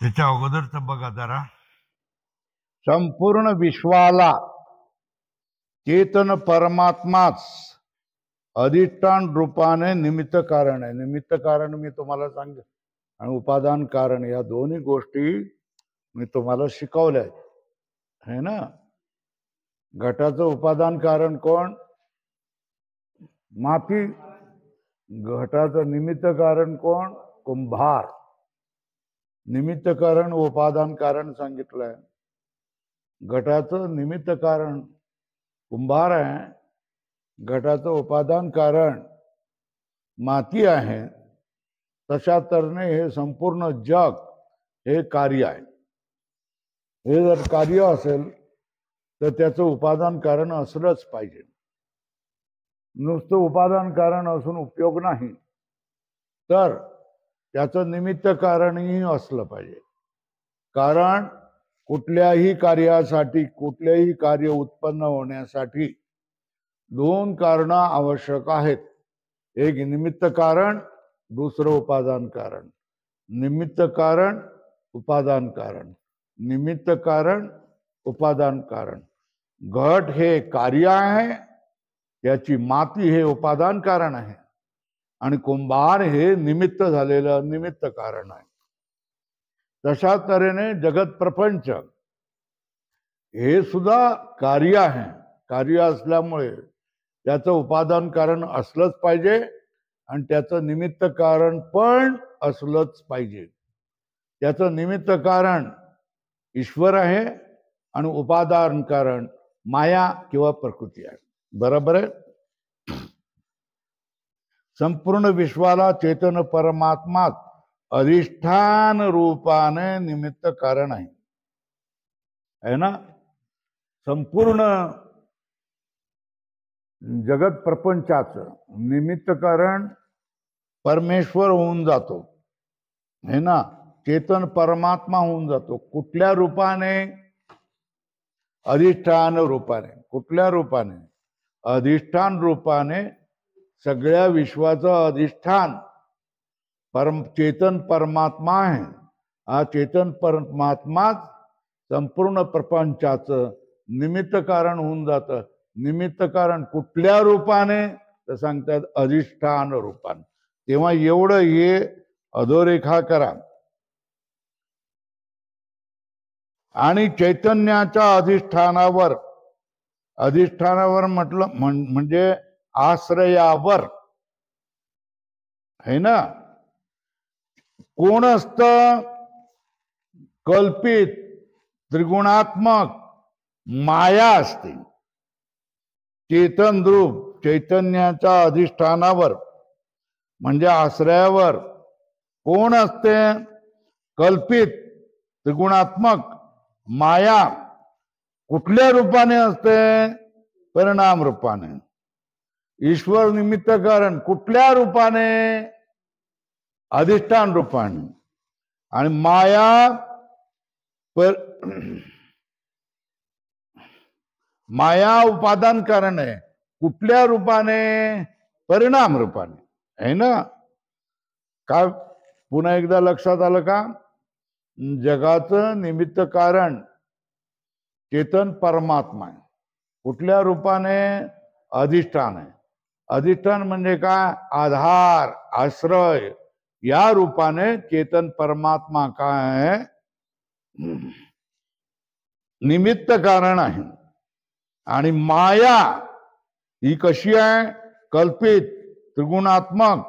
त्याच्या अगोदरच बघा जरा. संपूर्ण विश्वाला चेतन परमात्माच अधिष्ठान रूपाने निमित्त कारण आहे. निमित्त कारण मी तुम्हाला सांगेन आणि उपादान कारण या दोन्ही गोष्टी मी तुम्हाला शिकवल्या आहेत, है ना. घटाचं उपादान कारण कोण? माती. घटाचं निमित्त कारण कोण? कुंभार. निमित्त कारण उपादान कारण सांगितलंय. घटाचं निमित्त कारण कुंभार आहे, घटाचं उपादान कारण माती आहे. तशा तऱ्हेने हे संपूर्ण जग हे कार्य आहे. हे जर कार्य असेल तर त्याचं उपादान कारण असलंच पाहिजे. नुसतं उपादान कारण असून उपयोग नाही, तर त्याचं निमित्त कारणही असलं पाहिजे. कारण कुठल्याही कार्यासाठी, कुठलेही कार्य उत्पन्न होण्यासाठी दोन कारणं आवश्यक आहेत. एक निमित्त कारण, दुसरं उपादान कारण. निमित्त कारण, उपादान कारण. निमित्त कारण, उपादान कारण. घट हे कार्य आहे, त्याची माती हे उपादान कारण आहे, आणि कुंभार हे निमित्त झालेलं निमित्त कारण आहे. तशा तऱ्हेने जगत प्रपंच हे सुद्धा कार्य आहे. कार्य असल्यामुळे त्याचं उपादान कारण असलंच पाहिजे आणि त्याचं निमित्त कारण पण असलंच पाहिजे. त्याचं निमित्त कारण ईश्वर आहे आणि उपादान कारण माया किंवा प्रकृती आहे. बरोबर आहे. संपूर्ण विश्वाला चेतन परमात्मा अधिष्ठान रूपाने निमित्त कारण आहे ना. संपूर्ण जगत प्रपंचाचं निमित्त कारण परमेश्वर होऊन जातो, है ना. चेतन परमात्मा होऊन जातो. कुठल्या रूपाने? अधिष्ठान रूपाने. कुठल्या रूपाने? अधिष्ठान रूपाने. सगळ्या विश्वाचं अधिष्ठान चेतन परमात्मा आहे. हा चेतन परमात्माच संपूर्ण प्रपंचाचं निमित्त कारण होऊन जातं. निमित्त कारण कुठल्या रूपाने? तर सांगतात अधिष्ठान रूपाने. तेव्हा एवढं हे अधोरेखा करा. आणि चैतन्याच्या अधिष्ठानावर, अधिष्ठानावर म्हटलं म्हणजे आश्रयावर, है ना. कोण असतं? कल्पित त्रिगुणात्मक माया असते. चेतन रूप चैतन्याच्या अधिष्ठानावर म्हणजे आश्रयावर कोण असते? कल्पित त्रिगुणात्मक माया. कुठल्या रूपाने असते? परिणाम रूपाने. ईश्वर निमित्त कारण कुठल्या रूपाने? अधिष्ठान रूपाने. आणि माया माया उपादान कारण आहे. कुठल्या रूपाने? परिणाम रूपाने, है ना. का पुन्हा एकदा लक्षात आलं का? जगाचं निमित्त कारण चेतन परमात्मा आहे. कुठल्या रूपाने? अधिष्ठान आहे. अधिष्ठान म्हणजे काय? आधार, आश्रय. या रूपाने चेतन परमात्मा काय आहे? निमित्त कारण आहे. आणि माया ही कशी आहे? कल्पित त्रिगुणात्मक.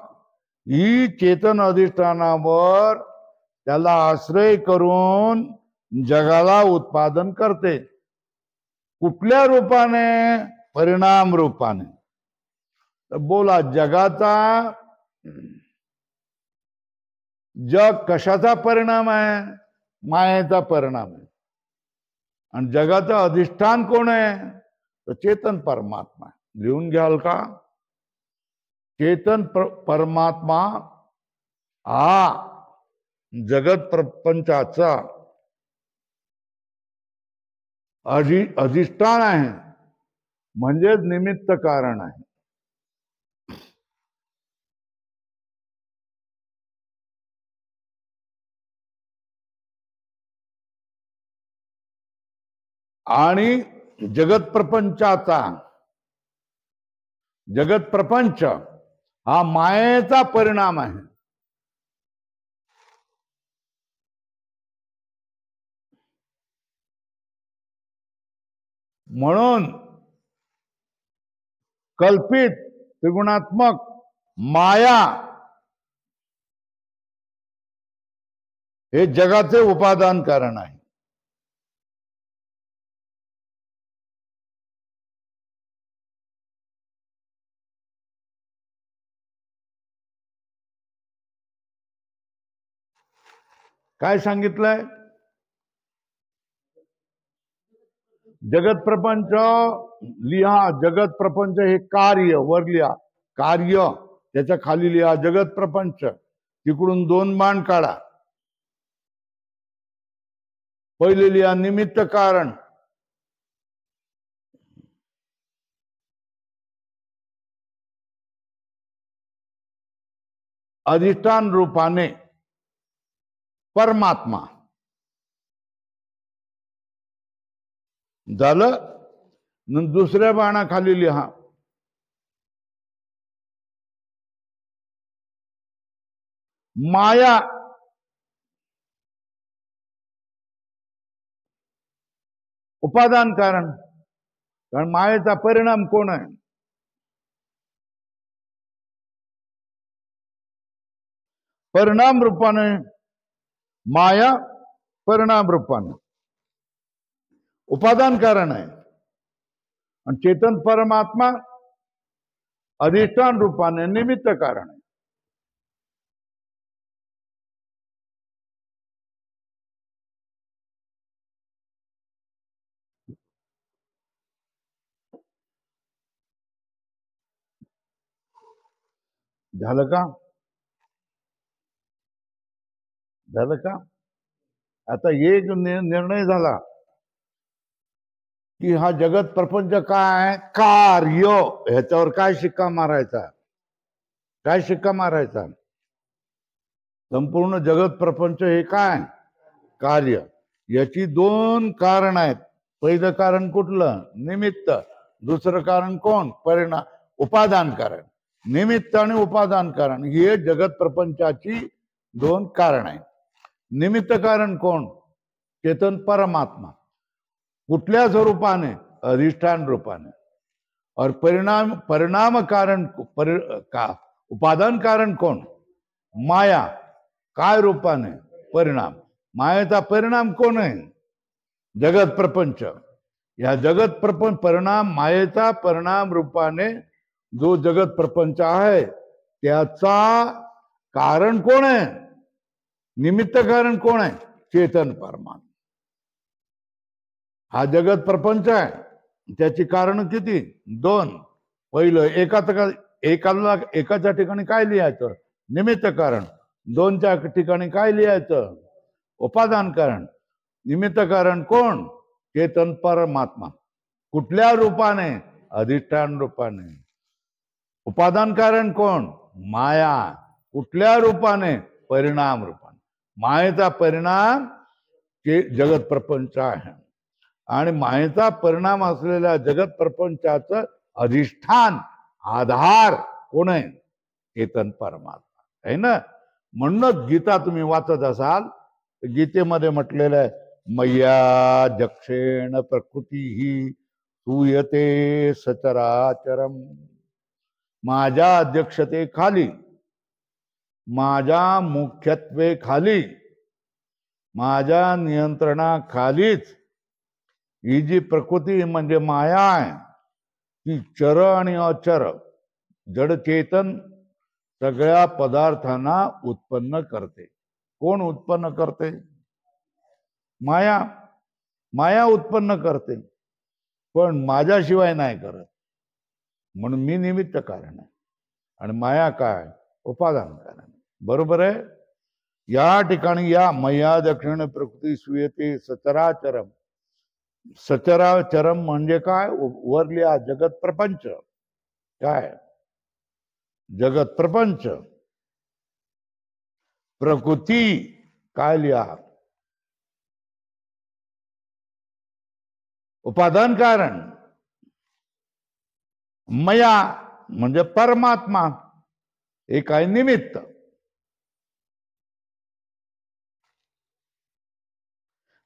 ही चेतन अधिष्ठानावर त्याला आश्रय करून जगाला उत्पादन करते. कुठल्या रूपाने? परिणाम रूपाने. तर बोला, जगाचा जग कशाचा परिणाम आहे? मायेचा परिणाम आहे. आणि जगाचं अधिष्ठान कोण आहे? तर चेतन परमात्मा. लिहून घ्याल का? चेतन परमात्मा हा जगत प्रपंचाचा अधिष्ठान आहे, म्हणजेच निमित्त कारण आहे. आणि जगत प्रपंच हा मायेचा परिणाम आहे. म्हणून कल्पित त्रिगुणात्मक माया हे जगाचे उपादान कारण आहे. काय सांगितलंय? जगत प्रपंच लिहा. जगत प्रपंच हे कार्य वर लिहा. कार्य त्याच्या खाली लिहा जगत प्रपंच. तिकडून 2 बाण काढा. पहिले लिहा निमित्त कारण. अधिष्ठान रूपाने परमात्मा झालं. दुसऱ्या बाणाखाली लिहा माया. उपादान कारण. कारण मायेचा परिणाम कोण आहे? परिणाम रूपाने माया परिणाम रूपाने उपादान कारण आहे. आणि चेतन परमात्मा अधिष्ठान रूपाने निमित्त कारण आहे. झालं का? झालं का? आता एक निर्णय झाला की हा जगत प्रपंच काय कार्य. ह्याच्यावर काय शिक्का मारायचा? काय शिक्का मारायचा? संपूर्ण जगत प्रपंच हे काय? कार्य. याची 2 कारण आहेत. पहिलं कारण कुठलं? निमित्त. दुसरं कारण कोण? परिणाम उपादान कारण. निमित्त आणि उपादान कारण हे जगत प्रपंचाची 2 कारण आहेत. निमित्त कारण कोण? चेतन परमात्मा. कुठल्या स्वरूपाने? अधिष्ठान रूपाने. और परिणाम कारण उपादान कारण कोण? माया. काय रूपाने? परिणाम. मायेचा परिणाम कोण आहे? जगत प्रपंच. या जगत प्रपंच परिणाम मायेचा परिणाम रूपाने जो जगत प्रपंच आहे त्याचा कारण कोण आहे? निमित्त कारण कोण आहे? चेतन परमात्मा. हा जगत प्रपंच आहे. त्याची कारण किती? 2. पहिलं एकाच्या ठिकाणी काय लिहायचं? निमित्त कारण. 2च्या ठिकाणी काय लिहायचं? उपादान कारण. निमित्त कारण कोण? चेतन परमात्मा. कुठल्या रूपाने? अधिष्ठान रूपाने. उपादान कारण कोण? माया. कुठल्या रूपाने? परिणाम रूपाने. मायेचा परिणाम जगत प्रपंच आहे. आणि मायेचा परिणाम असलेल्या जगत प्रपंचाचं अधिष्ठान आधार कोण आहे? चेतन परमात्मा आहे ना. म्हणूनच गीता तुम्ही वाचत असाल तर गीतेमध्ये म्हटलेलं आहे मय्या दक्षेण प्रकृती ही सूयते सचराचरम. माझ्या अध्यक्षतेखाली, माझ्या मुख्यत्वेखाली, माझ्या नियंत्रणाखालीच ही जी प्रकृती म्हणजे माया आहे ती चर आणि अचर जड चेतन सगळ्या पदार्थांना उत्पन्न करते. कोण उत्पन्न करते? माया. माया उत्पन्न करते. पण माझ्याशिवाय नाही करत. म्हणून मी निमित्त कारण आहे आणि माया काय? उपादान कारण. बरोबर आहे. या ठिकाणी या मय्या दक्षिण प्रकृती सूयते सचराचरम. सचराचरम म्हणजे काय? वर लिहा जगत प्रपंच. काय? जगत प्रपंच. प्रकृती काय लिहा? उपादान कारण मया म्हणजे परमात्मा, एक आहे निमित्त.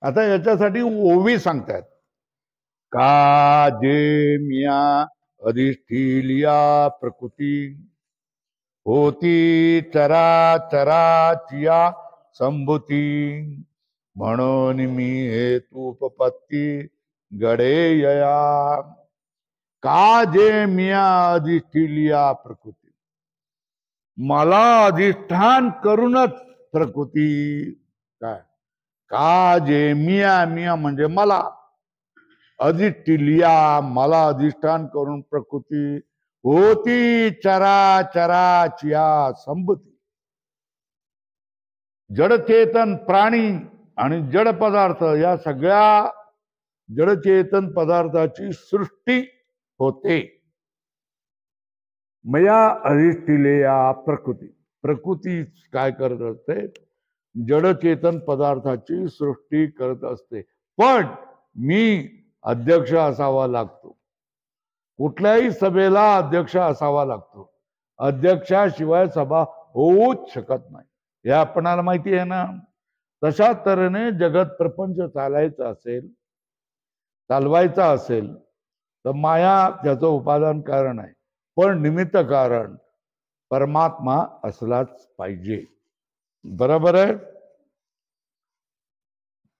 आता याच्यासाठी ओवी सांगतायत. का जे मिया अधिष्ठिलिया प्रकृती होती चराचराचिया संभूती, म्हणून मी हेतुपपत्ती गडेयया. का जे मिया अधिष्ठिलिया प्रकृती, मला अधिष्ठान करूनच प्रकृती. काय का जे मिया, मिया म्हणजे मला, अधिष्ठिलिया मला अधिष्ठान करून प्रकृती होती चराचराचिया संभूती. जडचेतन प्राणी आणि जड पदार्थ या सगळ्या जडचेतन पदार्थाची सृष्टी होते. मया अधिष्ठिलेया प्रकृती, प्रकृती काय करत असते, जडचेतन पदार्थाची सृष्टी करत असते. पण मी अध्यक्ष असावा लागतो. कुठल्याही सभेला अध्यक्ष असावा लागतो. अध्यक्षाशिवाय सभा होऊच शकत नाही, हे आपणाला माहिती आहे ना. तशा तऱ्हेने जगत प्रपंच चालवायचा असेल तर माया त्याचं उपादान कारण आहे, पण निमित्त कारण परमात्मा असलाच पाहिजे. बरोबर आहे.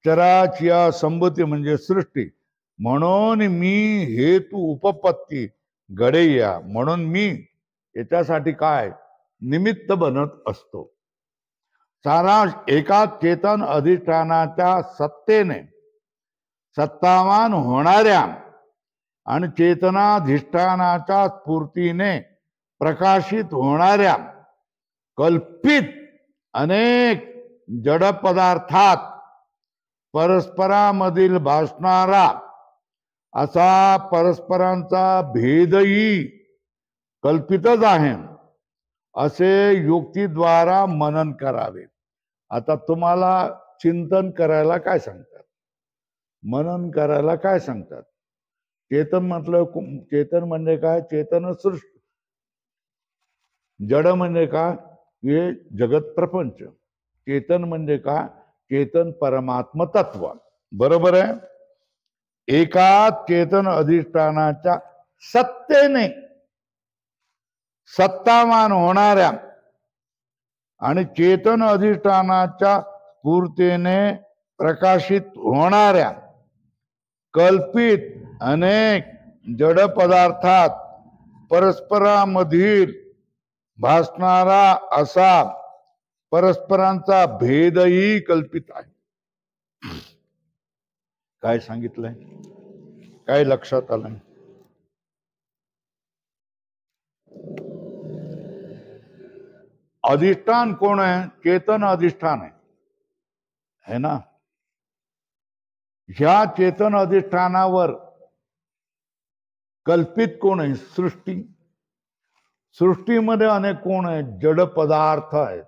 चराचिया संभूती म्हणजे सृष्टी. म्हणून मी हेतू उपपत्ती घडेया, म्हणून मी याच्यासाठी काय निमित्त बनत असतो. सारांश, एका चेतन अधिष्ठानाच्या सत्तेने सत्तावान होणाऱ्या आणि चेतनाधिष्ठानाच्या स्फूर्तीने प्रकाशित होणाऱ्या कल्पित अनेक जड पदार्थात परस्परामधील भासणारा असा परस्परांचा भेदही कल्पितच आहे, असे युक्तीद्वारा मनन करावे. आता तुम्हाला चिंतन करायला काय सांगतात, मनन करायला काय सांगतात? चेतन म्हटलं, चेतन म्हणजे काय? चेतन सृष्टी. जड म्हणजे काय? हे जगत प्रपंच. चेतन म्हणजे काय? चेतन परमात्म तत्व. बरोबर आहे. एका चेतन अधिष्ठानाच्या सत्तेने सत्तावान होणाऱ्या आणि चेतन अधिष्ठानाच्या स्फूर्तीने प्रकाशित होणाऱ्या कल्पित अनेक जड पदार्थात परस्परामधील भासणारा असा परस्परांचा भेदही कल्पित आहे. काय सांगितलंय? काय लक्षात आलं? अधिष्ठान कोण आहे? चेतन अधिष्ठान है ना. ह्या चेतन अधिष्ठानावर कल्पित कोण आहे? सृष्टी. सृष्टीमध्ये अनेक कोण आहे? जड पदार्थ आहेत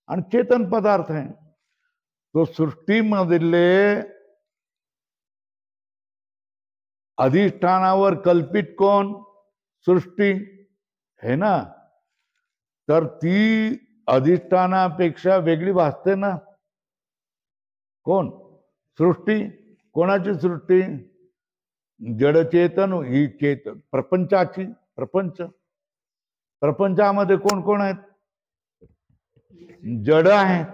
आणि चेतन पदार्थ आहे. तो सृष्टीमधले अधिष्ठानावर कल्पित कोण? सृष्टी है ना. तर ती अधिष्ठानापेक्षा वेगळी भासते ना. कोण? सृष्टी. कोणाची सृष्टी? जडचेतन ही चेतन प्रपंचाची. प्रपंचामध्ये कोण कोण आहेत? जड आहेत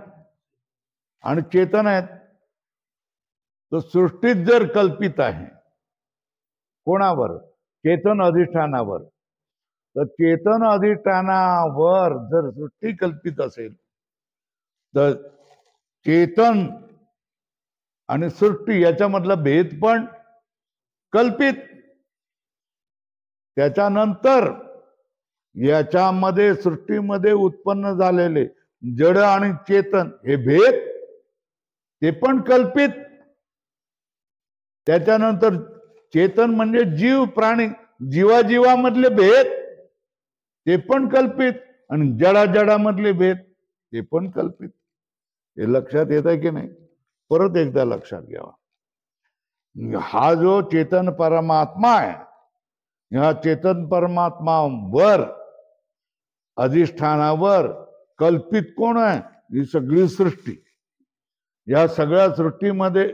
आणि चेतन आहेत. तर सृष्टीत जर कल्पित आहे कोणावर? चेतन अधिष्ठानावर. तर चेतन अधिष्ठानावर जर सृष्टी कल्पित असेल तर चेतन आणि सृष्टी याच्यामधला भेद पण कल्पित. त्याच्यानंतर याच्यामध्ये सृष्टीमध्ये उत्पन्न झालेले जड आणि चेतन हे भेद ते पण कल्पित. त्याच्यानंतर चेतन म्हणजे जीव प्राणी, जीवाजीवामधले भेद ते पण कल्पित आणि जडाजडामधले भेद ते पण कल्पित. हे लक्षात येत आहे की नाही? परत एकदा लक्षात घ्यावा. हा जो चेतन परमात्मा आहे, ह्या चेतन परमात्मावर अधिष्ठानावर कल्पित कोण आहे? ही सगळी सृष्टी. या सगळ्या सृष्टीमध्ये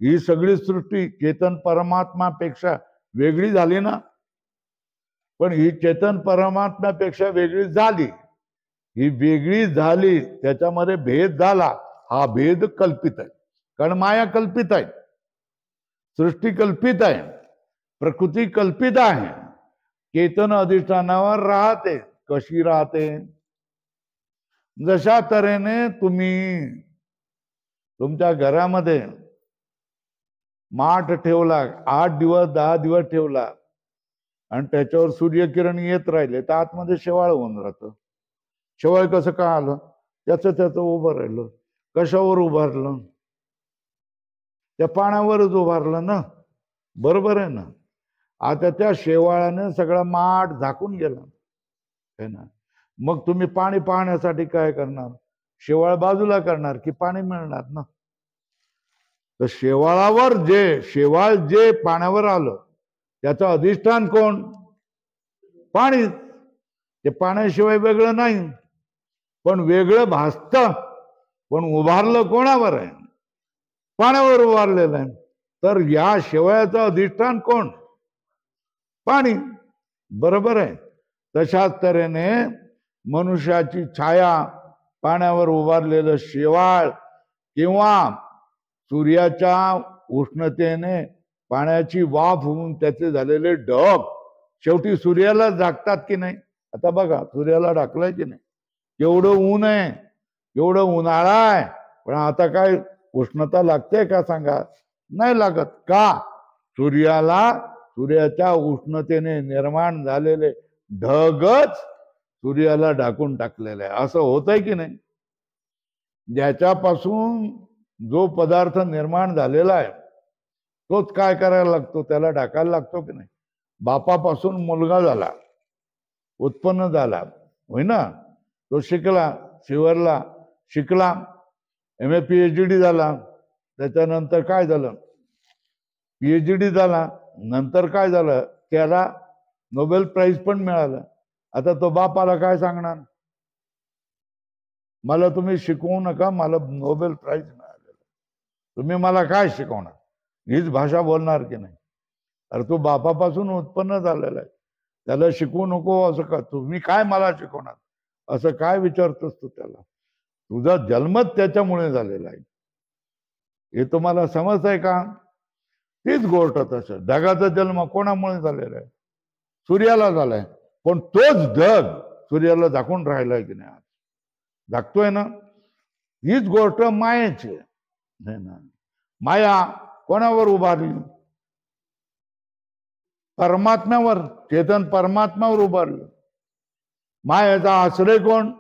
ही सगळी सृष्टी चेतन परमात्मापेक्षा वेगळी झाली ना. पण ही चेतन परमात्म्यापेक्षा वेगळी झाली, ही वेगळी झाली, त्याच्यामध्ये भेद झाला. हा भेद कल्पित आहे, कारण माया कल्पित आहे, सृष्टी कल्पित आहे, प्रकृती कल्पित आहे. चेतन अधिष्ठानावर राहते. कशी राहते? जशा तऱ्हेने तुम्ही तुमच्या घरामध्ये माठ ठेवला, 8 दिवस 10 दिवस ठेवला आणि त्याच्यावर सूर्यकिरण येत राहिले तर आतमध्ये शेवाळ होऊन राहतं. शेवाळ कसं का आलं? त्याचं उभं राहिलं. कशावर उभारलं? त्या पाण्यावरच उभारलं ना, बरोबर आहे ना. आता त्या शेवाळाने सगळा माठ झाकून गेला है ना. मग तुम्ही पाणी पाहण्यासाठी काय करणार? शेवाळ बाजूला करणार की पाणी मिळणार ना. तर शेवाळावर शेवाळ जे पाण्यावर आलं त्याचं अधिष्ठान कोण? पाणी. ते पाण्याशिवाय वेगळं नाही, पण वेगळं भासतं. पण उभारलं कोणावर आहे? पाण्यावर उभारलेलं आहे. तर या शेवयाचं अधिष्ठान कोण? पाणी. बरोबर आहे. तशाच तऱ्हेने मनुष्याची छाया, पाण्यावर उभारलेलं शेवाळ किंवा सूर्याच्या उष्णतेने पाण्याची वाफ होऊन त्याचे झालेले ढग शेवटी सूर्याला जागतात की नाही? आता बघा, सूर्याला ढाकलाय की नाही? एवढं ऊन आहे, एवढं उन्हाळा आहे, पण आता काय उष्णता लागते का सांगा? नाही लागत. का? सूर्याच्या उष्णतेने निर्माण झालेले ढगच सूर्याला ढाकून टाकलेलं आहे. असं होतंय की नाही? ज्याच्यापासून जो पदार्थ निर्माण झालेला आहे तोच काय करायला लागतो? त्याला ढाकायला लागतो की नाही? बापापासून मुलगा झाला, उत्पन्न झाला, होय ना. तो शिकला, शिवरला शिकला, MA PhD झाला. त्याच्यानंतर काय झालं? PhD झाला. नंतर काय झालं? त्याला नोबेल प्राइज पण मिळालं. आता तो बापाला काय सांगणार? मला तुम्ही शिकवू नका, मला नोबेल प्राइज मिळालेलं, तुम्ही मला काय शिकवणार? हीच भाषा बोलणार की नाही? अरे तो बापापासून उत्पन्न झालेला आहे, त्याला शिकवू नको असं का? तुम्ही काय मला शिकवणार असं काय विचारतोस तू त्याला? तुझा जन्मच त्याच्यामुळे झालेला आहे. हे तुम्हाला समज आहे का? तीच गोष्ट तसं ढगाचा जन्म कोणामुळे झालेला आहे? सूर्याला झालाय. पण तोच ढग सूर्याला झाकून राहिलाय की नाही? झाकतोय ना. हीच गोष्ट मायेची आहे ना. माया कोणावर उभारली? परमात्म्यावर, चेतन परमात्म्यावर उभारलं. मायाचा आश्रय कोण?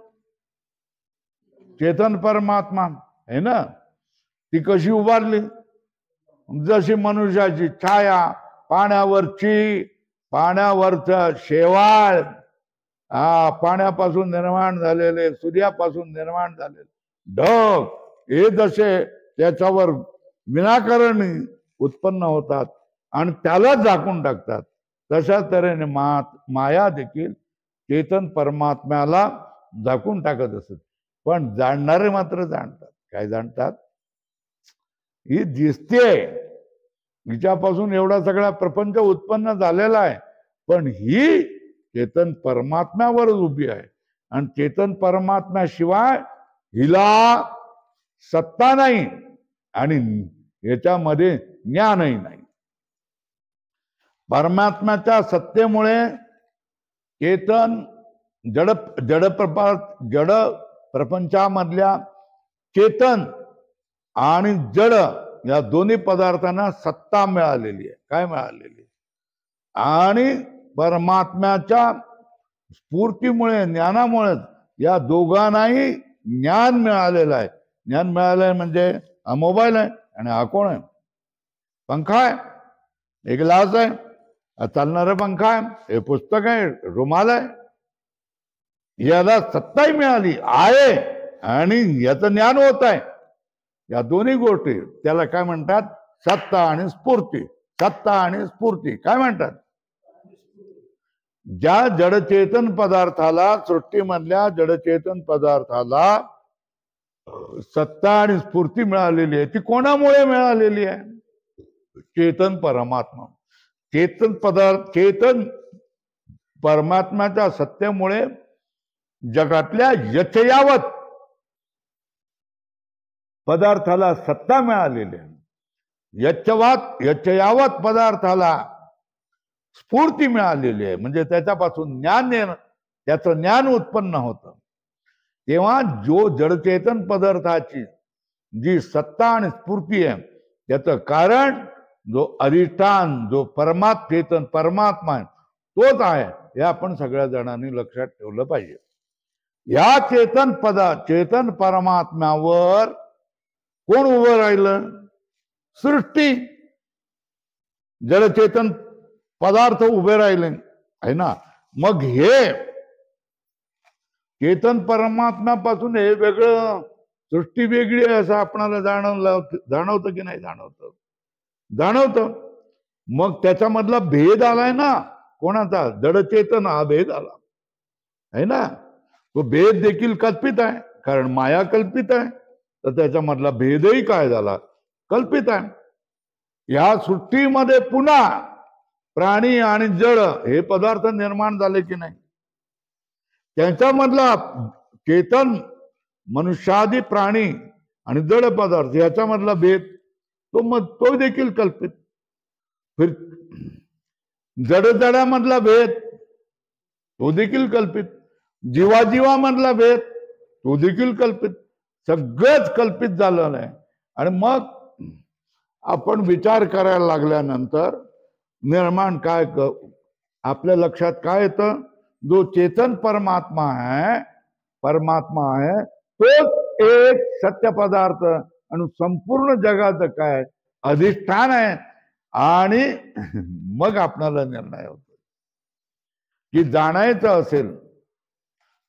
चेतन परमात्मा आहे ना. ती कशी उभारली? जशी मनुष्याची छाया, पाण्यावरचं शेवाळ, पाण्यापासून निर्माण झालेले, सूर्यापासून निर्माण झालेले ढग, हे जसे त्याच्यावर विनाकारण उत्पन्न होतात आणि त्याला झाकून टाकतात, तशा तऱ्हेने माया देखील चेतन परमात्म्याला झाकून टाकत असत. पण जाणणारे मात्र जाणतात. काय जाणतात? ही दिसते, हिच्यापासून एवढा सगळा प्रपंच उत्पन्न झालेला आहे, पण ही चेतन परमात्म्यावरच उभी आहे. आणि चेतन परमात्म्याशिवाय हिला सत्ता नाही आणि याच्यामध्ये ज्ञानही नाही. परमात्म्याच्या सत्तेमुळे चेतन जड प्रपंचामधल्या चेतन आणि जड या दोन्ही पदार्थांना सत्ता मिळालेली आहे. काय मिळालेली? आणि परमात्म्याच्या स्फूर्तीमुळे, ज्ञानामुळे या दोघांनाही ज्ञान मिळालेलं आहे. ज्ञान मिळालंय म्हणजे हा मोबाईल आहे आणि हा कोण आहे? पंखा आहे, एक ग्लास आहे, हा चालणारा पंखा आहे, हे पुस्तक आहे, रुमाल आहे. याला सत्ताही मिळाली आहे आणि याचं ज्ञान होत आहे. या दोन्ही गोष्टी त्याला काय म्हणतात? सत्ता आणि स्फूर्ती. सत्ता आणि स्फूर्ती काय म्हणतात? ज्या जडचेतन पदार्थाला, सृष्टीमधल्या जडचेतन पदार्थाला सत्ता आणि स्फूर्ती मिळालेली आहे, ती कोणामुळे मिळालेली आहे? चेतन परमात्मा. चेतन परमात्म्याच्या सत्तेमुळे जगातल्या यचयावत पदार्थाला सत्ता मिळालेली आहे. यचयावत पदार्थाला स्फूर्ती मिळालेली आहे, म्हणजे त्याच्यापासून त्याचं ज्ञान उत्पन्न होतं. तेव्हा जो जडचेतन पदार्थाची जी सत्ता आणि स्फूर्ती आहे, त्याचं कारण जो अधिष्ठान, जो चेतन परमात्मा आहे, तोच आहे. हे आपण सगळ्या जणांनी लक्षात ठेवलं पाहिजे. या चेतन परमात्म्यावर कोण उभं राहिलं? सृष्टी, जडचेतन पदार्थ उभे राहिले आहे ना. मग हे चेतन परमात्म्यापासून हे वेगळं, सृष्टी वेगळी आहे असं आपणाला जाणवतं की नाही? जाणवतं. मग त्याच्यामधला भेद आलाय ना. कोणाचा? जडचेतन हा भेद आला आहे ना. तो भेद देखील कल्पित आहे, कारण माया कल्पित आहे. तर त्याच्यामधला भेदही काय झाला? कल्पित आहे. या सृष्टीमध्ये पुन्हा प्राणी आणि जड हे पदार्थ निर्माण झाले की नाही? त्यांच्यामधला चेतन, मनुष्यादी प्राणी आणि जड पदार्थ याच्यामधला भेद तो देखील कल्पित. फिर जडामधला भेद तो देखील कल्पित. जीवामधला भेद तो देखील कल्पित. सगळंच कल्पित झालेलं आहे. आणि मग आपण विचार करायला लागल्यानंतर निर्माण काय आपल्या लक्षात काय येतं? जो चेतन परमात्मा आहे तोच एक सत्य पदार्थ आणि संपूर्ण जगाचं काय अधिष्ठान आहे. आणि मग आपल्याला निर्णय होतो की जाणायचं असेल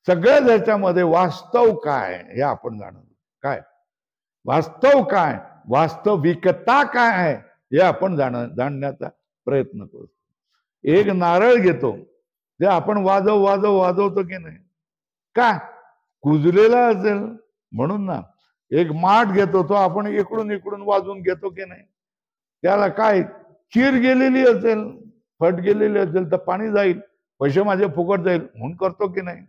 सगळ्या ह्याच्यामध्ये वास्तव काय हे आपण जाणतो. काय वास्तव, काय वास्तविकता काय आहे हे आपण जाणण्याचा प्रयत्न करतो. एक नारळ घेतो, ते आपण वाजवतो की नाही? का? कुजलेला असेल म्हणून ना. एक माठ घेतो, तो आपण इकडून वाजवून घेतो की नाही? त्याला काय चीर गेलेली असेल, फट गेलेली असेल तर पाणी जाईल, पैसे माझे फुकट जाईल म्हणून करतो की नाही?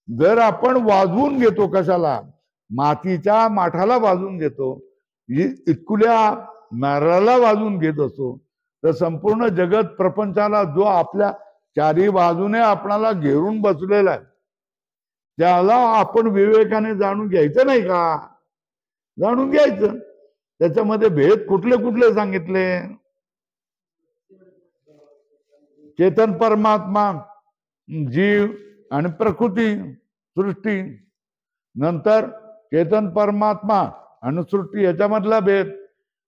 जर आपण वाजवून घेतो, कशाला? मातीच्या माठाला वाजवून घेतो, इतकुल्या नारळाला वाजवून घेत असतो, तर संपूर्ण जगत प्रपंचाला जो आपल्या चारी बाजूने आपणाला घेरून बसलेला आहे, त्याला आपण विवेकाने जाणून घ्यायचं नाही का? जाणून घ्यायचं. त्याच्यामध्ये भेद कुठले सांगितले? चेतन परमात्मा, जीव आणि प्रकृती, सृष्टी. नंतर चेतन परमात्मा आणि सृष्टी याच्यामधला भेद.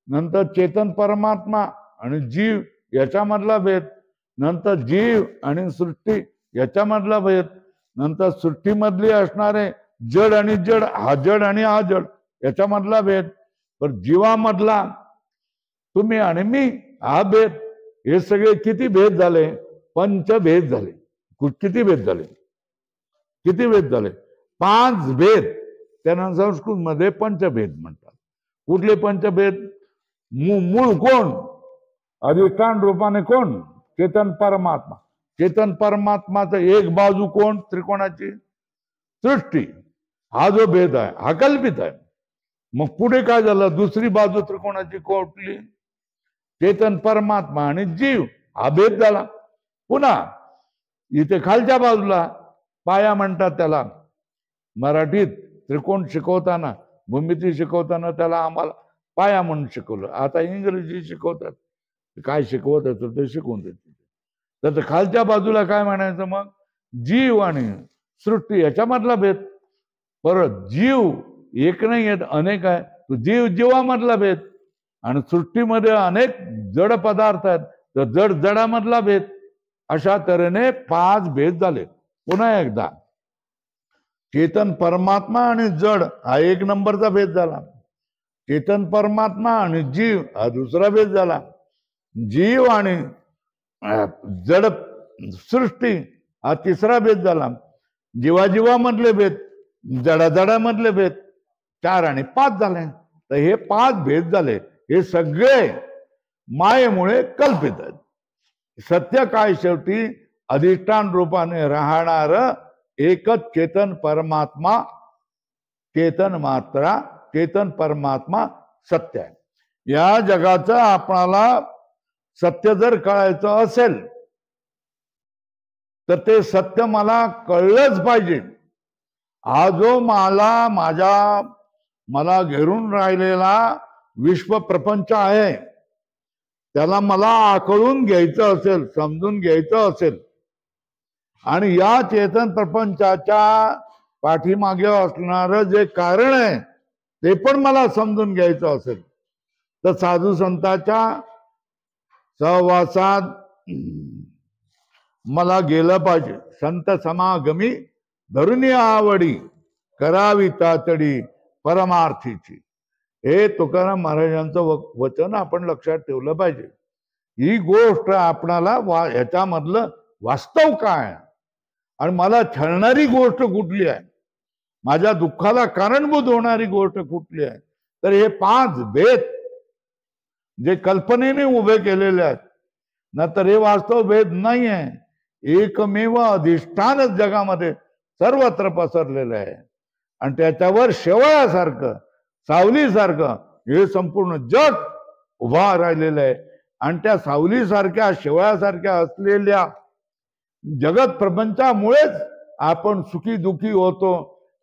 नंतर चेतन परमात्मा आणि जीव याच्यामधला भेद. नंतर जीव आणि सृष्टी याच्यामधला भेद. नंतर सृष्टीमधली असणारे जड आणि जड, हा जड आणि हा जड याच्यामधला भेद. पण जीवामधला तुम्ही आणि मी हा भेद. हे सगळे किती भेद झाले? पंचभेद झाले. किती भेद झाले? 5 भेद. त्यांना संस्कृत मध्ये पंचभेद म्हणतात. कुठले पंचभेद? मूळ कोण? अधिष्ठान रूपाने कोण? चेतन परमात्मा. चेतन परमात्माचं एक बाजू कोण? त्रिकोणाची सृष्टी. हा जो भेद आहे हा कल्पित आहे. मग पुढे काय झालं? दुसरी बाजू त्रिकोणाची कुठली? चेतन परमात्मा आणि जीव, हा भेद झाला. पुन्हा इथे खालच्या बाजूला पाया म्हणतात त्याला. मराठीत त्रिकोण शिकवताना, भूमिती शिकवताना त्याला आम्हाला पाया म्हणून शिकवलं. आता इंग्रजी शिकवतात, काय शिकवत असतं ते शिकवून देते. तर खालच्या बाजूला काय म्हणायचं? मग जीव आणि सृष्टी याच्यामधला भेद. परत जीव एक नाही आहेत, अनेक आहे. तो जीवामधला भेद. आणि सृष्टीमध्ये अनेक जड पदार्थ आहेत, तर जडामधला भेद. अशा तऱ्हेने 5 भेद झाले. पुन्हा एकदा चेतन परमात्मा आणि जड हा 1 नंबरचा भेद झाला. चेतन परमात्मा आणि जीव हा दुसरा भेद झाला. जीव आणि जड सृष्टी हा तिसरा भेद झाला. जीवाजीवामधले भेद, जडाजडामधले भेद 4 आणि 5 झाले. तर हे 5 भेद झाले. हे सगळे मायेमुळे कल्पित आहेत. सत्य काय शेवटी अधिष्ठान रूपाने राहणार एकच चेतन परमात्मा, चेतन मात्रा, चेतन परमात्मा सत्य आहे. या जगाचं आपणाला सत्य जर कळायचं असेल तर ते सत्य मला कळलंच पाहिजे. हा जो मला घेरून राहिलेला विश्व प्रपंच आहे त्याला मला आकळून घ्यायचं असेल, समजून घ्यायचं असेल आणि या चेतन प्रपंचाच्या पाठीमागे असणारं जे कारण आहे ते पण मला समजून घ्यायचं असेल तर साधू संतांच्या सहवासात मला गेलं पाहिजे. संत समागमी धरुनी आवडी करावी तातडी परमार्थीची. हे तुकाराम महाराजांचं वचन आपण लक्षात ठेवलं पाहिजे. ही गोष्ट आपणाला ह्याच्यामधलं वास्तव काय आहे आणि मला छळणारी गोष्ट कुठली आहे, माझ्या दुःखाला कारणभूत होणारी गोष्ट कुठली आहे. तर हे 5 भेद जे कल्पनेने उभे केलेले आहेत ना, तर हे वास्तव भेद नाही आहे. एकमेव अधिष्ठानच जगामध्ये सर्वत्र पसरलेलं आहे आणि त्याच्यावर शेवळासारखं, सावलीसारखं हे संपूर्ण जग उभा राहिलेलं आहे. आणि त्या सावलीसारख्या, शेवळासारख्या असलेल्या जगत प्रपंचामुळेच आपण सुखी दुखी होतो.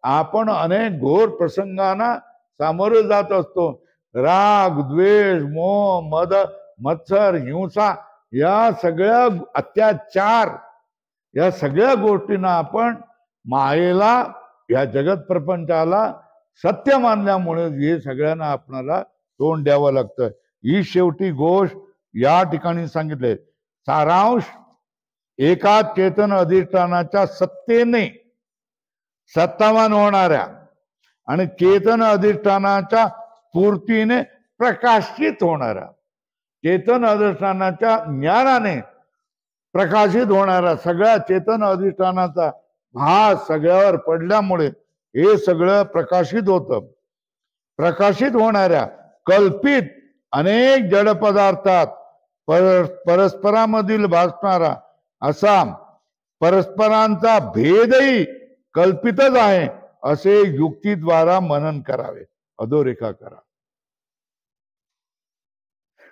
आपण अनेक घोर प्रसंगांना सामोरे जात असतो. राग, द्वेष, मोह, मद, मत्सर, हिंसा या सगळ्या अत्याचार, या सगळ्या गोष्टींना आपण मायेला, या जगत प्रपंचाला सत्य मानल्यामुळे हे सगळ्यांना आपणाला तोंड द्यावं लागतं. ही शेवटी गोष्ट या ठिकाणी सांगितले. सारांश एका चेतन अधिष्ठानाच्या सत्तेने सत्तावान होणाऱ्या आणि चेतन अधिष्ठानाच्या पूर्तीने प्रकाशित होणाऱ्या, चेतन अधिष्ठानाच्या ज्ञानाने प्रकाशित होणारा सगळ्या चेतन अधिष्ठानाचा भास सगळ्यावर पडल्यामुळे हे सगळं प्रकाशित होतं. प्रकाशित होणाऱ्या कल्पित अनेक जड पदार्थात परस्परामधील भासणारा असा परस्परांचा भेदही कल्पितच आहे असे युक्तीद्वारा मनन करावे, अधोरेखा करा.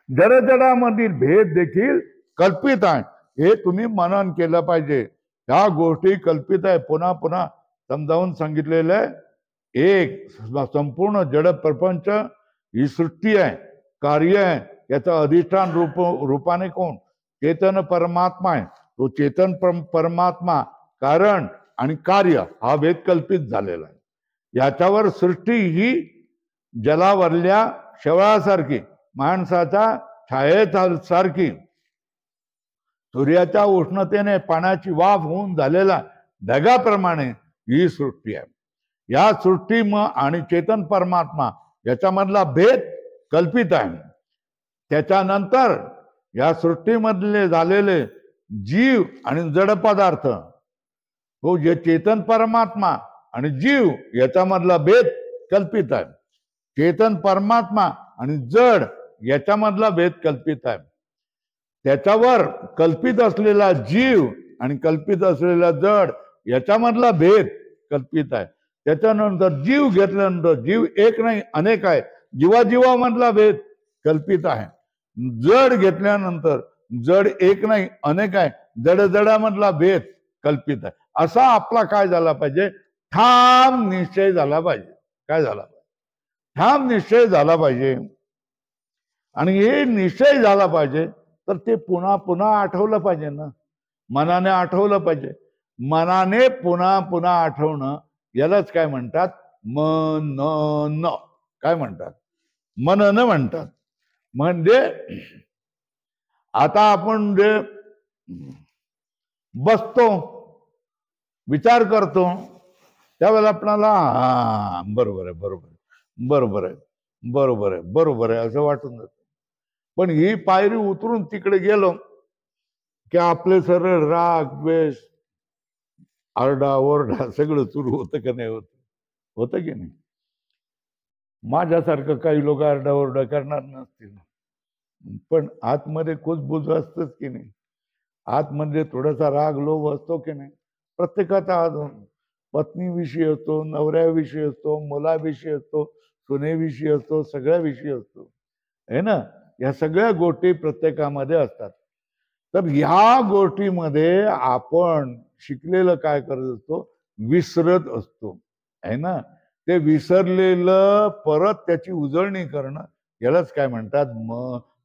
जडजडामधील भेद देखील कल्पित आहे हे तुम्ही मनन केलं पाहिजे. ह्या गोष्टी कल्पित आहे. पुन्हा पुन्हा समजावून सांगितलेलं आहे. एक संपूर्ण जड प्रपंच ही सृष्टी आहे, कार्य आहे. याचं अधिष्ठान रूपाने कोण? चेतन परमात्मा आहे. तो चेतन परमात्मा कारण आणि कार्य हा भेद कल्पित झालेला आहे. याच्यावर सृष्टी ही जलावरल्या शेवळासारखी, माणसाच्या छायेसारखी, सूर्याच्या उष्णतेने पाण्याची वाफ होऊन झालेला ढगाप्रमाणे ही सृष्टी आहे. या सृष्टी आणि चेतन परमात्मा याच्यामधला भेद कल्पित आहे. त्याच्यानंतर या सृष्टीमधले झालेले जीव आणि जड पदार्थ, तो जे चेतन परमात्मा आणि जीव याच्यामधला भेद कल्पित आहे. चेतन परमात्मा आणि जड याच्यामधला भेद कल्पित आहे. त्याच्यावर कल्पित असलेला जीव आणि कल्पित असलेला जड याच्यामधला भेद कल्पित आहे. त्याच्यानंतर जीव घेतल्यानंतर जीव एक नाही अनेक आहे. जीवाजीवामधला भेद कल्पित आहे. जड घेतल्यानंतर जड एक नाही अनेक आहे. जडामधला भेद कल्पित आहे. असा आपला काय झाला पाहिजे? ठाम निश्चय झाला पाहिजे. काय झाला पाहिजे? ठाम निश्चय झाला पाहिजे. आणि हे निश्चय झाला पाहिजे तर ते पुन्हा पुन्हा आठवलं पाहिजे ना, मनाने आठवलं पाहिजे. मनाने पुन्हा पुन्हा आठवणं यालाच काय म्हणतात? मनन. काय म्हणतात? मनन म्हणतात. म्हणजे आता आपण जे बसतो, विचार करतो, त्यावेळेला आपल्याला बरोबर आहे, बरोबर आहे, बरोबर आहे, बरोबर आहे, बरोबर आहे असं वाटून जात. पण ही पायरी उतरून तिकडे गेलो की आपले सरळ राग द्वेष आरडा ओरडा सगळं सुरू होतं का नाही होत, होतं की नाही. माझ्यासारखं काही लोक आरडा ओरडा करणार नसतील, पण आतमध्ये कुजबुज असतच की नाही. आतमध्ये थोडासा राग लोभ असतो की नाही. प्रत्येकाचा पत्नीविषयी असतो, नवऱ्याविषयी असतो, मुलाविषयी असतो, सुनेविषयी असतो, सगळ्याविषयी असतो आहे ना. या सगळ्या गोष्टी प्रत्येकामध्ये असतात. तर ह्या गोष्टीमध्ये आपण शिकलेलं काय करत असतो, विसरत असतो आहे ना. ते विसरलेलं परत त्याची उजळणी करणं, यालाच काय म्हणतात,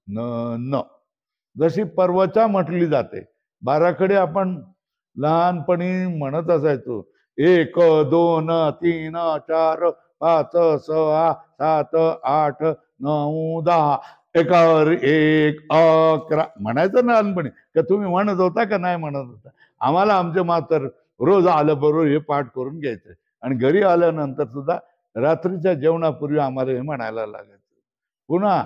न. जशी पर्वचा म्हटली जाते. बाराकडे आपण लहानपणी म्हणत असायचो, 1 2 3 4 5 6 7 8 9 10 एकावर 1 11 म्हणायचं ना लहानपणी. का तुम्ही म्हणत होता का नाही म्हणत होता. आम्हाला आमचे मास्तर रोज आलं बरोबर हे पाठ करून घ्यायचं आणि घरी आल्यानंतर सुद्धा रात्रीच्या जेवणापूर्वी आम्हाला हे म्हणायला लागायचं. पुन्हा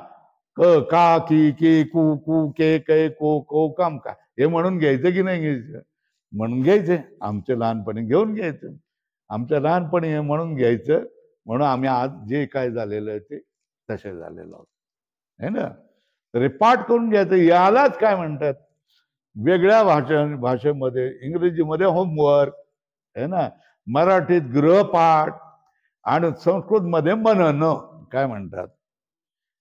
क का की के कू कू के कै को को काम का हे म्हणून घ्यायचं की नाही घ्यायचं. म्हणून घ्यायचे. आमच्या लहानपणी घेऊन घ्यायचं. आमच्या लहानपणी हे म्हणून घ्यायचं, म्हणून आम्ही आज जे काय झालेलं आहे ते तसे झालेलं आहोत है ना. तर हे पाठ करून घ्यायचं. यालाच काय म्हणतात, वेगळ्या भाषेमध्ये इंग्रजीमध्ये होमवर्क है ना, मराठीत गृहपाठ आणि संस्कृतमध्ये मनन काय म्हणतात.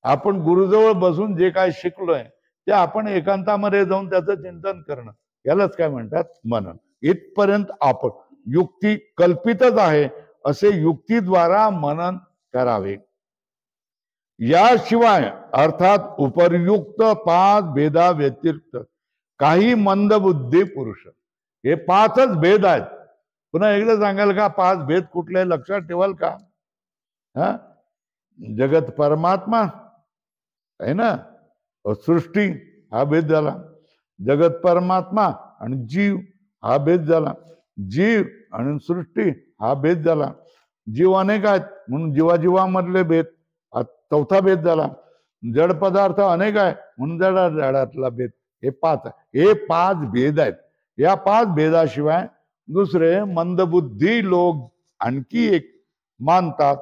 आपण गुरुजवळ बसून जे काय शिकलोय ते आपण एकांतामध्ये जाऊन त्याचं चिंतन करणं, यालाच काय म्हणतात, मनन. इथपर्यंत आपण युक्ती कल्पितच आहे असे युक्तीद्वारा मनन करावे. याशिवाय अर्थात उपर्युक्त 5 भेदा व्यतिरिक्त काही मंदबुद्धी पुरुष, हे 5च भेद आहेत. पुन्हा एकदा सांगाल का 5 भेद कुठले, लक्षात ठेवाल का. हा, जगत परमात्मा आहे ना, सृष्टी हा भेद झाला. जगत परमात्मा आणि जीव हा भेद झाला. जीव आणि सृष्टी हा भेद झाला. जीव अनेक आहेत म्हणून जीवाजीवामधले भेद हा 4था भेद झाला. जड पदार्थ अनेक आहे म्हणून जडातला भेद. हे 5 आहे. हे 5 भेद आहेत. या 5 भेदाशिवाय दुसरे मंदबुद्धी लोक आणखी एक मानतात.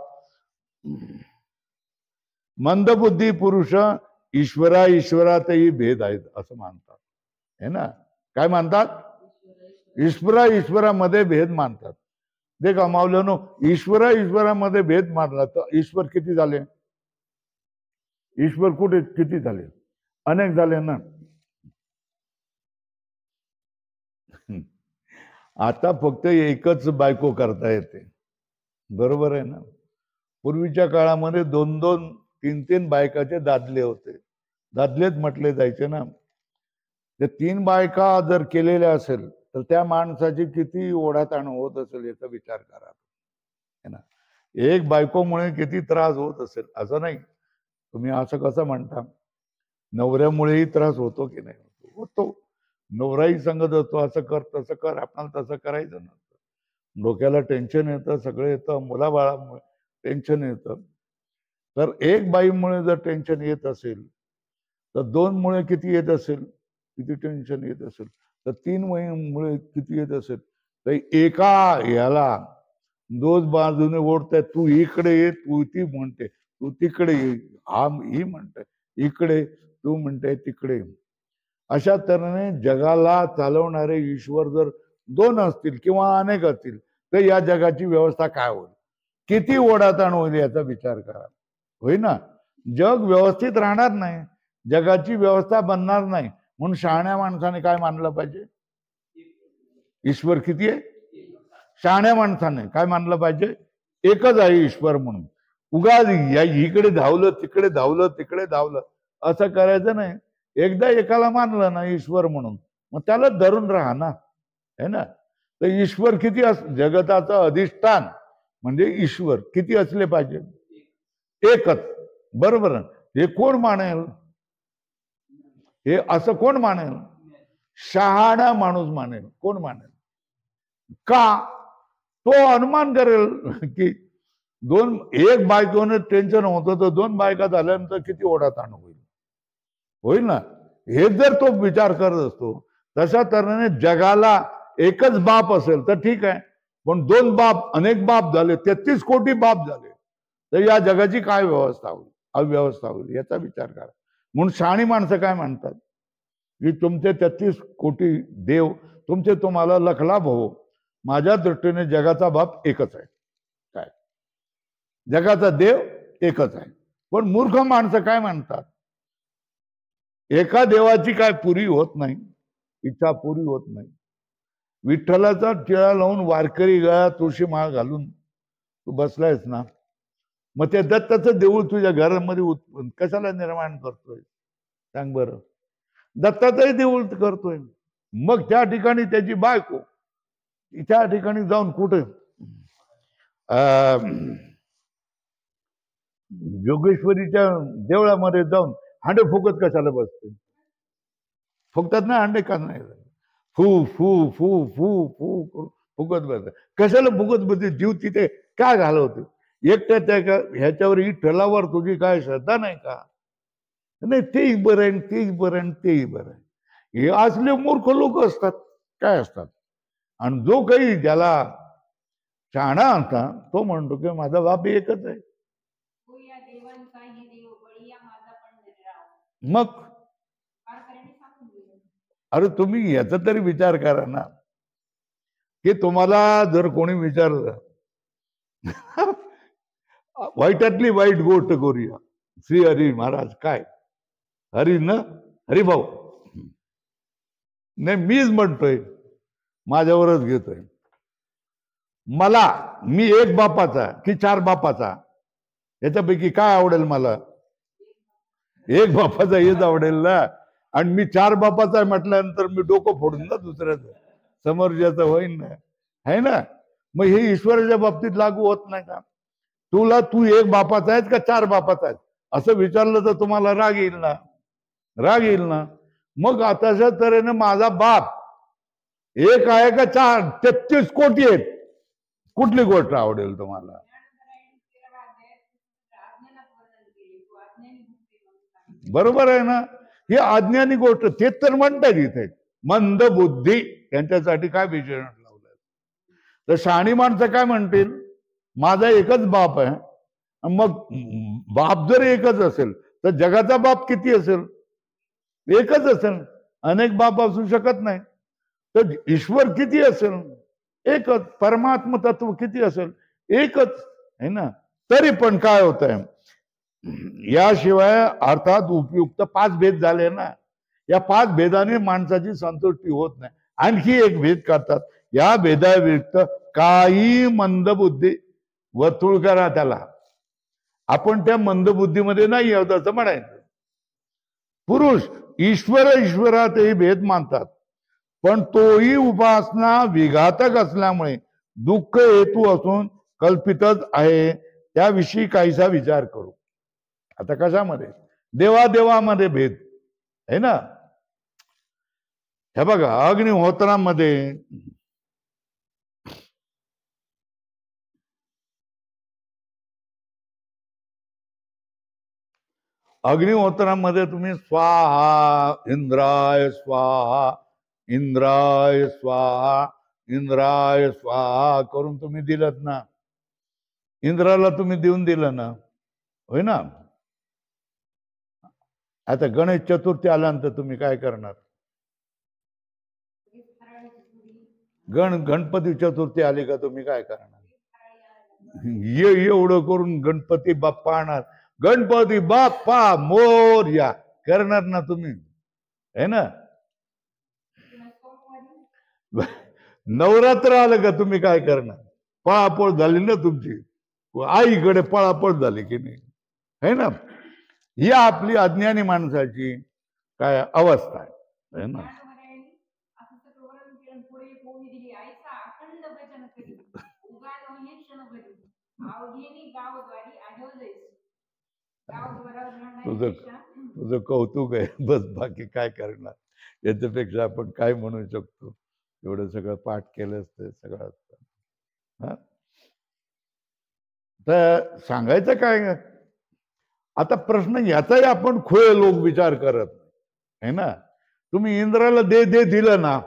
मंदबुद्धी पुरुष ईश्वरातही भेद आहेत असं मानतात है ना. काय मानतात, ईश्वरामध्ये भेद मानतात. देखा मावल्यानो, ईश्वरामध्ये भेद मानला तर ईश्वर किती झाले, ईश्वर कुठे किती झाले, अनेक झाले ना. आता फक्त एकच बायको करता येते, बरोबर आहे ना. पूर्वीच्या काळामध्ये 2-2 3-3 बायकाचे दादले होते. दादलेच म्हटले जायचे ना. ते 3 बायका जर केलेल्या असेल तर त्या माणसाची किती ओढाताण होत असेल याचा विचार करा है ना. एक बायकोमुळे किती त्रास होत असेल असं नाही. तुम्ही असं कसं म्हणता, नवऱ्यामुळेही त्रास होतो की नाही, होतो. नवराही सांगत असतो असं कर तसं कर, आपल्याला तसं करायचं नसतं. डोक्याला टेन्शन येतं, सगळं येतं, मुलाबाळामुळे टेन्शन येतं. तर एक बाईमुळे जर टेन्शन येत असेल तर 2 मुळे किती येत असेल, किती टेन्शन येत असेल, तर 3 मुळे किती येत असेल. तर एका याला 2 बाजूने ओढताय. तू इकडे ये, तू ती म्हणते, तू तिकडे ये, ही म्हणते इकडे, तू म्हणते तिकडे. अशा तऱ्हेने जगाला चालवणारे ईश्वर जर 2 असतील किंवा अनेक असतील तर या जगाची व्यवस्था काय होईल, किती ओढाताण होईल याचा विचार करा. होई ना. जग व्यवस्थित राहणार नाही, जगाची व्यवस्था बनणार नाही. म्हणून शहाण्या माणसाने काय मानलं पाहिजे, ईश्वर किती आहे. शहाण्या माणसाने काय मानलं पाहिजे, एकच आहे ईश्वर म्हणून. उगाच इकडे धावलं तिकडे धावलं तिकडे धावलं असं करायचं नाही. एकदा एकाला मानलं ना ईश्वर म्हणून, मग त्याला धरून राहा ना है ना. तर ईश्वर किती जगताचं अधिष्ठान म्हणजे ईश्वर किती असले पाहिजे, एकच. बरोबर. हे कोण मानेल, हे असं कोण मानेल, शहाणा माणूस मानेल. कोण मानेल का, तो अनुमान करेल की एक बायकोने टेन्शन होतं तर 2 बायका झाल्यानंतर किती ओढाताण होईल ना. हे जर तो विचार करत असतो, तशा तऱ्हेने जगाला एकच बाप असेल तर ठीक आहे, पण 2 बाप, अनेक बाप झाले, 33 कोटी बाप झाले, तर या जगाची काय व्यवस्था होईल, अव्यवस्था होईल, याचा विचार करा. म्हणून शहाणी माणसं काय म्हणतात की तुमचे 33 कोटी देव तुमचे तुम्हाला लखलाभ हो, माझ्या दृष्टीने जगाचा बाप एकच आहे. काय जगाचा देव एकच आहे. पण मूर्ख माणसं काय म्हणतात, एका देवाची काय पुरी होत नाही, इच्छा पुरी होत नाही. विठ्ठलाचा टिळा लावून वारकरी गळा तुळशी माळ घालून तू बसलायस ना, मग ते दत्ताचं देऊळ तुझ्या घरामध्ये कशाला निर्माण करतोय सांग बरं. दत्ताचंही देऊळ करतोय, मग त्या ठिकाणी त्याची बायको त्या ठिकाणी जाऊन कुठे जोगेश्वरीच्या देवळामध्ये जाऊन हांडे फुकत कशाला बसते, फुकतात ना हांडे का नाही, फू फू फू फू फू फुकत बसत कशाला, फुकत बसते, जीव तिथे काय घालवते एकट्या त्या ह्याच्यावर विठ्ठलावर तुझी काय श्रद्धा नाही का, नाही तेही बरं आहे, तेही बरं आहे, तेही बरं आहे. हे असले मूर्ख लोक असतात, काय असतात. आणि जो काही ज्याला शहाणा असता तो म्हणतो की माझा बाप एकच आहे. मग अरे तुम्ही याचा तरी विचार करा ना, की तुम्हाला जर कोणी विचारलं वाईटातली वाईट गोष्ट करूया, श्री हरी महाराज काय हरी न हरिभाऊ, नाही मीच म्हणतोय, माझ्यावरच घेतोय, मला मी एक बापाचा की 4 बापाचा, याच्यापैकी काय आवडेल मला, एक बापाचा हेच आवडेल ना. आणि मी 4 बापाचा म्हटल्यानंतर मी डोकं फोडून ना दुसऱ्याचं, समोरच्याचं होईन ना, है ना. मग हे ईश्वराच्या बाबतीत लागू होत नाही का, तुला तू एक बापाचा आहेस का 4 बापाचा आहेस असं विचारलं तर तुम्हाला राग येईल ना, राग येईल ना. मग तशा तऱ्हेने माझा बाप एक आहे का 4, 33 कोटी आहेत, कुठली गोष्ट आवडेल तुम्हाला. बरोबर आहे ना, ही अज्ञानी गोष्ट, तेच तर म्हणतात इथे मंद बुद्धी, यांच्यासाठी काय विशेषण लावलंय. तर शहाणी माणसं काय म्हणतील, माझा एकच बाप आहे, मग बाप जर एकच असेल तर जगाचा बाप किती असेल, एकच असेल, अनेक बाप असू शकत नाही. तर ईश्वर किती असेल, एकच. परमात्म तत्व किती असेल, एकच आहे ना. तरी पण काय होत आहे, याशिवाय अर्थात उपयुक्त 5 भेद झाले ना, या 5 भेदाने माणसाची संतुष्टी होत नाही, आणखी एक भेद करतात, या भेदाव्यतिरिक्त काही मंदबुद्धी वर्तुळ करा त्याला, आपण त्या मंदबुद्धीमध्ये नाही आहोत असं म्हणायचं. पुरुष ईश्वरातही भेद मानतात, पण तोही उपासना विघातक असल्यामुळे दुःख हेतू असून कल्पितच आहे, त्याविषयी काहीसा विचार करू. आता कशामध्ये, देवादेवामध्ये भेद आहे ना. हे बघा अग्निहोत्रामध्ये तुम्ही स्वाहा इंद्राय स्वाहा, इंद्राय स्वाहा, इंद्राय स्वाहा करून तुम्ही दिलत ना, इंद्राला तुम्ही देऊन दिलं ना, होय ना. आता गणेश चतुर्थी आल्यानंतर तुम्ही काय करणार, गणपती चतुर्थी आली का तुम्ही काय करणार, एवढं करून गणपती बाप्पा आणणार, गणपती बाप्पा मोरया करणार ना तुम्ही, है ना. नवरात्र आलं का तुम्ही काय करणार, पळापळ झाली ना तुमची, आईकडे पळापळ झाली की नाही, है ना. ही आपली अज्ञानी माणसाची काय अवस्था आहे ना. तुझं कौतुक आहे बस, बाकी काय करणार, याच्यापेक्षा आपण काय म्हणू शकतो, एवढं सगळं पाठ केलं असतं सगळं असतं. हा तर सांगायचं काय? आता प्रश्न याचाही आपण खोय लोक विचार करत आहे ना. तुम्ही इंद्राला दे दे दिलं ना,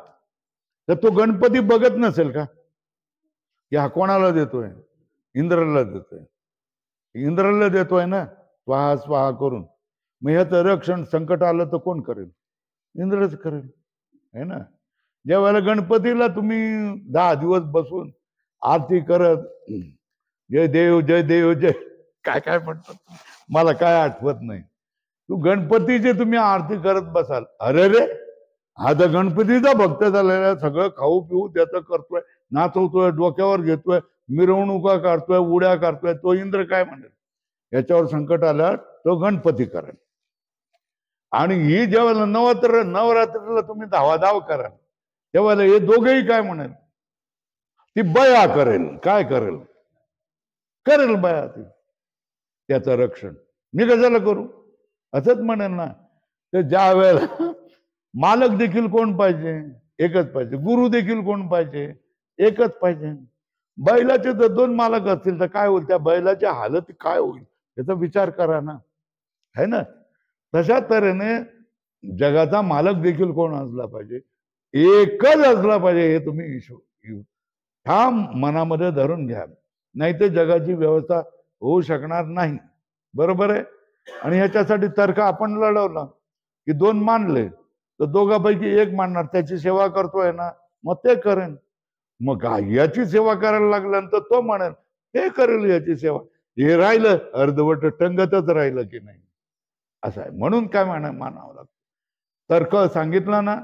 तर तो गणपती बघत नसेल का की हा कोणाला देतोय? इंद्राला देतोय. इंद्राला देतोय ना स्वाहा स्वाहा करून. मग ह्याचं रक्षण संकट आलं तर कोण करेल? इंद्रच करेल, है ना. ज्या वेळेला गणपतीला तुम्ही 10 दिवस बसून आरती करत जय देव जय देव जय काय काय म्हणतात, मला काय आठवत नाही. तू गणपतीची तुम्ही आरती करत बसाल, अरे रे हा तर गणपतीचा भक्त झालेला, सगळं खाऊ पिऊ त्याचं करतोय, नाचवतोय, डोक्यावर घेतोय, मिरवणुका काढतोय, उड्या काढतोय, तो इंद्र काय म्हणेल? याच्यावर संकट आलं तो गणपती करेल. आणि ही जेव्हा नवरात्रीला तुम्ही धावाधाव कराल तेव्हा हे दोघेही काय म्हणेल? ती बया करेल. काय करेल? करेल बया ती त्याचं रक्षण. मी कशाला करू असंच म्हणेल ना. तर ज्या वेळेला मालक देखील कोण पाहिजे? एकच पाहिजे. गुरु देखील कोण पाहिजे? एकच पाहिजे. बैलाचे जर 2 मालक असतील तर काय होईल? त्या बैलाच्या हालत काय होईल याचा विचार करा ना, है ना. तशा तऱ्हेने जगाचा मालक देखील कोण असला पाहिजे? एकच असला पाहिजे. हे तुम्ही ठाम मनामध्ये धरून घ्या, नाही तर जगाची व्यवस्था होऊ शकणार नाही. बरोबर आहे. आणि ह्याच्यासाठी तर्क आपण लढवला की 2 मानले तर दोघांपैकी एक मानणार, त्याची सेवा करतोय ना, मग ते करेन. मग याची सेवा करायला लागल्यानंतर तो म्हणेल ते करेल याची सेवा. हे राहिलं अर्धवट टंगतच राहिलं की नाही, असं आहे. म्हणून काय मानावं लागतं? तर्क सांगितलं ना,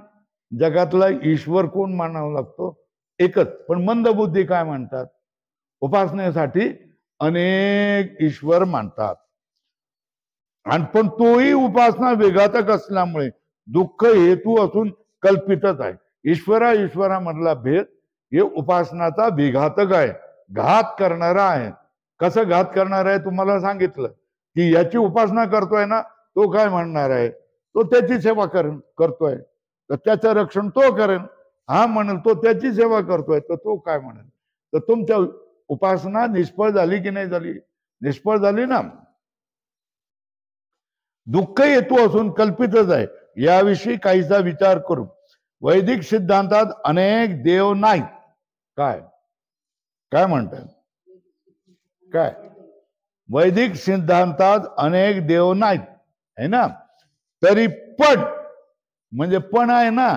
जगातला ईश्वर कोण मानावा लागतो? एकच. पण मंदबुद्धी काय म्हणतात? उपासनेसाठी अनेक ईश्वर मानतात. आणि पण तोही उपासना विघातक असल्यामुळे दुःख हेतू असून कल्पितच आहे. ईश्वरामधला भेद हे उपासनाचा विघातक आहे, घात करणारा आहे. कसं घात करणार आहे? तुम्हाला सांगितलं की याची उपासना करतोय ना, तो काय म्हणणार आहे? तो त्याची सेवा करतोय तर त्याचं रक्षण तो करेल. हा म्हणेल तो त्याची सेवा करतोय तर तो काय म्हणेल? तर तुमच्या उपासना निष्फळ झाली की नाही झाली? निष्फळ झाली ना. दुःख हेतू असून कल्पितच आहे याविषयी काहीसा विचार करू. वैदिक सिद्धांतात अनेक देव नाहीत. काय काय म्हणतात? काय वैदिक सिद्धांतात अनेक देव नाहीत, है ना. तरी पण म्हणजे पण आहे ना,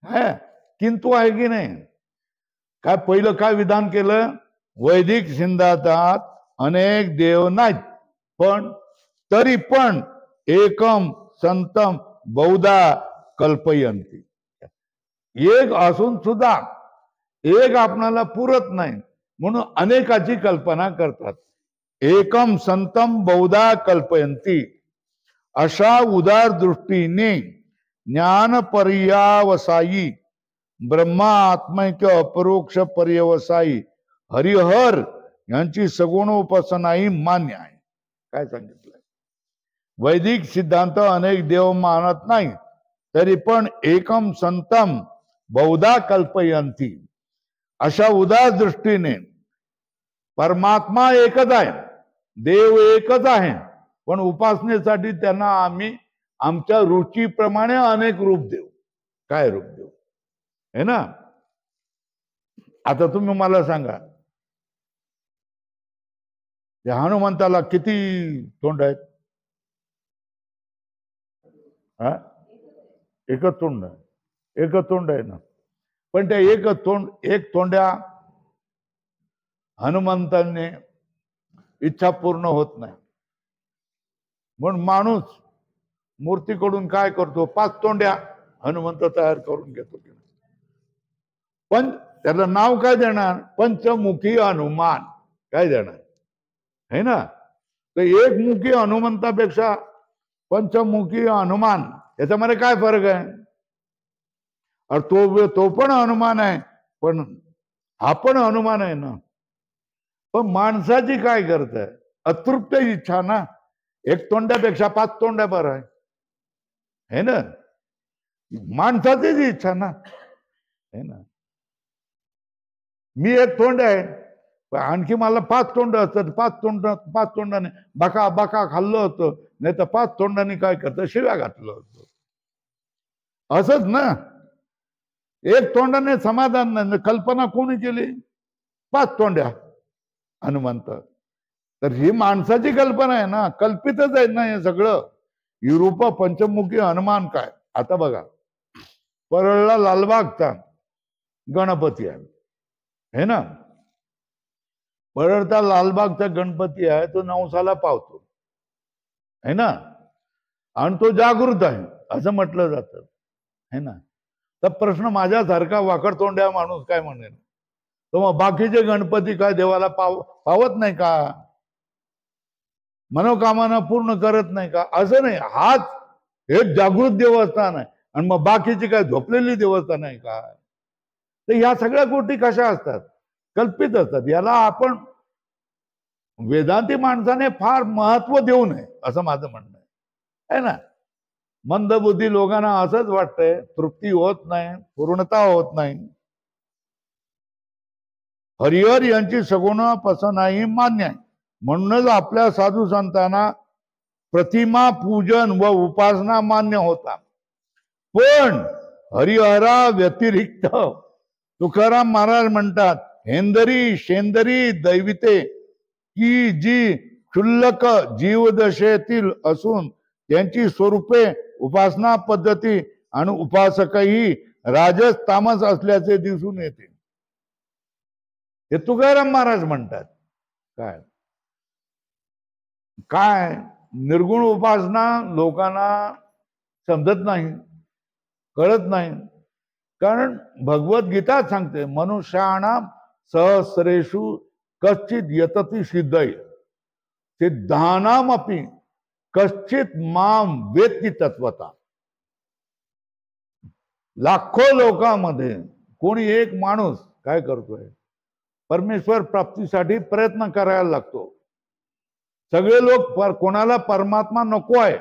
है किंतु आहे की नाही? काय पहिलं काय विधान केलं? वैदिक सिद्धांतात अनेक देव नाहीत, पण तरी पण एकम संतम बहुधा कल्पयंती. एक असून सुद्धा एक आपणाला पुरत नाही म्हणून अनेकाची कल्पना करतात. एकम संतम बहुधा कल्पयंती. अशा उदार दृष्टीने ज्ञान पर्यावसायी ब्रह्मा आत्मैक्य अपरोक्ष पर्यवसायी हरिहर यांची सगुण उपासनाही मान्य आहे. काय सांगितलं? वैदिक सिद्धांत अनेक देव मानत नाही, तरी पण एकम संतम बहुधा कल्पयंती. अशा उदार दृष्टीने परमात्मा एकच आहे, देव एकच आहे, पण उपासनेसाठी त्यांना आम्ही आमच्या रुचीप्रमाणे अनेक रूप देऊ. काय रूप देऊ, है ना. आता तुम्ही मला सांगा, त्या हनुमंताला किती तोंड आहेत? हा, एकच तोंड आहे. एकच तोंड आहे ना. पण त्या एक तोंड्या हनुमंतांनी इच्छा पूर्ण होत नाही. म्हणून माणूस मूर्तीकडून काय करतो? 5 तोंड्या हनुमंत तयार करून घेतो. पण त्याला नाव काय देणार? पंचमुखी हनुमान. काय देणार, है ना. तर एकमुखी हनुमंतापेक्षा पंचमुखी हनुमान याच्यामध्ये काय फरक आहे? और तो पण हनुमान आहे, पण हा पण हनुमान आहे ना. पण माणसाची काय करत आहे? अतृप्त इच्छा ना. एक तोंड्यापेक्षा 5 तोंड्या बरं आहे, है ना. माणसाचीच इच्छा ना, है ना. मी एक तोंड आहे आणखी मला 5 तोंड असतात, 5 तोंडाने बका बका खाल्लं होतं, नाही तर 5 तोंडाने काय करतं, शिव्या घातलं होतं. असंच ना, एक तोंडाने समाधान नाही. कल्पना कोणी केली? 5 तोंड्या हनुमंत. तर ही माणसाची कल्पना आहे ना, कल्पितच आहे ना हे सगळं. युरोप पंचमुखी हनुमान काय. आता बघा, परळला लालबागचा गणपती आहे ना, परळचा लालबागचा गणपती आहे, तो नवसाला पावतो है ना, आणि तो जागृत आहे असं म्हटलं जातं है ना. तर प्रश्न माझ्यासारखा वाकडतोंड्या माणूस काय म्हणेल, तर मग बाकीचे गणपती काय देवाला पावत नाही का, मनोकामना पूर्ण करत नाही का? असं नाही, हाच एक जागृत देवस्थान आहे आणि मग बाकीची काय झोपलेली देवस्थान आहे का? तर ह्या सगळ्या गोष्टी कशा असतात, कल्पित असतात. याला आपण वेदांती माणसाने फार महत्व देऊ नये असं माझं म्हणणं आहे ना. मंदबुद्धी लोकांना असंच वाटतंय, तृप्ती होत नाही, पूर्णता होत नाही. हरिहर यांची सगुणापासनाही मान्य आहे. म्हणूनच आपल्या साधू संतांना प्रतिमा पूजन व उपासना मान्य होता. पण हरिहरा व्यतिरिक्त तुकाराम महाराज म्हणतात, हेंदरी शेंदरी दैविते की जी क्षुल्लक जीवदशेतील असून त्यांची स्वरूपे उपासना पद्धती आणि उपासकही राजस तामस असल्याचे दिसून येते. हे तुकाराम महाराज म्हणतात. काय काय निर्गुण उपासना लोकांना समजत नाही, कळत नाही. कारण भगवद्गीता सांगते, मनुष्याणाम सहस्रेषु कश्चित यतती सिद्धय सिद्धानामपि कश्चित माम वेत्ति तत्वता. लाखो लोकांमध्ये कोणी एक माणूस काय करतोय, परमेश्वर प्राप्तीसाठी प्रयत्न करायला लागतो. सगळे लोक कोणाला परमात्मा नको आहे.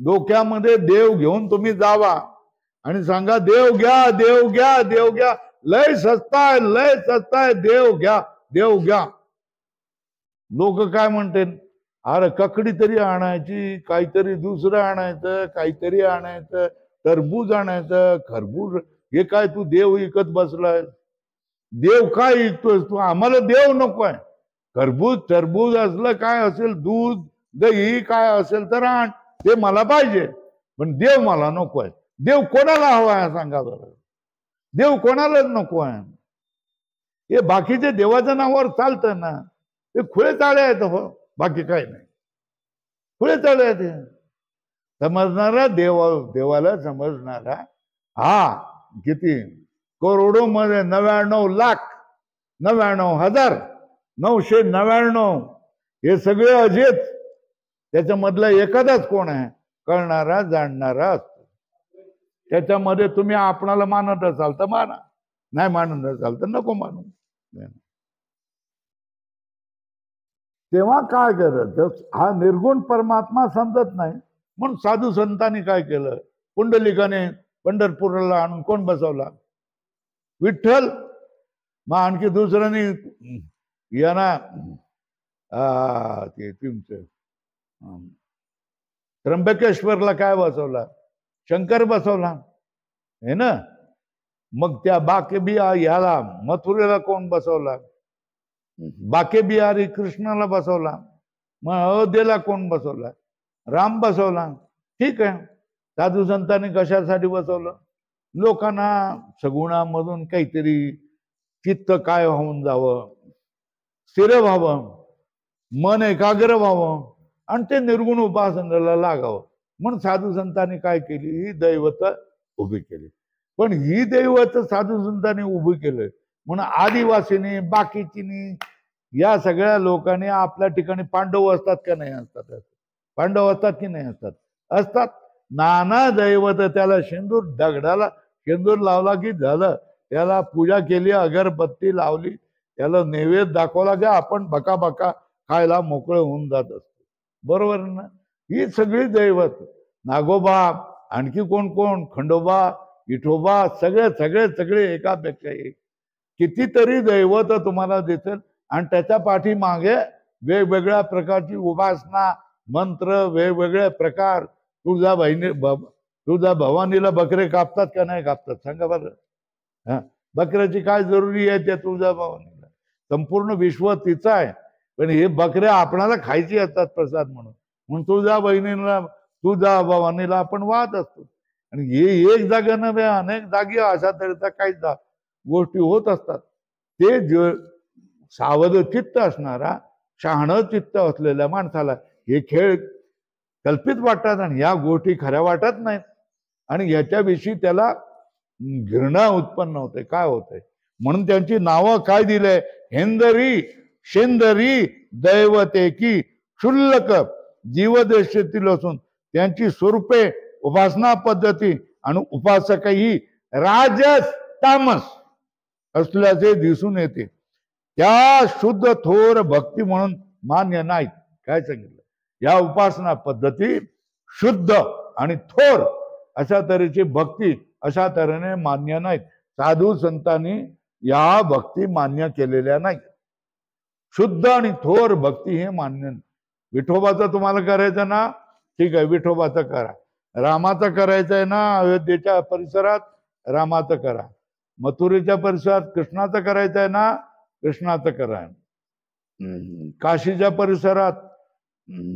डोक्यामध्ये देव घेऊन तुम्ही जावा आणि सांगा देव घ्या देव घ्या देव घ्या, लय सस्ता आहे देव घ्या देव घ्या. लोक काय म्हणते, अरे ककडी तरी आणायची, काहीतरी दुसरं आणायचं, काहीतरी आणायचं, टरबूज आणायचं, खरबूज. हे काय तू देव विकत बसलाय? देव काय विकतोय तू? आम्हाला देव नको आहे. खरबूज टरबूज असलं काय असेल, दूध दही काय असेल तर आण, ते मला पाहिजे, पण देव मला नको आहे. देव कोणाला हवा आहे सांगा बरं? देव कोणालाच नको आहे. हे बाकीचे देवाच्या नावावर चालतं ना, ते खुळे चाळे आहेत हो, बाकी काही नाही. खुळे चाळे आहेत. समजणारा देवाला समजणारा हा किती करोडो मध्ये 99,99,999 हे सगळे अजेत. त्याच्यामधला एखादाच कोण आहे कळणारा जाणणारा असतो. त्याच्यामध्ये तुम्ही आपणाला मानत असाल तर माना, नाही मानत असाल तर नको मानू. तेव्हा काय करत, हा निर्गुण परमात्मा समजत नाही. म्हणून साधू संतांनी काय केलं, पुंडलिकाने पंढरपूरला आणून कोण बसवला? विठ्ठल. मग आणखी दुसऱ्याने यांना ते तुमचं त्र्यंबकेश्वरला काय बसवला? शंकर बसवला है ना. मग त्या याला मथुरेला कोण बसवला? बाके बिहारी कृष्णाला बसवला. मग अयोध्येला कोण बसवला? राम बसवला. ठीक आहे, साधू संतांनी कशासाठी बसवलं? लोकांना सगुणामधून काहीतरी चित्त काय होऊन जावं, स्थिर व्हावं, मन एकाग्र व्हावं आणि ते निर्गुण उपासनेला लागावं. म्हणून साधू संतांनी काय केली, ही दैवत उभी केली. पण ही दैवत साधू संतांनी उभी केलं म्हणून आदिवासींनी बाकीचीनी या सगळ्या लोकांनी आपल्या ठिकाणी पांडव असतात का नाही असतात? पांडव असतात की नाही असतात? असतात. नाना दैवत, त्याला शेंदूर, दगडाला शेंदूर लावला की झालं, त्याला पूजा केली, अगरबत्ती लावली, त्याला नैवेद्य दाखवला की आपण बका बका खायला मोकळं होऊन जात असतो. बरोबर ना? ही सगळी दैवत, नागोबा, आणखी कोण कोण, खंडोबा, विठोबा, सगळे सगळे सगळे एकापेक्षा एक. कितीतरी दैवत तुम्हाला दिसेल आणि त्याच्या पाठीमागे वेगवेगळ्या प्रकारची उपासना मंत्र, वेगवेगळे प्रकार. तुळजा भवानीला बकरे कापतात का नाही कापतात सांगा बरं? हा, बकऱ्याची काय जरुरी आहे त्या तुळजा भवानीला? संपूर्ण विश्व तिचं आहे, पण हे बकरे आपणाला खायची असतात प्रसाद म्हणून. म्हणून तुळजा भवानीला आपण वाहत असतो. आणि हे एक जागा नव्हे, अनेक जागी अशा तऱ्हेचा काही गोष्टी होत असतात. ते सावध चित्त असणारा, शहाणं चित्त असलेल्या माणसाला हे खेळ कल्पित वाटतात आणि या गोष्टी खऱ्या वाटत नाहीत. आणि याच्याविषयी त्याला घृणा उत्पन्न होते. काय होते म्हणून त्यांची नावं काय दिलंय? हेंदरी, शेंदरी, दैवतेकी, क्षुल्लक जीवदेशातील असून त्यांची स्वरूपे, उपासना पद्धती आणि उपासकही राजस तामस असल्याचे दिसून येते. त्या शुद्ध थोर भक्ती म्हणून मान्य नाहीत. काय सांगितलं? या उपासना पद्धती शुद्ध आणि थोर अशा तऱ्हेची भक्ती अशा तऱ्हेने मान्य नाहीत. साधू संतांनी या भक्ती मान्य केलेल्या नाहीत. शुद्ध आणि थोर भक्ती हे मान्य. विठोबाचं तुम्हाला करायचं ना, ठीक आहे, विठोबाचं करा. रामाचं करायचं आहे ना, अयोध्येच्या परिसरात रामाचं करा. मथुरेच्या परिसरात कृष्णाचं करायचं आहे ना, कृष्णाचं करा. काशीच्या परिसरात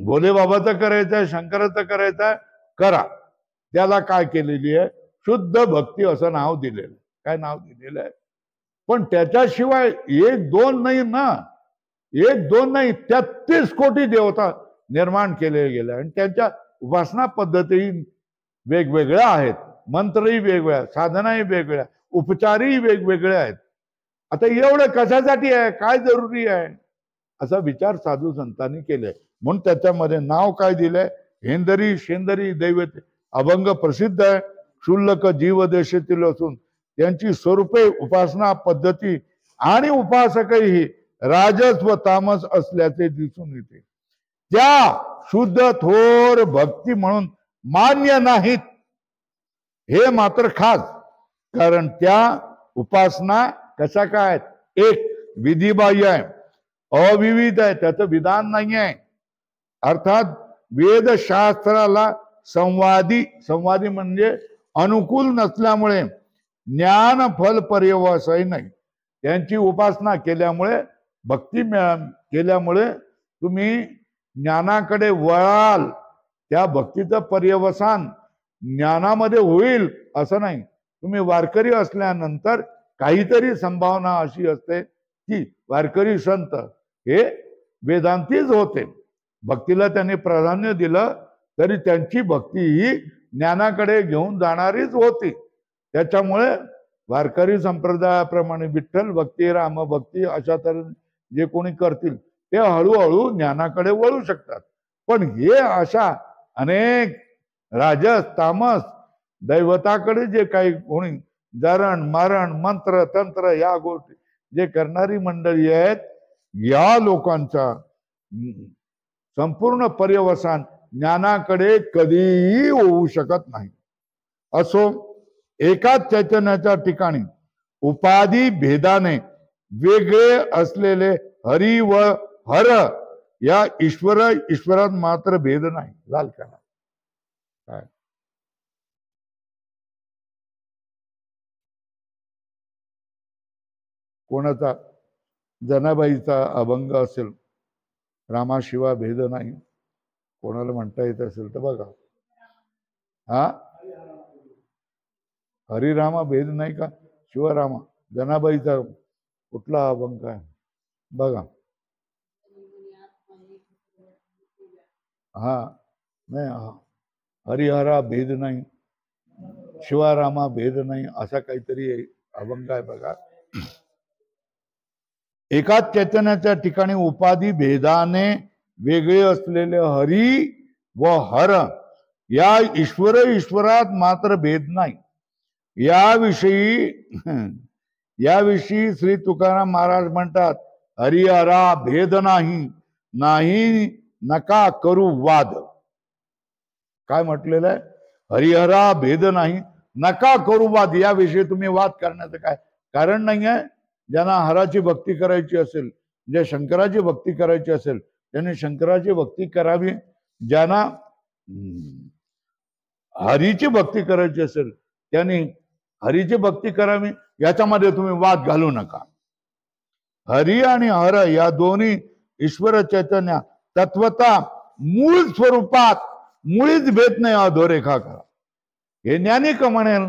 भोलेबाबाचं करायचं आहे, शंकराचं करायचं आहे, करा. त्याला काय केलेली आहे? शुद्ध भक्ती असं नाव दिलेलं. काय नाव दिलेलं आहे? पण त्याच्याशिवाय एक दोन नाही ना, एक दोन नाही, 33 कोटी देवता निर्माण केले गेले आणि त्यांच्या उपासना पद्धतीही वेगवेगळ्या आहेत. मंत्रही वेगवेगळ्या, साधनाही वेगवेगळ्या, उपचारही वेगवेगळे आहेत. आता एवढं कशासाठी आहे? काय जरुरी आहे? असा विचार साधू संतांनी केलाय. म्हणून त्याच्यामध्ये नाव काय दिलंय? हेंदरी, शेंदरी, दैवते. अभंग प्रसिद्ध आहे. क्षुल्लक जीवदेशातील असून त्यांची स्वरूपे, उपासना पद्धती आणि उपासकही राजस व तामस असल्याचे दिसून येते. त्या शुद्ध थोर भक्ती म्हणून मान्य नाहीत हे मात्र खास. कारण त्या उपासना कशा काय? एक विधिबाह्य आहे, अविविध आहे, त्याचं विधान नाही आहे. अर्थात वेदशास्त्राला संवादी म्हणजे अनुकूल नसल्यामुळे ज्ञान फल पर्यवसाय नाही. त्यांची उपासना केल्यामुळे, भक्ती केल्यामुळे तुम्ही ज्ञानाकडे वळाल, त्या भक्तीचं पर्यवसान ज्ञानामध्ये होईल असं नाही. तुम्ही वारकरी असल्यानंतर काहीतरी संभावना अशी असते की वारकरी संत हे वेदांतीच होते. भक्तीला त्यांनी प्राधान्य दिलं तरी त्यांची भक्ती ही ज्ञानाकडे घेऊन जाणारीच होती. त्याच्यामुळे वारकरी संप्रदायाप्रमाणे विठ्ठल भक्ती, राम भक्ती अशा तऱ्हेने जे कोणी करतील ते हळूहळू ज्ञानाकडे वळू शकतात. पण हे अशा अनेक राजस, तामस, दैवताकडे जे काही कोणी जरण मरण, मंत्र तंत्र या गोष्टी जे करणारी मंडळी आहेत, या लोकांचा संपूर्ण पर्यवसान ज्ञानाकडे कधीही होऊ शकत नाही. असो, एकाच चैतन्याच्या ठिकाणी उपाधी भेदाने वेगळे असलेले हरी व हर या ईश्वरात मात्र भेद नाही. लाल करा काय कोणाचा जनाबाईचा अभंग असेल, रामाशिवाय भेद नाही, कोणाला म्हणता येत असेल तर बघा. हा, हरिरामा भेद नाही का? शिवरामा, जनाबाईचा कुठला अभंग आहे बघा. हा नाही, हरिहरा भेद नाही, शिवारामा भेद नाही, असा काहीतरी अभंग आहे बघा. एकाच चैतन्याच्या ठिकाणी उपाधी भेदाने वेगळे असलेले हरी व हर या ईश्वरात मात्र भेद नाही. याविषयी श्री तुकाराम महाराज म्हणतात, हरिहरा भेद नाही, नाही नका करू वाद. काय म्हटलेलं आहे? हरिहरा भेद नाही, नका करू वाद. याविषयी तुम्ही वाद करण्याचं काय कारण नाही आहे. ज्यांना हराची भक्ती करायची असेल म्हणजे शंकराची भक्ती करायची असेल त्यांनी शंकराची भक्ती करावी, ज्यांना हरीची भक्ती करायची असेल त्यांनी हरीची भक्ती करावी. याच्यामध्ये तुम्ही वाद घालू नका. हरी आणि हर या दोन्ही ईश्वर चैतन्य तत्वता मूळ स्वरूपात मुळीच भेद नाही अधोरेखा करा. हे ज्ञानी का म्हणेल.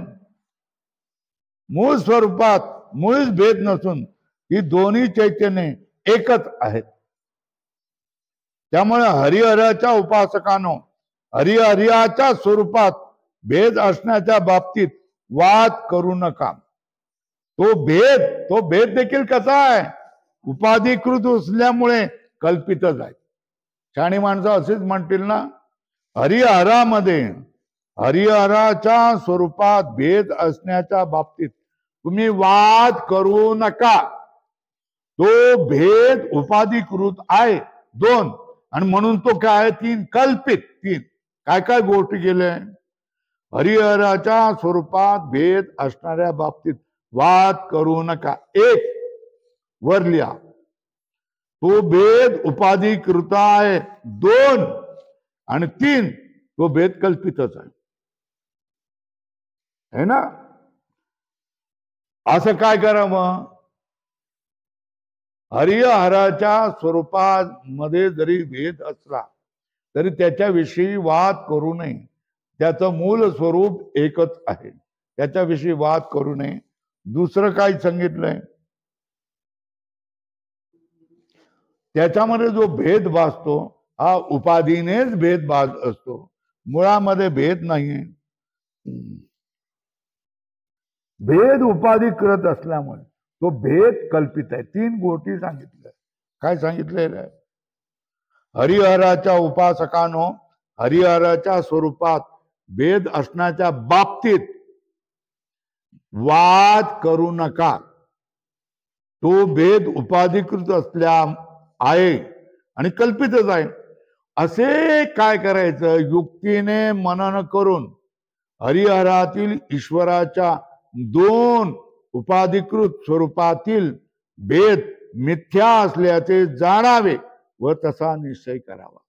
मूळ स्वरूपात मुळीच भेद नसून ही दोन्ही चैतन्य एकच आहेत. त्यामुळे हरिहराच्या उपासकांनो हरिहराच्या स्वरूपात भेद असण्याच्या बाबतीत वाद करू नका. तो भेद देखील कसा आहे, उपाधिकृत असल्यामुळे कल्पितच आहे. शाणी माणसं असेच म्हणतील ना, हरिहरामध्ये हरिहराच्या स्वरूपात भेद असण्याच्या बाबतीत तुम्ही वाद करू नका. तो भेद उपाधिकृत आहे 2 आणि म्हणून तो काय आहे 3 कल्पित. 3 काय काय गोष्टी केल्या. हरिहराच्या स्वरूपात भेद असणाऱ्या बाबतीत वाद करू नका. 1 वर लिहा, तो भेद उपाधिकृत आहे. 2 आणि 3 तो भेद कल्पितच आहे. है ना. असं काय करावं. हरिहराच्या स्वरूपात मध्ये जरी भेद असला तरी त्याच्याविषयी वाद करू नये. त्याचं मूळ स्वरूप एकच आहे, त्याच्याविषयी वाद करू नये. दुसरं काय सांगितलंय, त्याच्यामध्ये जो भेद भासतो हा उपाधीनेच भेद भास असतो, मुळामध्ये भेद नाहीये. भेद उपाधी करत असल्यामुळे तो भेद कल्पित आहे. 3 गोष्टी सांगितल्या. काय सांगितलेलं आहे, हरिहराच्या उपासकांनो हरिहराच्या स्वरूपात भेद असण्याच्या बाबतीत वाद करू नका. तो भेद उपाधिकृत असल्या आहे आणि कल्पितच आहे. असे काय करायचं, युक्तीने मनन करून हरिहरातील ईश्वराच्या 2 उपाधिकृत स्वरूपातील भेद मिथ्या असल्याचे जाणावे व तसा निश्चय करावा.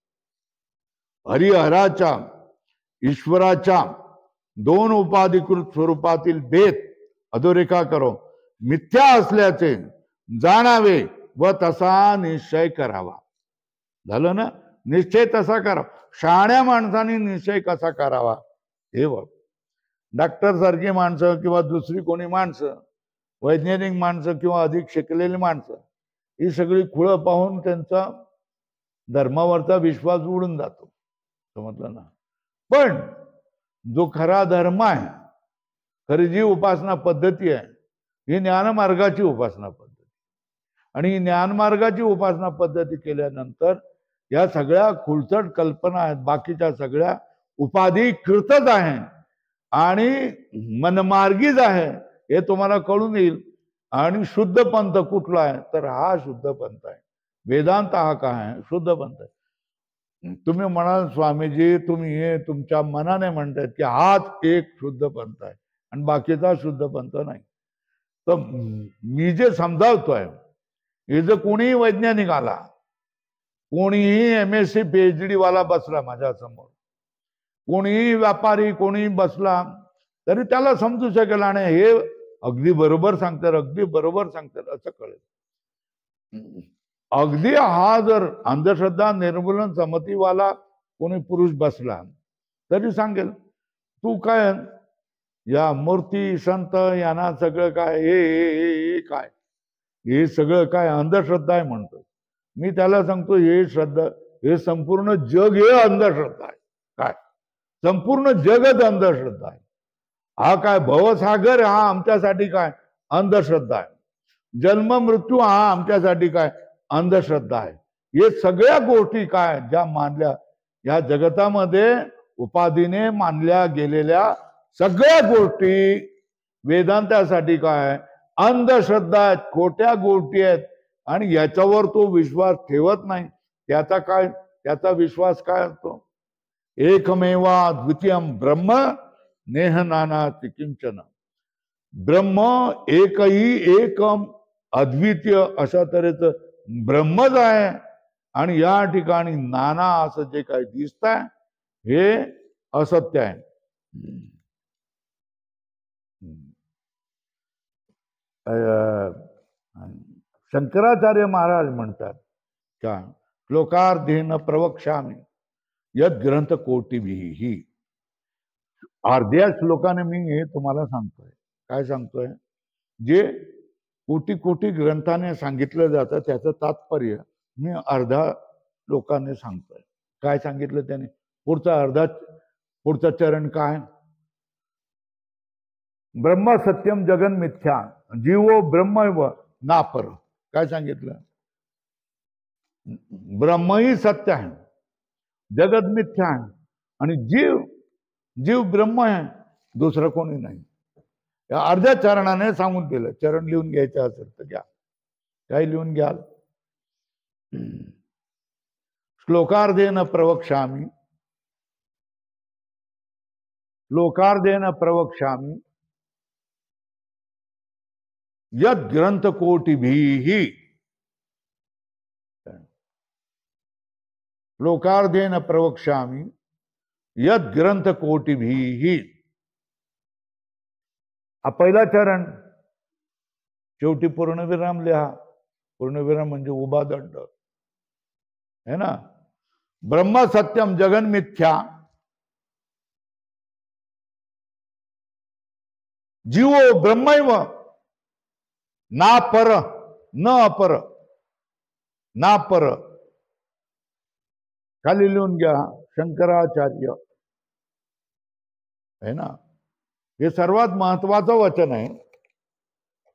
हरिहराच्या ईश्वराच्या 2 उपाधिकृत स्वरूपातील भेद अधोरेखा करो मिथ्या असल्याचे जाणावे व तसा निश्चय करावा. झालं ना. निश्चय तसा करावा. शहाण्या माणसाने निश्चय कसा करावा हे बघ. डॉक्टर सारखी माणसं किंवा दुसरी कोणी माणसं, वैज्ञानिक माणसं किंवा अधिक शिकलेली माणसं, ही सगळी खुळं पाहून त्यांचा धर्मावरचा विश्वास उडून जातो. समजलं ना. पण जो खरा धर्म आहे, खरी जी उपासना पद्धती आहे, ही ज्ञानमार्गाची उपासना पद्धती. आणि ही ज्ञानमार्गाची उपासना पद्धती केल्यानंतर या सगळ्या खुलचट कल्पना आहेत, बाकीच्या सगळ्या उपाधिकृतच आहे आणि मनमार्गीच आहे हे तुम्हाला कळून येईल. आणि शुद्ध पंथ कुठला आहे तर हा शुद्ध पंथ आहे. वेदांत हा काय आहे, शुद्ध पंथ आहे. तुम्ही म्हणाल स्वामीजी तुम्ही हे तुमच्या मनाने म्हणतायत की हाच एक शुद्ध पंथ आहे आणि बाकीचा शुद्ध पंथ नाही. तर मी जे समजावतोय हे जर कोणीही वैज्ञानिक आला, कोणीही MSc PhD वाला बसला माझ्या समोर, कोणीही व्यापारी कोणीही बसला तरी त्याला समजू शकेल आणि हे अगदी बरोबर सांगतात, अगदी बरोबर सांगतात असं कळेल. अगदी हा जर अंधश्रद्धा निर्मूलन समितीवाला कोणी पुरुष बसला तरी सांगेल तू काय या मूर्ती संत यांना सगळं काय हे काय हे सगळं काय अंधश्रद्धा आहे म्हणतो. मी त्याला सांगतो हे श्रद्धा, हे संपूर्ण जग हे अंधश्रद्धा आहे. काय संपूर्ण जगच अंधश्रद्धा आहे. हा काय भवसागर हा आमच्यासाठी काय अंधश्रद्धा आहे. जन्म मृत्यू हा आमच्यासाठी काय अंधश्रद्धा आहे. हे सगळ्या गोष्टी काय ज्या मानल्या या जगतामध्ये उपाधीने मानल्या गेलेल्या सगळ्या गोष्टी वेदांतासाठी काय अंधश्रद्धा आहेत, खोट्या गोष्टी आहेत. आणि याच्यावर तो विश्वास ठेवत नाही. त्याचा काय, त्याचा विश्वास काय असतो, एकमेवा द्वितीयम ब्रह्म नेह नानास्ति किंचन. ब्रह्म एकही एकम अद्वितीय अशा तऱ्हेचं ब्रह्मच आहे आणि या ठिकाणी नाना असं जे काही दिसतंय हे असत्य आहे. शंकराचार्य महाराज म्हणतात का श्लोकार्धेन प्रवक्ष्यामि यद ग्रंथ कोटिभिः. अर्ध्या श्लोकाने मी हे तुम्हाला सांगतोय. काय सांगतोय? जे कोटी कोटी ग्रंथाने सांगितलं जातं त्याचं तात्पर्य मी अर्धा श्लोकाने सांगतोय. काय सांगितलं त्याने? पुढचा चरण काय? ब्रह्म सत्यम जगन मिथ्या जीवो ब्रह्म नापर. काय सांगितलं? ब्रह्मही सत्य आहे, जगत मिथ्या आहे आणि जीव ब्रह्म आहे, दुसरं कोणी नाही. या अर्ध्या चरणाने सांगून दिलं. चरण लिहून घ्यायचं असेल तर घ्या. काय लिहून घ्याल? श्लोकार्धेन प्रवक्ष्यामि यद ग्रंथ कोटिभिः. श्लोकार्धेन प्रवक्ष्यामि यद ग्रंथ कोटिभिः. हा पहिला चरण. शेवटी पूर्णविराम लिहा. पूर्णविराम म्हणजे उभा दंड है ना. ब्रह्म सत्यम जगन मिथ्या जीवो ब्रह्मैव ना पर न अपर ना पर. खाली लिहून घ्या. शंकराचार्य है ना. हे सर्वात महत्वाचं वचन आहे.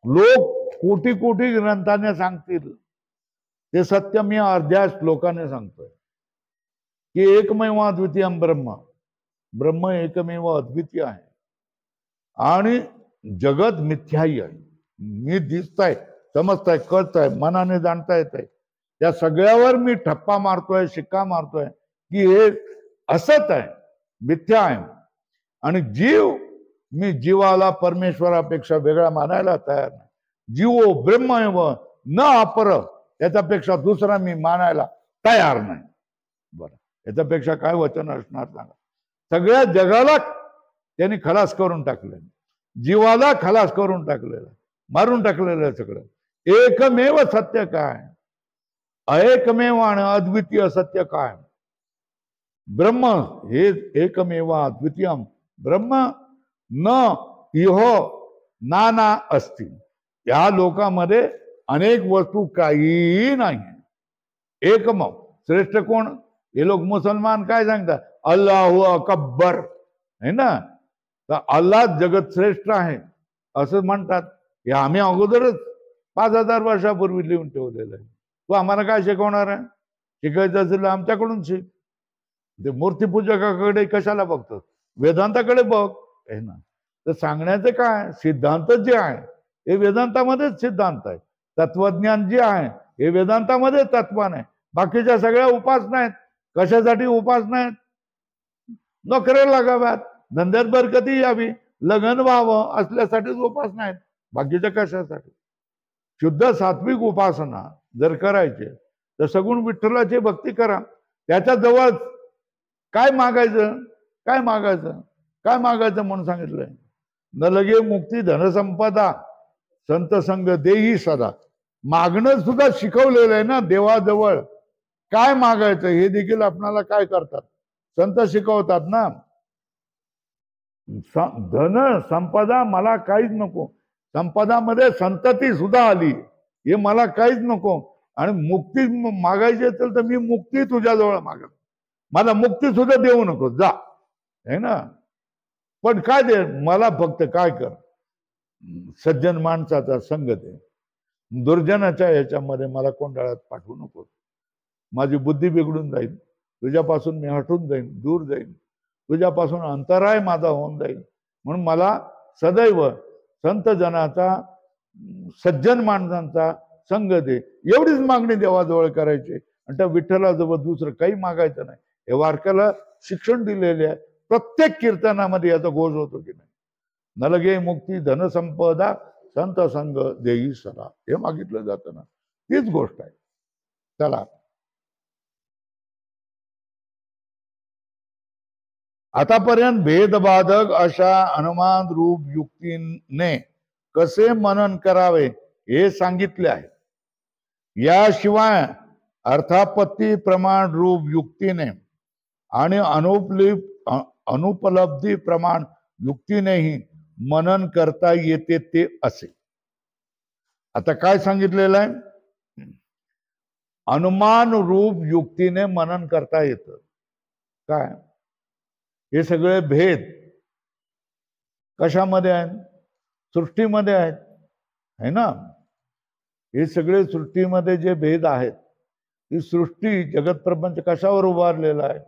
लोक कोटी कोटी ग्रंथाने सांगतील ते सत्य मी अर्ध्या श्लोकाने सांगतोय की एकमेव अद्वितीयम ब्रह्म एकमेव अद्वितीय आहे आणि जगत मिथ्याही आहे. मी दिसताय, समजताय, कळताय, मनाने जाणता येत आहे, त्या सगळ्यावर मी ठप्पा मारतोय, शिक्का मारतोय की हे असत आहे, मिथ्या आहे. आणि मी जीवाला परमेश्वरापेक्षा वेगळा मानायला तयार नाही. जीवो ब्रह्मैव न अपर, त्याच्यापेक्षा दुसरा मी मानायला तयार नाही. बरं, याच्यापेक्षा काय वचन असणार सांगा? सगळ्या जगाला त्यांनी खलास करून टाकले, जीवाला खलास करून टाकलेलं, मारून टाकलेलं आहे सगळं. एकमेव सत्य काय? अएकमेव आणि अद्वितीय सत्य काय? ब्रह्म हे एकमेव अद्वितीयम ब्रह्म न इह नाना असती. या लोकांमध्ये अनेक वस्तू काहीही नाही. एकमेव श्रेष्ठ कोण? हे लोक मुसलमान काय सांगतात? अल्लाहु अकबर है ना. तर अल्लाह जगत श्रेष्ठ आहे असं म्हणतात. हे आम्ही अगोदरच 5000 वर्षापूर्वी लिहून ठेवलेलं आहे. तू आम्हाला काय शिकवणार आहे? शिकायचं असेल आमच्याकडून शिक. ते मूर्तीपूजकाकडे कशाला बघतो? वेदांताकडे बघ आहे ना. तर सांगण्याचं काय? सिद्धांत जे आहे हे वेदांतामध्येच सिद्धांत आहे. तत्वज्ञान जे आहे हे वेदांतामध्ये तत्वान आहे. बाकीच्या सगळ्या उपासना आहेत. कशासाठी उपासना आहेत? नोकऱ्या लागाव्यात, धंद्यात बरकती यावी, लग्न व्हावं असल्यासाठीच उपासना आहेत. बाकीच्या कशासाठी? शुद्ध सात्विक उपासना जर करायचे तर सगुण विठ्ठलाची भक्ती करा. त्याच्या जवळ काय मागायचं? काय मागायचं म्हणून सांगितलंय. न लगे मुक्ती धनसंपदा संत संग देही सदा. मागणं सुद्धा शिकवलेलं आहे ना देवाजवळ. काय मागायचं हे देखील आपणाला काय करतात? संत शिकवतात ना. धन संपदा मला काहीच नको. संपदामध्ये संतती सुद्धा आली. हे मला काहीच नको. आणि मुक्ती मागायची असेल तर मी मुक्ती तुझ्याजवळ मागत. मला मुक्ती सुद्धा देऊ नको जा है ना. पण काय दे मला? फक्त काय कर? सज्जन माणसाचा संग दे. दुर्जनाच्या ह्याच्यामध्ये मला कोंडाळ्यात पाठवू नको. माझी बुद्धी बिघडून जाईल. तुझ्यापासून मी हटून जाईन, दूर जाईन. तुझ्यापासून अंतराय माझा होऊन जाईल. म्हणून मला सदैव संत जनाचा, सज्जन माणसांचा संग दे. एवढीच मागणी देवाजवळ करायची. आणि त्या विठ्ठलाजवळ दुसरं काही मागायचं नाही. हे वारक्याला शिक्षण दिलेले आहे. प्रत्येक कीर्तनामध्ये याचा घोष होतो की नाही. नलगे मुक्ती धनसंपदा संत संग देई सदा हे मागितलं जातं ना. तीच गोष्ट आहे. चला आतापर्यंत भेदबाधक अशा अनुमान रूप युक्तीने कसे मनन करावे हे सांगितले आहे. याशिवाय अर्थापत्ती प्रमाण रूप युक्तीने आणि अनुपलब्धी प्रमाण युक्तीनेही मनन करता येते ते असे. आता काय सांगितलेलं आहे? अनुमान रूप युक्तीने मनन करता येतं. काय हे सगळे भेद कशामध्ये आहेत? सृष्टीमध्ये आहेत, है ना. हे सगळे सृष्टीमध्ये जे भेद आहेत, ही सृष्टी जगत प्रपंच कशावर उभारलेला आहे?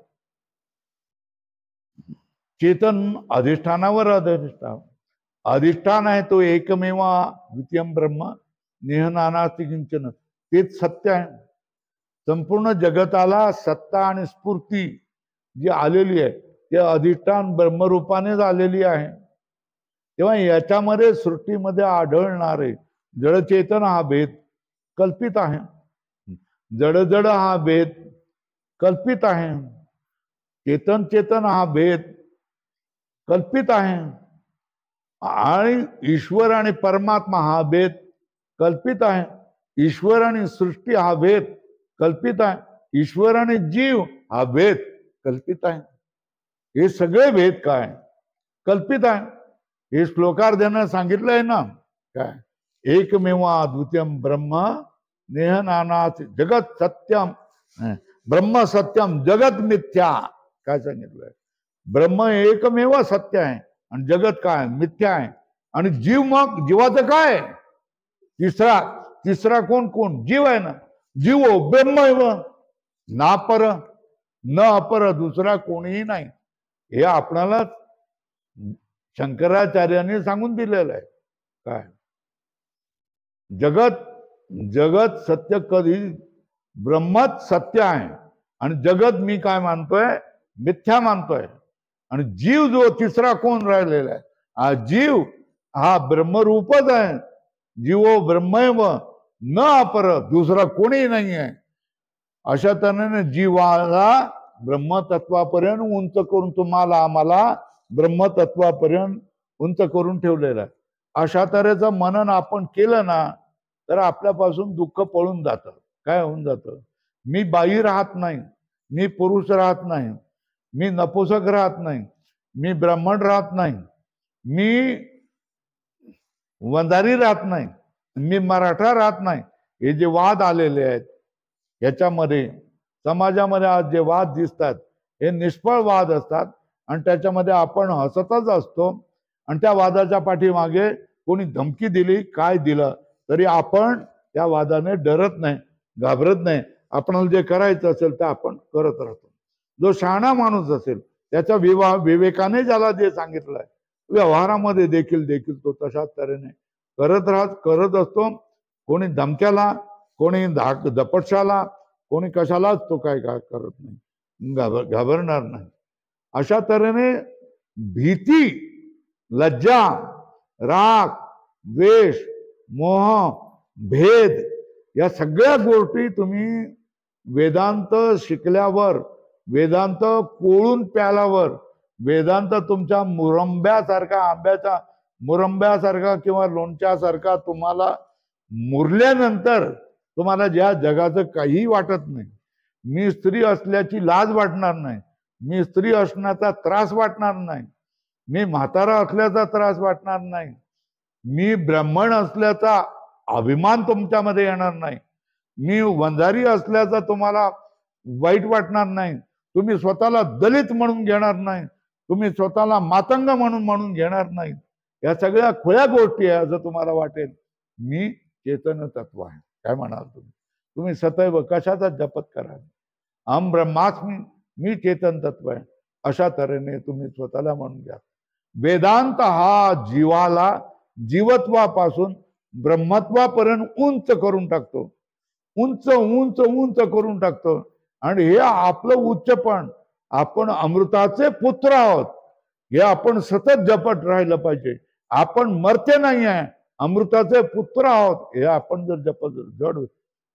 चेतन अधिष्ठानावर अधिष्ठान आहे तो एकमेव द्वितीयम ब्रह्म नेहनानास्ति किंचन. तेच सत्य आहे. संपूर्ण जगताला सत्ता आणि स्फूर्ती जी आलेली आहे ते अधिष्ठान ब्रह्मरूपानेच आलेली आहे. तेव्हा याच्यामध्ये सृष्टीमध्ये आढळणारे जडचेतन हा भेद कल्पित आहे. जड हा भेद कल्पित आहे. चेतन चेतन हा भेद कल्पित आहे. आणि ईश्वर आणि परमात्मा हा भेद कल्पित आहे. ईश्वर आणि सृष्टी हा भेद कल्पित आहे. ईश्वर आणि जीव हा भेद कल्पित आहे. हे सगळे भेद काय कल्पित आहे. हे श्लोकार्धाने सांगितलंय ना. काय एकमेव द्वितीयम ब्रह्म नेह नानाथ जगत सत्यम ब्रह्म सत्यम जगत मिथ्या. काय सांगितलंय? ब्रह्म एकमेव सत्य आहे आणि जगत काय मिथ्या आहे. आणि जीव, मग जीवाचं काय? तिसरा कोण? जीव आहे ना. जीवो ब्रह्मैव नापर न अपर, दुसरा कोणीही नाही. हे आपणाला शंकराचार्यांनी सांगून दिलेलं आहे. काय जगत सत्य कधी ब्रह्मच सत्य आहे आणि जगत मी काय मानतोय मिथ्या मानतोय. आणि जीव जो तिसरा कोण राहिलेला आहे, हा जीव हा ब्रह्मरूपच आहे. जीवो ब्रह्मैव न अपर, दुसरा कोणी नाही आहे. अशा तऱ्हेने जीवाला ब्रह्मतत्वापर्यंत उंच करून तुम्हाला आम्हाला ब्रह्मतत्वापर्यंत उंच करून ठेवलेलं आहे. अशा तऱ्हेचं मनन आपण केलं ना तर आपल्यापासून दुःख पळून जातं. काय होऊन जातं? मी बाई राहत नाही, मी पुरुष राहत नाही, मी नपुसक राहत नाही, मी ब्राह्मण राहत नाही, मी वंजारी राहत नाही, मी मराठा राहत नाही. हे जे वाद आलेले आहेत याच्यामध्ये समाजामध्ये आज जे वाद दिसतात हे निष्फळ वाद असतात आणि त्याच्यामध्ये आपण हसतच असतो. आणि त्या वादाच्या पाठीमागे कोणी धमकी दिली काय दिलं तरी आपण त्या वादाने डरत नाही, घाबरत नाही. आपणाला जे करायचं असेल ते आपण करत राहतो. जो शहाणा माणूस असेल त्याच्या विवेकाने ज्याला जे सांगितलंय व्यवहारामध्ये देखील तो तशाच तऱ्हेने करत असतो. कोणी धमक्याला, कोणी दपटशाला, कोणी कशालाच तो काय करत नाही, घाबरणार नाही. अशा तऱ्हेने भीती, लज्जा, राग, द्वेष, मोह, भेद या सगळ्या गोष्टी तुम्ही वेदांत शिकल्यावर, वेदांत कोळून प्याल्यावर, वेदांत तुमच्या आंब्याच्या मुरंब्यासारखा किंवा लोणच्यासारखा तुम्हाला मुरल्यानंतर तुम्हाला ज्या जगाचं काही वाटत नाही. मी स्त्री असल्याची लाज वाटणार नाही, मी स्त्री असण्याचा त्रास वाटणार नाही, मी म्हातारा असल्याचा त्रास वाटणार नाही, मी ब्राह्मण असल्याचा अभिमान तुमच्यामध्ये येणार नाही, मी वंजारी असल्याचा तुम्हाला वाईट वाटणार नाही, तुम्ही स्वतःला दलित म्हणून घेणार नाही, तुम्ही स्वतःला मातंग म्हणून घेणार नाही. या सगळ्या खुल्या गोष्टी आहे असं तुम्हाला वाटेल. मी चेतन तत्व आहे. काय म्हणाल तुम्ही सदैव कशाचा जपत कराल? अहम ब्रह्मास्मी, मी चेतन तत्व आहे. अशा तऱ्हेने तुम्ही स्वतःला म्हणून घ्या. वेदांत हा जीवाला जीवत्वापासून ब्रह्मत्वापर्यंत उंच करून टाकतो, उंच उंच उंच करून टाकतो. आणि हे आपलं उच्चपण, आपण अमृताचे पुत्र आहोत हे आपण सतत जपत राहिलं पाहिजे. आपण मरते नाही आहे, अमृताचे पुत्र आहोत हे आपण जर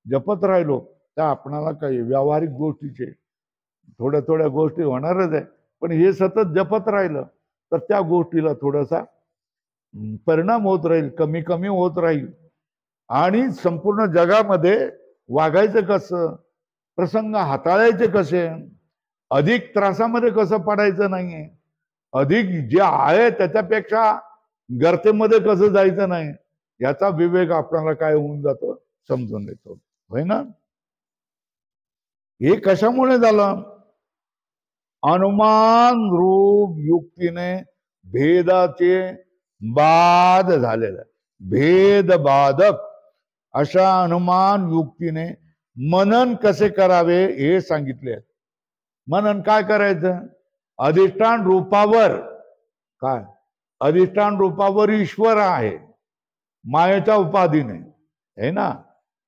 जपत राहिलो त्या आपणाला काही व्यावहारिक गोष्टीचे थोड्या थोड्या गोष्टी होणारच आहे, पण हे सतत जपत राहिलं तर त्या गोष्टीला थोडासा परिणाम होत राहील, कमी कमी होत राहील. आणि संपूर्ण जगामध्ये वागायचं कसं, प्रसंग हाताळायचे कसे, अधिक त्रासामध्ये कसं पडायचं नाहीये, अधिक जे आहे त्याच्यापेक्षा गर्तेमध्ये कसं जायचं नाही, याचा विवेक आपल्याला काय होऊन जातो, समजून येतो. होय ना? हे कशामुळे झालं? अनुमान रूप युक्तीने भेदाचे बाद झालेला, भेद बाधक अशा अनुमान युक्तीने मनन कसे करावे हे सांगितले. मनन काय करायचं? अधिष्ठान रूपावर, काय अधिष्ठान रूपावर ईश्वर आहे मायेच्या उपाधीने, है ना.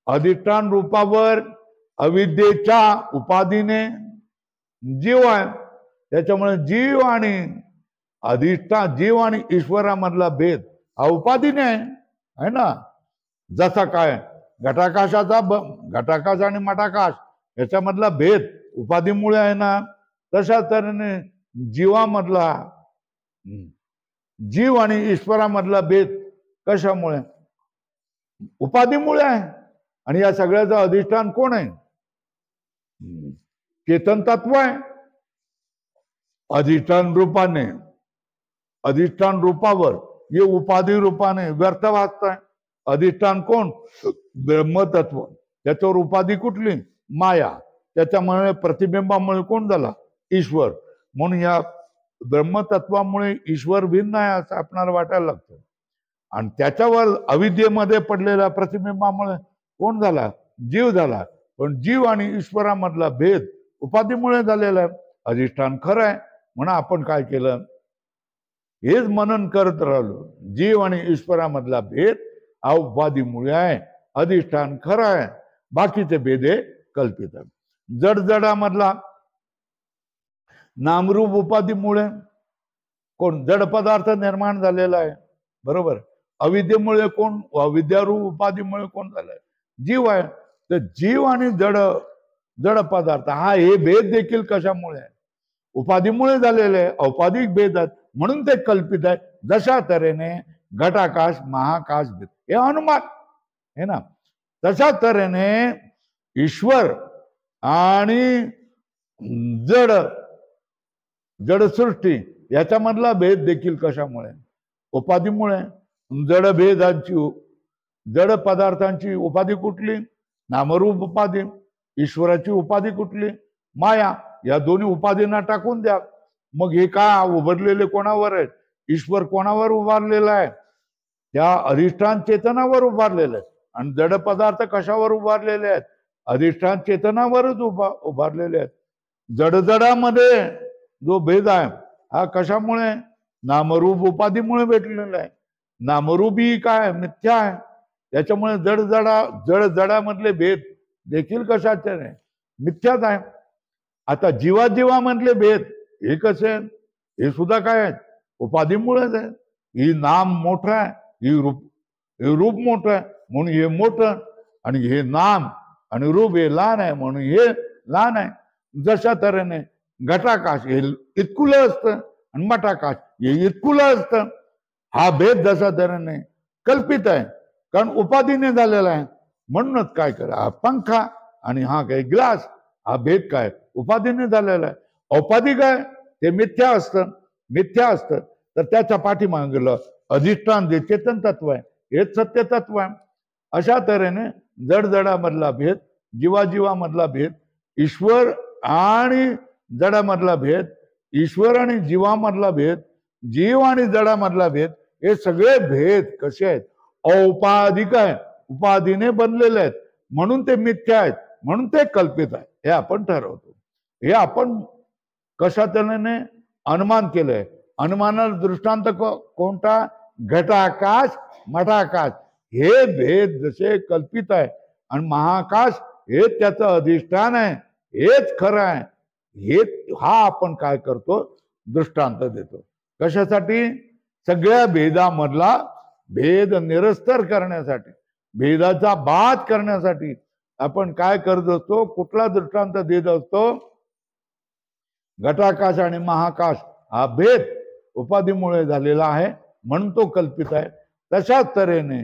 अधिष्ठान रूपावर अविद्येच्या उपाधीने जीव आहे. त्याच्यामुळे जीव आणि अधिष्ठान, जीव आणि ईश्वरामधला भेद हा उपाधीने आहे ना. जसा काय घटाकाशाचा घटाकाश आणि मठाकाश याच्यामधला भेद उपाधीमुळे आहे ना, तशा तऱ्हेने जीवामधला, जीव आणि ईश्वरामधला भेद कशामुळे? उपाधीमुळे आहे. आणि या सगळ्याचं अधिष्ठान कोण आहे? चेतन तत्व आहे. अधिष्ठान रूपाने, अधिष्ठान रूपावर हे उपाधी रूपाने व्यर्थ वाचताय. अधिष्ठान कोण? ब्रह्मतत्व. त्याच्यावर उपाधी कुठली? माया. त्याच्यामुळे प्रतिबिंबामुळे कोण झाला? ईश्वर. म्हणून या ब्रह्मतत्वामुळे ईश्वर भिन्न आहे असं आपल्याला वाटायला लागतं. आणि त्याच्यावर अविद्येमध्ये पडलेल्या प्रतिबिंबामुळे कोण झाला? जीव झाला. पण जीव आणि ईश्वरामधला भेद उपाधीमुळे झालेला आहे. अधिष्ठान खरं आहे म्हणून आपण काय केलं? हेच मनन करत राहिलो. जीव आणि ईश्वरामधला भेद हा उपाधीमुळे आहे. अधिष्ठान खरं आहे, बाकीचे भेद हे कल्पित आहे. जडजडामधला नामरूप उपाधीमुळे कोण? जड पदार्थ निर्माण झालेला आहे, बरोबर. अविद्येमुळे कोण? अविद्यारूप उपाधीमुळे कोण झालंय? जीव आहे. तर जीव आणि जड पदार्थ हा हे भेद देखील कशामुळे? उपाधीमुळे झालेले आहे. औपाधिक भेद आहेत म्हणून ते कल्पित आहे. जशा तऱ्हेने घटाकाश महाकाश भेद हे अनुमान है ना, तशा तऱ्हेने ईश्वर आणि जडसृष्टी याच्यामधला भेद देखील कशामुळे? उपाधीमुळे. जड भेदांची, जड पदार्थांची उपाधी कुठली? नामरूप उपाधी. ईश्वराची उपाधी कुठली? माया. या दोन्ही उपाधींना टाकून द्या. मग हे का उभारलेले कोणावर आहेत? ईश्वर कोणावर उभारलेला आहे? त्या अधिष्ठान चेतनावर उभारलेले आहेत. आणि जड पदार्थ कशावर उभारलेले आहेत? अधिष्ठान चेतनावरच उभारलेले आहेत. जडजडामध्ये जो भेद आहे हा कशामुळे? नामरूप उपाधीमुळे भेटलेला आहे. नामरूपी काय? मिथ्या आहे. त्याच्यामुळे जडजडामधले भेद देखील कशाचे नाही? मिथ्याच आहे. आता जीवाजीवामधले भेद हे कसे? हे सुद्धा काय आहेत? उपाधीमुळेच आहे. ही नाम मोठं आहे, हे रूप मोठं आहे म्हणून हे मोठं, आणि हे नाम आणि रूप हे लहान आहे म्हणून हे लहान आहे. जशा तऱ्हेने घटाकाश हे इतकुलं असतं आणि मठाकाश हे इतकुलं असतं. हा भेद जशा तऱ्हेने कल्पित आहे, कारण उपाधीने झालेला आहे. म्हणूनच काय करा, हा पंखा आणि हा काही ग्लास, हा भेद काय? उपाधीने झालेला आहे. औपाधिक आहे ते मिथ्या असतं. मिथ्या असतं तर त्याच्या पाठीमागलं अधिष्ठान जे चेतन तत्व आहे हेच सत्य तत्व आहे. अशा तऱ्हेने जडजडामधला भेद, जीवाजीवामधला भेद, ईश्वर आणि जडामधला भेद, ईश्वर आणि जीवामधला भेद, जीव आणि जडामधला भेद, हे सगळे भेद कसे आहेत? औपाधिक आहे. उपाधीने बनलेले आहेत म्हणून ते मिथ्या आहेत, म्हणून ते कल्पित आहे. हे आपण ठरवतो. हे आपण कशा तऱ्हेने अनुमान केलंय? अनुमानाला दृष्टांत कोणता? घटाकाश मठाकाश हे भेद जसे कल्पित आहे आणि महाकाश हे त्याचं अधिष्ठान आहे, हेच खरं आहे. हे हा आपण काय करतो? दृष्टांत देतो. कशासाठी? सगळ्या भेदामधला भेद निरस्तर करण्यासाठी, भेदाचा बाध करण्यासाठी आपण काय करत असतो, कुठला दृष्टांत देत असतो, घटाकाश आणि महाकाश हा भेद उपाधीमुळे झालेला आहे म्हणून तो कल्पित आहे. तशाच तऱ्हेने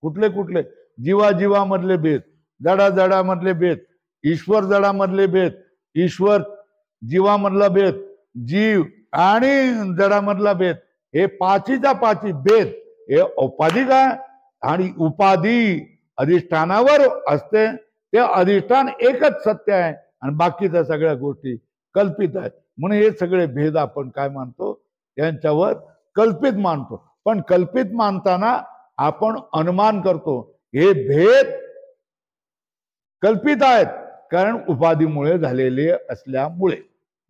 कुठले कुठले जीवाजीवामधले भेद, जडाजडामधले भेद, ईश्वर जडामधले भेद, ईश्वर जीवामधला भेद, जीव आणि जडामधला भेद, हे पाचीचा पाची भेद हे उपाधिक आहे. आणि उपाधी अधिष्ठानावर असते, ते अधिष्ठान एकच सत्य आहे आणि बाकीच्या सगळ्या गोष्टी कल्पित आहेत. म्हणून हे सगळे भेद आपण काय मानतो, यांच्यावर कल्पित मानतो. पण कल्पित मानताना आपण अनुमान करतो हे भेद कल्पित आहेत, कारण उपाधीमुळे झालेले असल्यामुळे.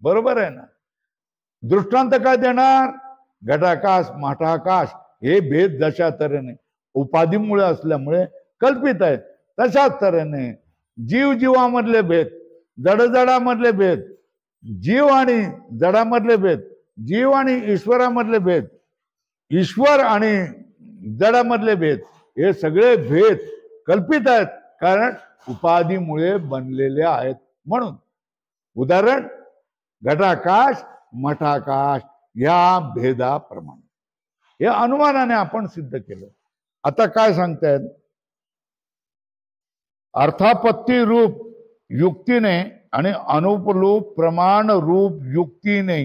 बरोबर आहे ना? दृष्टांत काय देणार? घटाकाश मठाकाश हे भेद जशा तऱ्हेने उपाधीमुळे असल्यामुळे कल्पित आहेत, तशाच तऱ्हेने जीव जीवामधले भेद, जडजडामधले भेद, जीव आणि जडामधले भेद, जीव आणि ईश्वरामधले भेद, ईश्वर आणि जडामधले भेद, हे सगळे भेद कल्पित आहेत, कारण उपाधीमुळे बनलेले आहेत म्हणून. उदाहरण घटाकाश मठाकाश या भेदाप्रमाणे हे अनुमानाने आपण सिद्ध केलं. आता काय सांगतायत? अर्थापत्ती रूप युक्तीने आणि अनुपलूप प्रमाण रूप युक्तीने.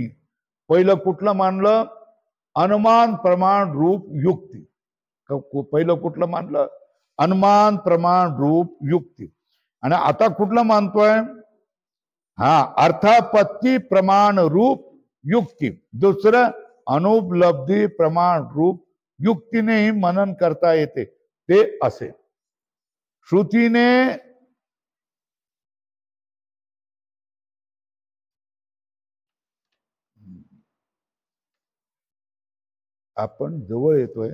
पहिलं कुठलं मानलं? अनुमान प्रमाण रूप युक्ती. पहिलं कुठलं मानलं? अनुमान प्रमाण रूप युक्ती. आणि आता कुठलं मानतोय? हा, अर्थापत्ती प्रमाण रूप युक्ती. दुसरं अनुपलब्धी प्रमाण रूप युक्तीनेही मनन करता येते, ते असे. श्रुतीने आपण जवळ येतोय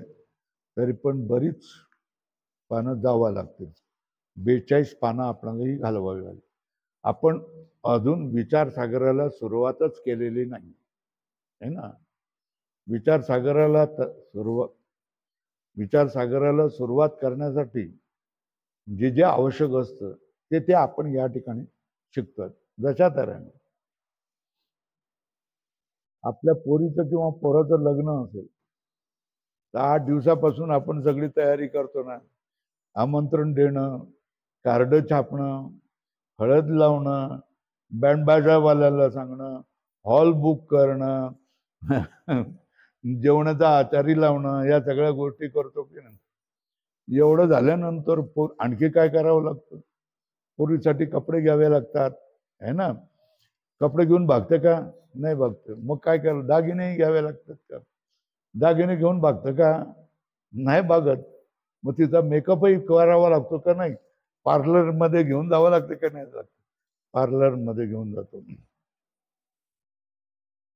तरी पण बरीच पानं जावं लागतील. 42 पानं आपल्यालाही घालवावी लागेल. आपण अजून विचारसागराला सुरुवातच केलेली नाही है ना. विचारसागराला सुरुवात करण्यासाठी जे जे आवश्यक असतं ते आपण या ठिकाणी शिकतोय. जशा तऱ्हेने आपल्या पोरीचं किंवा पोराचं लग्न असेल तर 8 दिवसापासून आपण सगळी तयारी करतो ना. आमंत्रण देणं, कार्ड छापणं, हळद लावणं, बँडबाजावाल्याला सांगणं, हॉल बुक करणं, जेवणाचा आचारी लावणं, या सगळ्या गोष्टी करतो की नाही. एवढं झाल्यानंतर आणखी काय करावं लागतं? पोरीसाठी कपडे घ्यावे लागतात है ना. कपडे घेऊन भागते का? नाही भागते. मग काय करावं? दागिनेही घ्यावे लागतात का? दागिने घेऊन भागतं का? नाही भागत. मग तिचा मेकअपही करावा लागतो का नाही? पार्लर मध्ये घेऊन जावं लागतं का नाही? पार्लर मध्ये घेऊन जातो.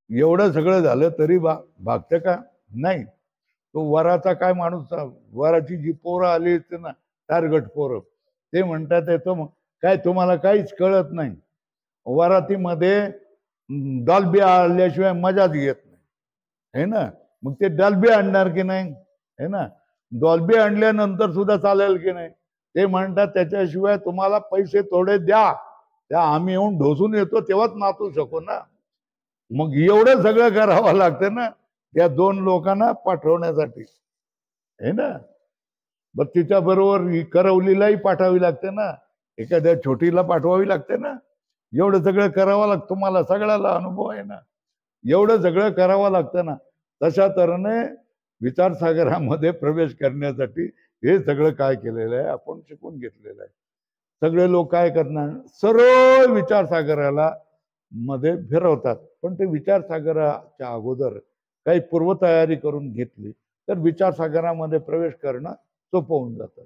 एवढं सगळं झालं तरी भागतं का? नाही. तो वराचा काय माणूस, वराची जी पोरं आली होती ना, टार्गट पोरं, ते म्हणतात येतो मग काय तुम्हाला काहीच कळत नाही. वरातीमध्ये डॉल्बी आल्याशिवाय मजाच येत नाही है ना. मग ते डॉल्बी आणणार की नाही है ना. डॉल्बी आणल्यानंतर सुद्धा चालेल की नाही. ते म्हणतात त्याच्याशिवाय तुम्हाला पैसे थोडे द्या, त्या आम्ही येऊन ढोसून येतो तेव्हाच नाचू शकू ना. मग एवढं सगळं करावं लागतं ना त्या 2 लोकांना पाठवण्यासाठी है ना. बरं तिच्या बरोबर करवलीलाही पाठवावी लागते ना, एखाद्या छोटीला पाठवावी लागते ना. एवढं सगळं करावं लागतं. तुम्हाला सगळ्याला अनुभव आहे ना. एवढं सगळं करावं लागतं ना. तशा तऱ्हेने विचारसागरामध्ये प्रवेश करण्यासाठी हे सगळं काय केलेलं आहे आपण शिकून घेतलेलं आहे. सगळे लोक काय करणार? सरळ विचारसागराला मध्ये फिरवतात. पण ते विचारसागराच्या अगोदर काही पूर्वतयारी करून घेतली तर विचारसागरामध्ये प्रवेश करणं सोपं होऊन जातं.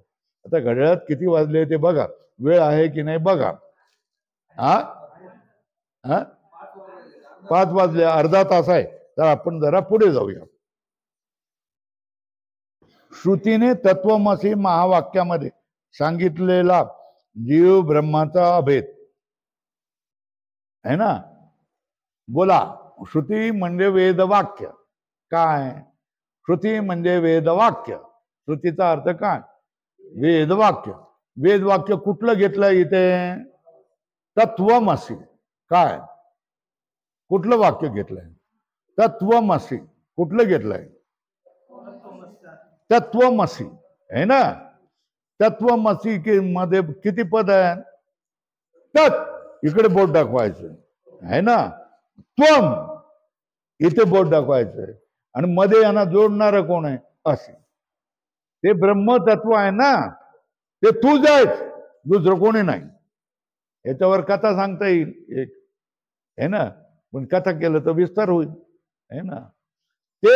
आता घड्याळात किती वाजले ते बघा, वेळ आहे की नाही बघा. 5 वाजले, अर्धा तास आहे. तर आपण जरा पुढे जाऊया. श्रुतीने तत्वमसी महावाक्यामध्ये सांगितलेला जीव ब्रह्माचा अभेद है ना. बोला, श्रुती म्हणजे वेदवाक्य. काय? श्रुती म्हणजे वेदवाक्य. श्रुतीचा अर्थ काय? वेदवाक्य. वेद वाक्य कुठलं घेतलंय इथे? तत्वमसी. काय कुठलं वाक्य घेतलंय? तत्वमसी. कुठलं घेतलंय? तत्वमसी है ना. तत्वमसी मध्ये किती पद आहे? तत् इकडे बोट दाखवायचं है ना, त्वम इथे बोट दाखवायचं आणि मध्ये यांना जोडणार कोण आहे? असे. ते ब्रह्मतत्व आहे ना, ते तू जायच, दुसरं कोणी नाही. याच्यावर कथा सांगता येईल एक, है ना, पण कथा केलं तर विस्तार होईल, है ना. ते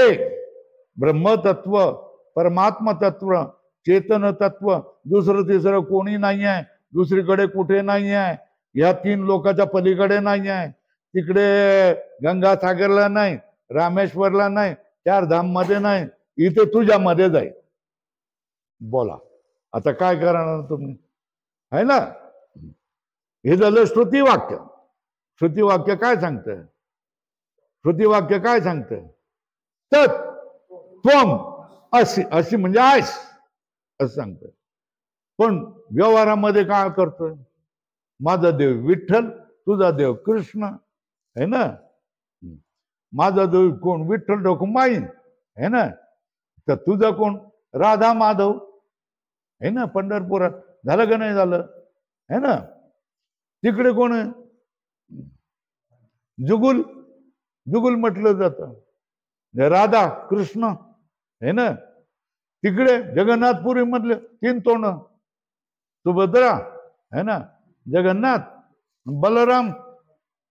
ब्रह्मतत्व, परमात्म तत्व, चेतन तत्व दुसरं तिसरं कोणी नाही आहे, दुसरीकडे कुठे नाही आहे, या 3 लोकांच्या पलीकडे नाही आहे, तिकडे गंगासागरला नाही, रामेश्वरला नाही, 4 धाम मध्ये नाही, इथे तुझ्या मध्ये जाईल. बोला आता काय करणार तुम्ही, है ना. हे झालं श्रुती वाक्य. श्रुती वाक्य काय सांगतं? श्रुती वाक्य काय सांगतं? तत् त्वम अशी, अशी म्हणजे आहेस असं सांगतं. पण व्यवहारामध्ये काय करतोय? माझा देव विठ्ठल, तुझा देव कृष्ण, है ना. माझा देव कोण? विठ्ठल रखुमाई, है ना. तर तुझा कोण? राधा माधव, है ना, पंढरपुरात. झालं का नाही झालं, है ना. तिकडे कोण आहे? जुगुल, जुगुल म्हटलं जातं. राधा कृष्ण, है ना. तिकडे जगन्नाथपुरी मधले 3 तोंड, सुभद्रा, है ना, जगन्नाथ, बलराम,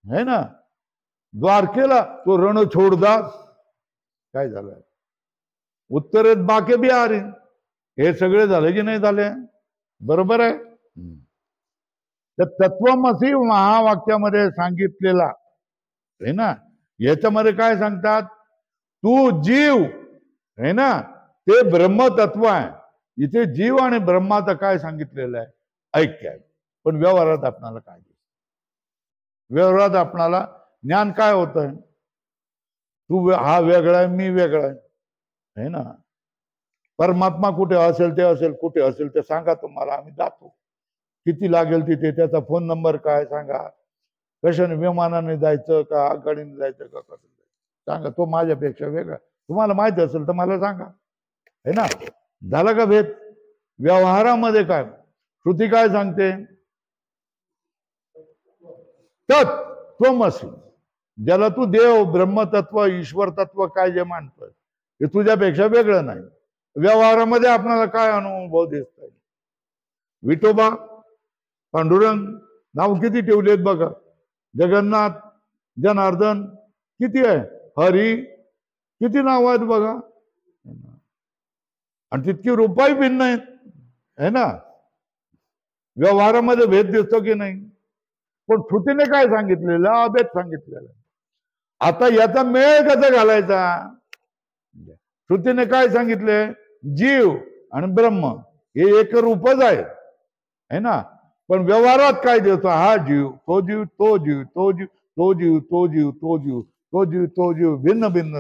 है ना. द्वारकेला तो रणछोडदास. काय झालं? उत्तरेत बाके बिहारी. हे सगळे झाले की नाही झाले? बरोबर आहे. तर तत्वमसी महावाक्यामध्ये सांगितलेला है ना, याच्यामध्ये काय सांगतात? तू जीव है ना, ते ब्रह्मतत्व आहे. इथे जीव आणि ब्रह्माचं काय सांगितलेलं आहे? ऐक्य आहे. पण व्यवहारात आपणाला काय दिसत? व्यवहारात आपणाला ज्ञान काय होत आहे? तू हा वेगळा आहे, मी वेगळा आहे, है ना. परमात्मा कुठे असेल ते असेल, कुठे असेल ते सांगा तुम्हाला, आम्ही जातो. किती लागेल तिथे, त्याचा फोन नंबर काय सांगा, कशाने विमानाने जायचं का आगगाडीने जायचं का कसं जायचं सांगा. तो माझ्यापेक्षा वेगळा. तुम्हाला माहिती असेल तर मला सांगा, है ना. झाला का भेद? व्यवहारामध्ये काय श्रुती काय सांगते? तत्वमसी. ज्याला तू देव, ब्रह्मतत्व, ईश्वर तत्व काय जे मानतोय हे तुझ्यापेक्षा वेगळं नाही. व्यवहारामध्ये आपल्याला काय अनुभव दिसत आहे? विठोबा, पांडुरंग नाव किती ठेवलेत बघा. जगन्नाथ, जनार्दन किती आहे, हरी किती नाव आहेत बघा. आणि तितकी रूपाही भिन्न आहेत, है ना. व्यवहारामध्ये भेद दिसतो की नाही? पण श्रुतीने काय सांगितलेलं? अभेद सांगितलेलं. आता याचा मेळ कसा घालायचा? श्रुतीने काय सांगितले? जीव आणि ब्रह्म हे एक रूपच आहे, है ना. पण व्यवहारात काय देतो? हा जीव, तो जीव, तो जीव, तो जीव, तो जीव, तो जीव, तो जीव, तो जीव, तो जीव, भिन्न भिन्न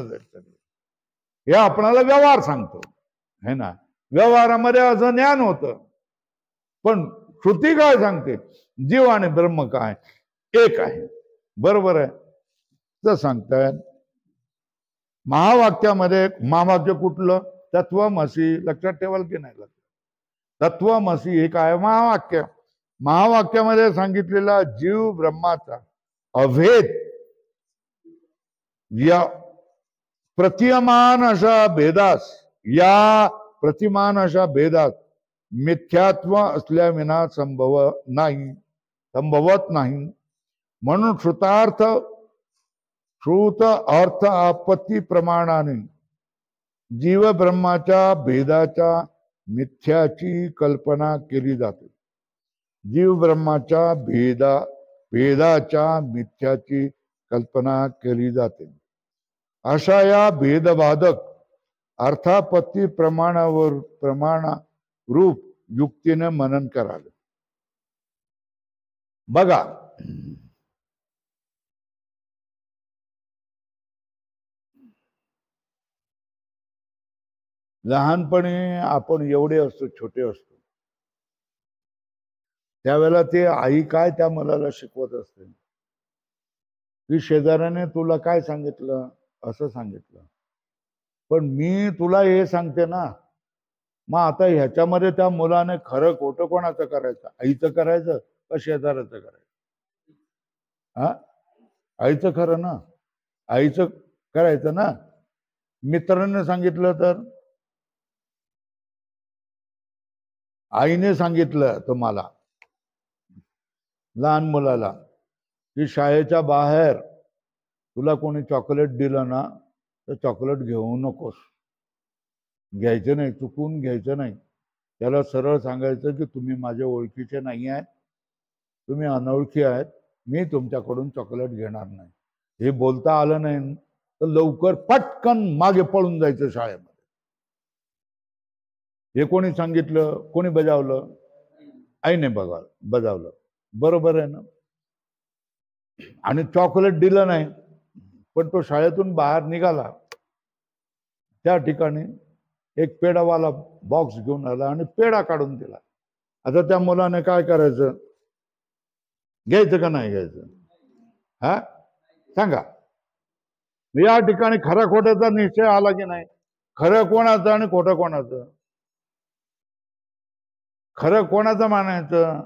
हे आपणाला व्यवहार सांगतो, है ना. व्यवहारामध्ये असं ज्ञान होतं. पण श्रुती काय सांगते? जीव आणि ब्रह्म काय एक आहे. बरोबर आहे. तर सांगतायत महावाक्यामध्ये. महावाक्य कुठलं? तत्वमसी. लक्षात ठेवाल की नाही? तत्वमसी हे काय? महावाक्य. महावाक्यामध्ये सांगितलेला जीव ब्रह्माचा अभेद या प्रतिमान अशा भेदास, या प्रतिमान अशा भेदात मिथ्यात्व असल्याविना संभवत नाही. म्हणून श्रुत अर्थ आपत्ती प्रमाणाने जीव ब्रह्माच्या भेदाच्या मिथ्याची कल्पना केली जाते. जीव ब्रह्माच्या भेदाच्या मिथ्याची कल्पना केली जाते. अशा या भेदबाधक अर्थापत्ती प्रमाणारूप युक्तीने मनन करावे. बघा, लहानपणी आपण एवढे असतो, छोटे असतो, त्यावेळेला ते आई काय त्या मुलाला शिकवत असते की शेजाऱ्याने तुला काय सांगितलं, असं सांगितलं, पण मी तुला हे सांगते ना. मग आता ह्याच्यामध्ये त्या मुलाने खरं खोटं कोणाचं करायचं, आईचं करायचं का शेजाऱ्याचं करायचं? हा, आईचं खरं ना, आईचं करायचं ना. मित्रांनी सांगितलं तर, आईने सांगितलं तुम्हाला, लहान मुलाला, की शाळेच्या बाहेर तुला कोणी चॉकलेट दिलं ना तर चॉकलेट घेऊ नकोस, घ्यायचं नाही, चुकून घ्यायचं नाही. त्याला सरळ सांगायचं की तुम्ही माझ्या ओळखीचे नाही आहेत, तुम्ही अनोळखी आहेत, मी तुमच्याकडून चॉकलेट घेणार नाही. हे बोलता आलं नाही तर लवकर पटकन मागे पळून जायचं शाळेमध्ये. हे कोणी सांगितलं, कोणी बजावलं? आईने बजावलं. बरोबर आहे ना. आणि चॉकलेट दिलं नाही, पण तो शाळेतून बाहेर निघाला, त्या ठिकाणी एक पेडावाला बॉक्स घेऊन आला आणि पेढा काढून दिला. आता त्या मुलाने काय करायचं, घ्यायचं का नाही घ्यायचं? हा, सांगा. या ठिकाणी खरा खोट्याचा निश्चय आला की नाही? खरं कोणाचं आणि खोटं कोणाचं? खरं कोणाचं मानायचं?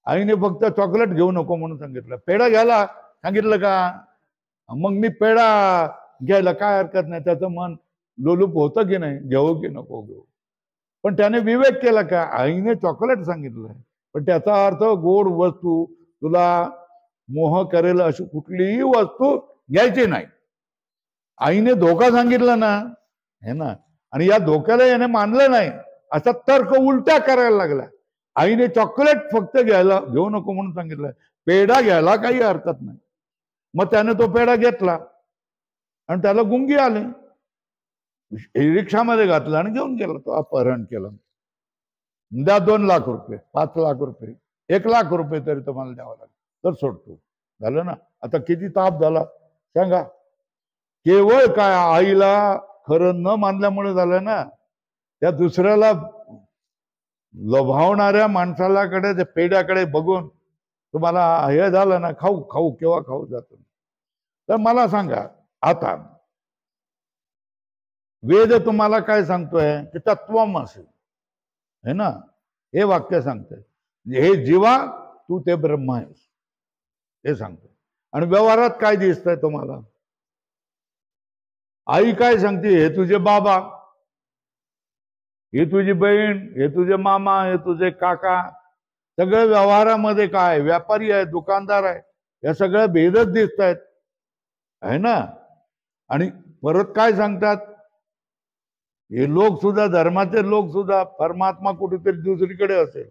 आईने फक्त चॉकलेट घेऊ नको म्हणून सांगितलं, पेढा घ्यायला सांगितलं का? मग मी पेढा घ्यायला काय हरकत नाही, त्याचं मन लोलूप होतं की नाही, घेऊ की नको घेऊ. पण त्याने विवेक केला का? आईने चॉकलेट सांगितलंय, पण त्याचा अर्थ गोड वस्तू, तुला मोह करेल अशी कुठलीही वस्तू घ्यायची नाही. आईने धोका सांगितला ना, हे ना, आणि या धोक्याला याने मानलं नाही, असा तर्क उलटा करायला लागला. आईने चॉकलेट फक्त घेऊ नको म्हणून सांगितलं, पेढा घ्यायला काही हरकत नाही. मग त्याने तो पेढा घेतला आणि त्याला गुंगी आले, रिक्षामध्ये घातला आणि घेऊन गेला. तो अपहरण केलं. द्या 2 लाख रुपये, 5 लाख रुपये, 1 लाख रुपये तरी तुम्हाला द्यावं लागेल तर सोडतो. झालं ना. आता किती ताप झाला सांगा. केवळ काय, आईला खरं न मानल्यामुळे झालं ना. त्या दुसऱ्याला लोभावणाऱ्या माणसाला कडे, त्या पेढ्याकडे बघून तुम्हाला हे झालं ना, खाऊ खाऊ केव्हा खाऊ जातो. तर मला सांगा, आता वेद तुम्हाला काय सांगतोय की तत्वमसि, है ना, हे वाक्य सांगतोय. हे जीवा तू ते ब्रह्म आहेस, हे सांगतोय. आणि व्यवहारात काय दिसतंय तुम्हाला? आई काय सांगते, हे तुझे बाबा, हे तुझी बहीण, हे तुझे मामा, हे तुझे काका, सगळे व्यवहारामध्ये काय, व्यापारी आहे, दुकानदार आहे, या सगळ्या भेदच दिसत आहेत, आहे ना. आणि परत काय सांगतात, हे लोक सुद्धा, धर्माचे लोक सुद्धा, परमात्मा कुठेतरी दुसरीकडे असेल,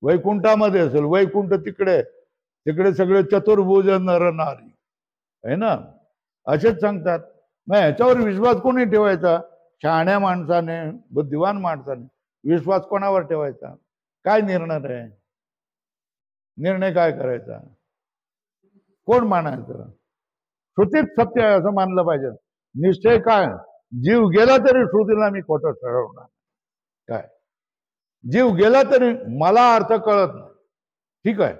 वैकुंठामध्ये असेल, वैकुंठ तिकडे, तिकडे सगळे चतुर्भुज नर नारी, आहे ना, असेच सांगतात. मग ह्याच्यावर विश्वास कोणी ठेवायचा? शहाण्या माणसाने, बुद्धिवान माणसाने विश्वास कोणावर ठेवायचा? काय निर्णय आहे? निर्णय काय करायचा? कोण मानायचं? श्रुतीत सत्य आहे असं मानलं पाहिजे. निश्चय काय, जीव गेला तरी श्रुतीला मी खोटं ठरवणार. काय जीव गेला तरी मला अर्थ कळत नाही, ठीक आहे,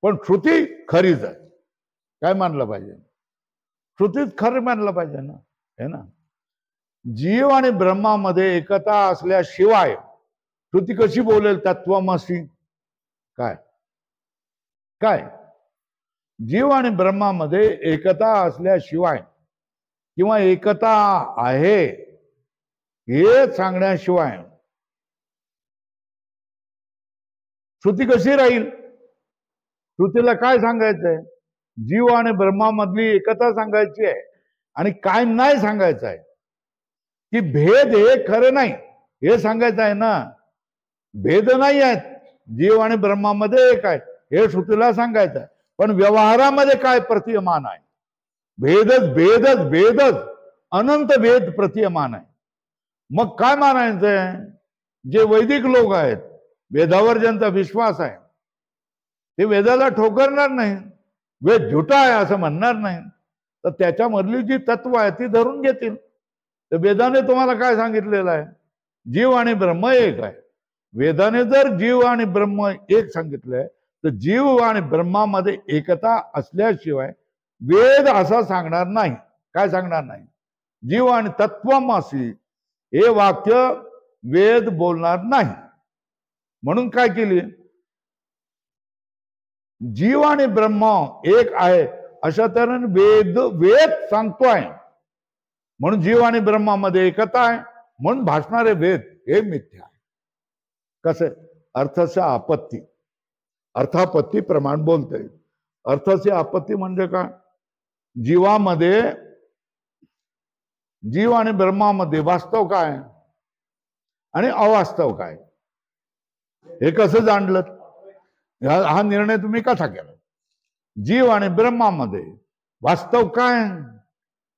पण श्रुती खरीच आहे. काय मानलं पाहिजे? श्रुतीच खरं मानलं पाहिजे ना, है ना. जीव आणि ब्रह्मामध्ये एकता असल्याशिवाय श्रुती कशी बोलेल तत्वमसि? काय काय जीव आणि ब्रह्मामध्ये एकता असल्याशिवाय किंवा एकता आहे हे सांगण्याशिवाय श्रुती कशी राहील? श्रुतीला काय सांगायचंय? जीव आणि ब्रह्मामधली एकता सांगायची आहे आणि काय नाही सांगायचं आहे, की भेद हे खरं नाही हे सांगायचं आहे ना. भेद नाही आहेत, जीव आणि ब्रह्मामध्ये एक आहे हे श्रुतीला सांगायचं आहे. पण व्यवहारामध्ये काय प्रतीयमान आहे? भेदच भेदच भेदच, अनंत भेद प्रतीयमान आहे. मग काय मानायचंय? जे वैदिक लोक आहेत, वेदावर ज्यांचा विश्वास आहे, ते वेदाला ठोकरणार नाही, वेद झुटा आहे असं म्हणणार नाही, तर त्याच्यामधली जी तत्व आहे ती धरून घेतील. तर वेदाने तुम्हाला काय सांगितलेलं आहे? जीव आणि ब्रह्म एक आहे. वेदाने जर जीव आणि ब्रह्म एक सांगितलंय तर जीव आणि ब्रह्मामध्ये एकता असल्याशिवाय वेद असा सांगणार नाही. काय सांगणार नाही? जीव आणि तत्वमसी हे वाक्य वेद बोलणार नाही. म्हणून काय केली? जीव आणि ब्रह्म एक आहे अशा तऱ्हेने वेद सांगतोय. म्हणून जीव आणि ब्रह्मामध्ये एकता आहे म्हणून भासणारे वेद हे मिथ्या आहे. कसं? अर्थस्य आपत्ती, अर्थापत्ती प्रमाण बोलतंय. अर्थस्य आपत्ती म्हणजे काय? जीवामध्ये, जीव आणि ब्रह्मामध्ये वास्तव काय आणि अवास्तव काय हे कसं जाणलं? हा निर्णय तुम्ही कसा केला? जीव आणि ब्रह्मामध्ये वास्तव काय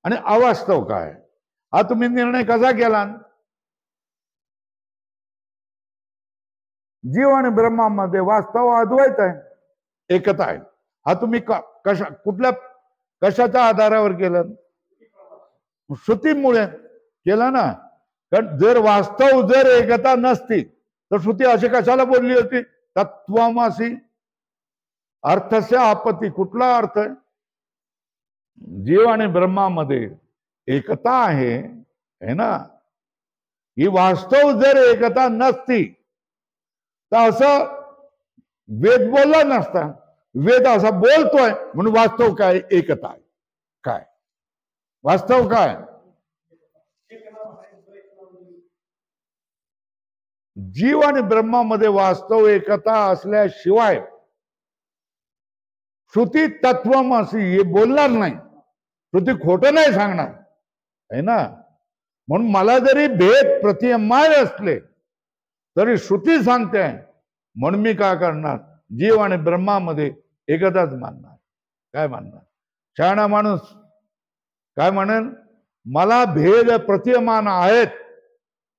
आणि अवास्तव काय हा तुम्ही निर्णय कसा केला? जीव आणि ब्रह्मामध्ये वास्तव अद्वैत आहे, एकता आहे. हा तुम्ही कशाच्या आधारावर केलं? श्रुतीमुळे केलं ना. कारण जर वास्तव जर एकता नसती तर श्रुती अशी कशाला बोलली होती? तत्वमसी अर्थस्य आपत्ती. कुठला अर्थ आहे? जीव आणि ब्रह्मामध्ये एकता आहे ना. ही वास्तव जर एकता नसती तर असं वेद बोलला नसता. वेद असा बोलतोय म्हणून वास्तव काय? एकता आहे. काय वास्तव काय? जीव आणि ब्रह्मामध्ये वास्तव एकता असल्याशिवाय श्रुती तत्वमसी हे बोलणार नाही. श्रुती खोटं नाही सांगणार आहे ना. म्हणून मला जरी भेद प्रतीयमान असले तरी श्रुती सांगते म्हणून मी काय करणार? जीव आणि ब्रह्मामध्ये एकताच मानणार. काय मानणार? शहाणा माणूस काय म्हणेल? मला भेद प्रतीयमान आहेत,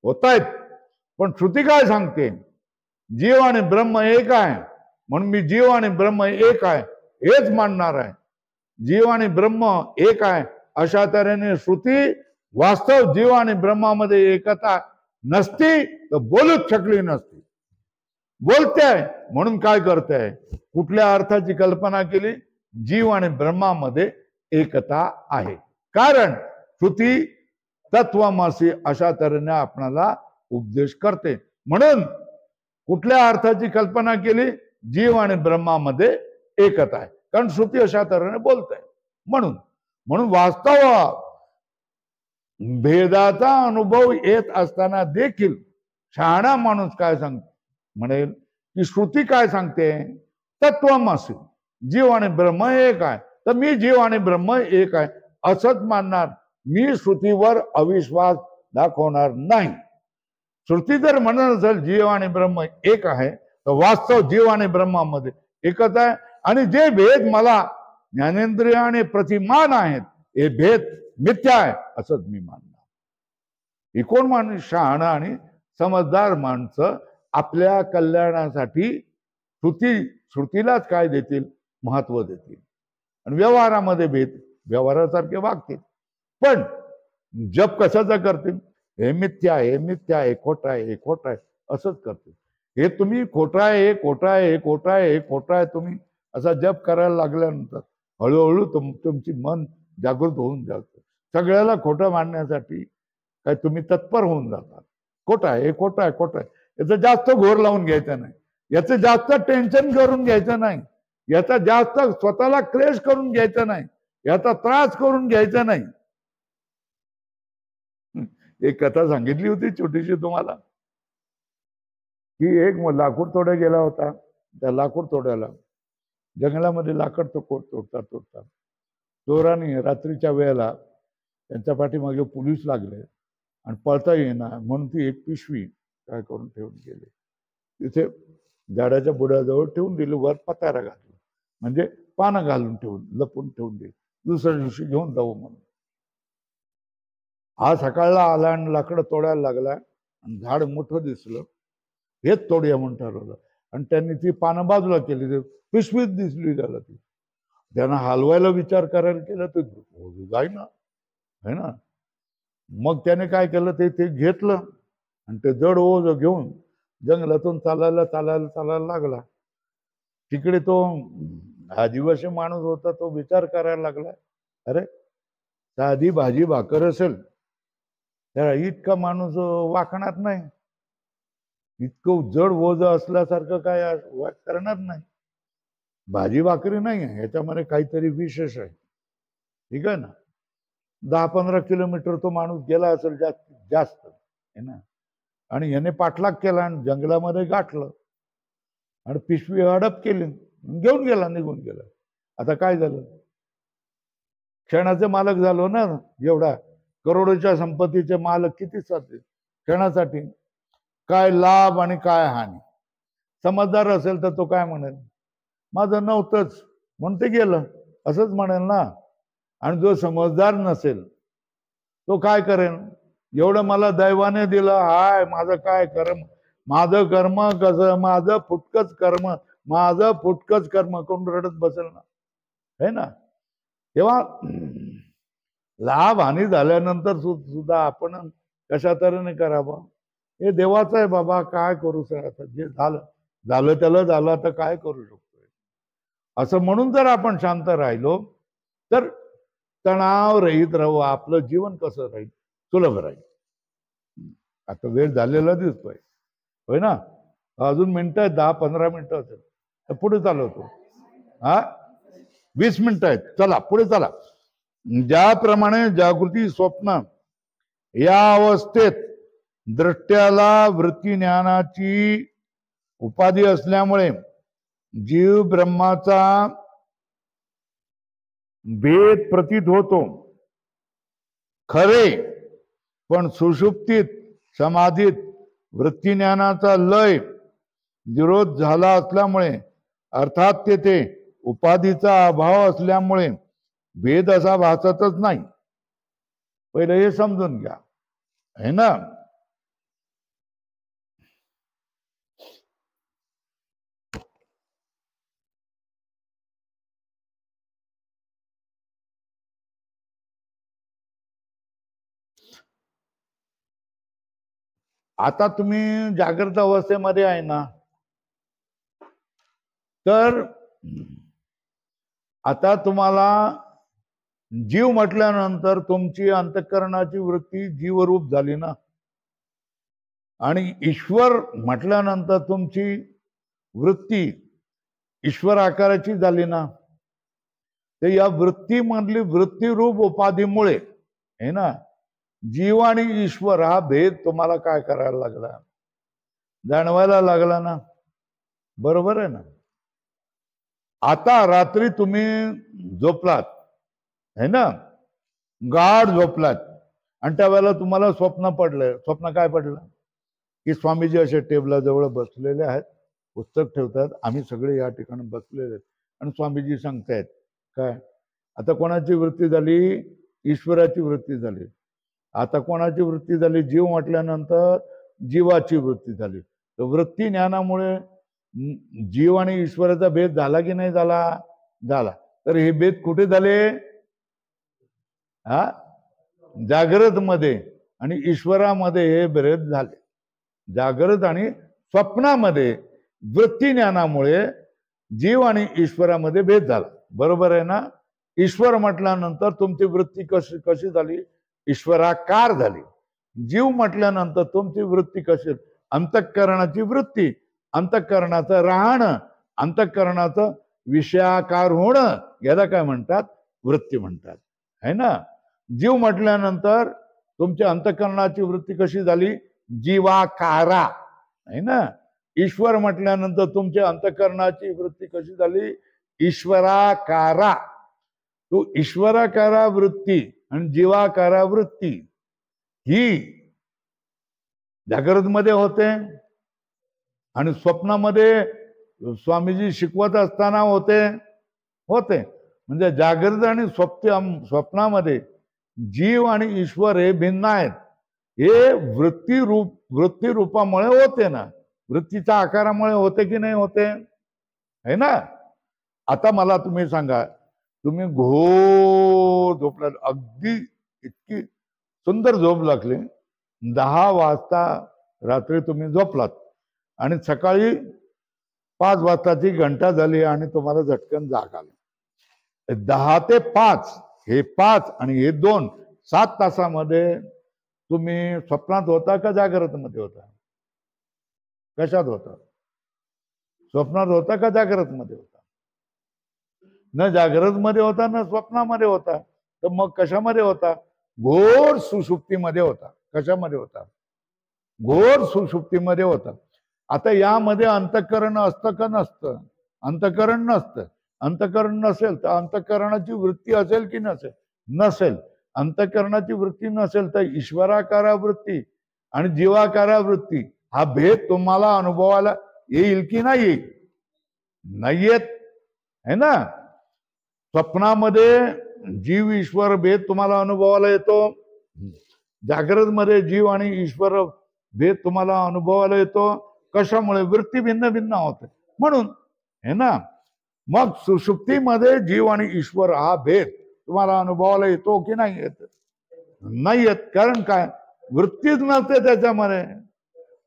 होत आहेत, पण श्रुती काय सांगते? जीव आणि ब्रह्म एक आहे म्हणून मी जीव आणि ब्रह्म एक आहे हेच मानणार आहे. जीव आणि ब्रह्म एक आहे अशा तऱ्हेने श्रुती वास्तव जीव आणि ब्रह्मामध्ये एकता नसती तर बोलूच शकली नसती. बोलते आहे म्हणून काय करते? कुठल्या अर्थाची कल्पना केली? जीव आणि ब्रह्मामध्ये एकता आहे. कारण श्रुती तत्वमसी अशा तऱ्हेने आपणाला उपदेश करते. म्हणून कुठल्या अर्थाची कल्पना केली? जीव आणि ब्रह्मामध्ये एकता आहे. कारण श्रुती अशा तऱ्हेने बोलते. म्हणून वास्तव भेदाचा अनुभव येत असताना देखील शहाणा माणूस काय म्हणेल की श्रुती काय सांगते? तत्वमसी जीव आणि ब्रह्म एक आहे तर मी जीव आणि ब्रह्म एक आहे असंच मानणार. मी श्रुतीवर अविश्वास दाखवणार नाही. श्रुती जर म्हणत असेल जीव आणि ब्रह्म एक आहे तर वास्तव जीव आणि ब्रह्मामध्ये एकच आहे. आणि जे भेद मला ज्ञानेंद्रियाने प्रतिमान आहेत हे भेद मिथ्या आहे असंच मी मानणार. ही कोण माणूस? शहाणा आणि समजदार माणसं आपल्या कल्याणासाठी श्रुतीलाच काय देतील? महत्व देतील. आणि व्यवहारामध्ये भेद व्यवहारासारखे वागतील. पण जप कशाचा करतील? हे मिथ्या आहे, हे मिथ्या आहे, खोटा आहे, हे खोटा आहे असंच करतील. हे तुम्ही खोटा आहे, हे खोटा आहे, हे खोटा आहे, हे खोटा आहे तुम्ही असा जप करायला लागल्यानंतर हळूहळू तुमची मन जागृत होऊन जातं. सगळ्याला खोटं मानण्यासाठी काय तुम्ही तत्पर होऊन जातात. खोटा आहे, हे खोटा आहे, खोटा आहे याचं जास्त घोर लावून घ्यायचं नाही. याचं जास्त टेन्शन करून घ्यायचं नाही. याचा जास्त स्वतःला क्लेश करून घ्यायचा नाही. याचा त्रास करून घ्यायचा नाही. एक कथा सांगितली होती छोटीशी तुम्हाला की एक लाकूड तोड्या गेला होता. त्या लाकूड तोड्याला जंगलामध्ये लाकड तोडतात चोरांनी रात्रीच्या वेळेला त्यांच्या पाठीमागे पोलीस लागले आणि पळता येईना म्हणून ती एक पिशवी काय करून ठेवून गेले. तिथे झाडाच्या बुडाजवळ ठेवून दिली. वर पतारा घातला म्हणजे पानं घालून ठेवून लपून ठेवून दिली. दुसऱ्या दिवशी घेऊन जाऊ म्हणून. हा सकाळला आला आणि लाकडं तोडायला लागला आणि झाड मोठं दिसलं. हेच तोडूया म्हणून ठरवलं आणि त्यांनी ती पानं बाजूला केली. पिशवीच दिसली त्याला. ती त्यांना हलवायला विचार करायला केला तर जाई ना है ना. मग त्याने काय केलं ते घेतलं आणि ते जड ओझ घेऊन जंगलातून चालायला चालायला चालायला लागला. तिकडे तो आदिवासी माणूस होता, तो विचार करायला लागला, अरे साधी भाजी भाकर असेल तर इतका माणूस वाकणार नाही, इतकं जड ओझ असल्यासारखं काय करणार नाही. भाजी भाकरी नाही आहे, याच्यामध्ये काहीतरी विशेष आहे. ठीक आहे ना. 10-15 किलोमीटर तो माणूस गेला असेल जास्तीत जास्त, है ना. आणि याने पाठलाग केला आणि जंगलामध्ये गाठलं आणि पिशवी हडप केली, घेऊन गेला, निघून गेला. आता काय झालं, क्षणाचे मालक झालो ना. एवढा करोडोच्या संपत्तीचे मालक किती साधे क्षणासाठी. काय लाभ आणि काय हानी. समजदार असेल तर तो काय म्हणेल, माझं नव्हतंच म्हणून ते गेलं, असंच म्हणेल ना. आणि जो समजदार नसेल तो काय करेल, एवढं मला दैवाने दिलं, हाय माझं काय कर्म, माझं कर्म कसं, माझं फुटकच कर्म, माझं फुटकच कर्म कोण रडत बसेल ना, है ना. तेव्हा लाभ हानी झाल्यानंतर सुद्धा आपण कशा तऱ्हेने करावं, हे देवाचं आहे बाबा. काय करू सर, आता जे झालं झालं त्याला झालं, आता काय करू शकतोय. असं म्हणून जर आपण शांत राहिलो तर तणाव रहित राहू, आपलं जीवन कसं राहील, सुलभ राहील. आता वेळ झालेला दिसतोय, होय ना. अजून मिनिटं आहेत, 10-15 मिनिटं असेल तर पुढे चालवतो. 20 मिनिटं आहेत, चला पुढे चला. ज्याप्रमाणे जागृती स्वप्न या अवस्थेत दृष्ट्याला वृत्ती ज्ञानाची उपाधी असल्यामुळे जीव ब्रह्माचा भेद प्रतीत होतो, खरे. पण सुषुप्तीत समाधीत वृत्ती ज्ञानाचा लय विरोध झाला असल्यामुळे, अर्थात तेथे उपाधीचा अभाव असल्यामुळे भेद असा भासतच नाही. पहिले हे समजून घ्या, है ना. आता तुम्ही जागृत अवस्थेमध्ये आहे ना, तर आता तुम्हाला जीव म्हटल्यानंतर तुमची अंतःकरणाची वृत्ती जीवरूप झाली ना, आणि ईश्वर म्हटल्यानंतर तुमची वृत्ती ईश्वर आकाराची झाली ना. तर या वृत्तीमधली वृत्तीरूप उपाधीमुळे है ना, जीव आणि ईश्वर हा भेद तुम्हाला काय करायला लागला, जाणवायला लागला ना. बरोबर आहे ना. आता रात्री तुम्ही झोपलात, है ना, गाढ झोपलात, आणि त्यावेळेला तुम्हाला स्वप्न पडलं. स्वप्न काय पडलं की स्वामीजी असे टेबलाजवळ बसलेले आहेत, पुस्तक ठेवतात, आम्ही सगळे या ठिकाणी बसलेले आहेत, आणि स्वामीजी सांगतायत काय, आता कोणाची वृत्ती झाली, ईश्वराची वृत्ती झाली. आता कोणाची वृत्ती झाली, जीव म्हटल्यानंतर जीवाची वृत्ती झाली. तर वृत्ती ज्ञानामुळे जीव आणि ईश्वराचा भेद झाला की नाही झाला, झाला. तर हे भेद कुठे झाले, जागृत मध्ये आणि ईश्वरामध्ये हे भेद झाले. जागृत आणि स्वप्नामध्ये वृत्ती ज्ञानामुळे जीव आणि ईश्वरामध्ये भेद झाला. बरोबर आहे ना. ईश्वर म्हटल्यानंतर तुमची वृत्ती कशी कशी झाली, ईश्वराकार झाली. जीव म्हटल्यानंतर तुमची वृत्ती कशी, अंतःकरणाची वृत्ती, अंतःकरणाचं राहणं, अंतःकरणाचं विषयाकार होणं, याला काय म्हणतात, वृत्ती म्हणतात, है ना. जीव म्हटल्यानंतर तुमच्या अंतःकरणाची वृत्ती कशी झाली, जीवाकारा, है ना. ईश्वर म्हटल्यानंतर तुमच्या अंतःकरणाची वृत्ती कशी झाली, ईश्वराकारा. तो ईश्वराकारा वृत्ती आणि जीवाकारा वृत्ती ही जागृत मध्ये होते आणि स्वप्नामध्ये स्वामीजी शिकवत असताना होते. म्हणजे जागृत आणि स्वप्नामध्ये जीव आणि ईश्वर हे भिन्न आहेत. हे वृत्ती रूपामुळे होते ना, वृत्तीच्या आकारामुळे होते की नाही होते, है ना. आता मला तुम्ही सांगा, तुम्ही घोर झोपला, अगदी इतकी सुंदर झोप लागली, 10 वाजता रात्री तुम्ही झोपलात आणि सकाळी 5 वाजताची घंटा झाली आणि तुम्हाला झटकन जाग आली. 10 ते 5 हे 5 आणि हे 2 7 तासामध्ये तुम्ही स्वप्नात होता का जागृत मध्ये होता? कशात होता? स्वप्नात होता का जागृत मध्ये होता? न जागृत मध्ये होता न स्वप्नामध्ये होता, तर मग कशामध्ये होता? घोर सुषुप्तीमध्ये होता. कशामध्ये होता? घोर सुषुप्तीमध्ये होता. आता यामध्ये अंतःकरण असतं का नसतं? अंतःकरण नसतं. अंतःकरण नसेल तर अंतःकरणाची वृत्ती असेल की नसेल? नसेल. अंतःकरणाची वृत्ती नसेल तर ईश्वराकारा वृत्ती आणि जीवाकारा वृत्ती हा भेद तुम्हाला अनुभवायला येईल की नाही येईल? नाही येत है ना. स्वप्नामध्ये जीव ईश्वर भेद तुम्हाला अनुभवायला येतो. जागृत मध्ये जीव आणि ईश्वर भेद तुम्हाला अनुभवायला येतो. कशामुळे? वृत्ती भिन्न भिन्न होते म्हणून है ना. मग सुषुप्तीमध्ये जीव आणि ईश्वर हा भेद तुम्हाला अनुभवायला येतो की नाही येत? नाही येत. कारण काय? वृत्तीच नसते त्याच्यामध्ये.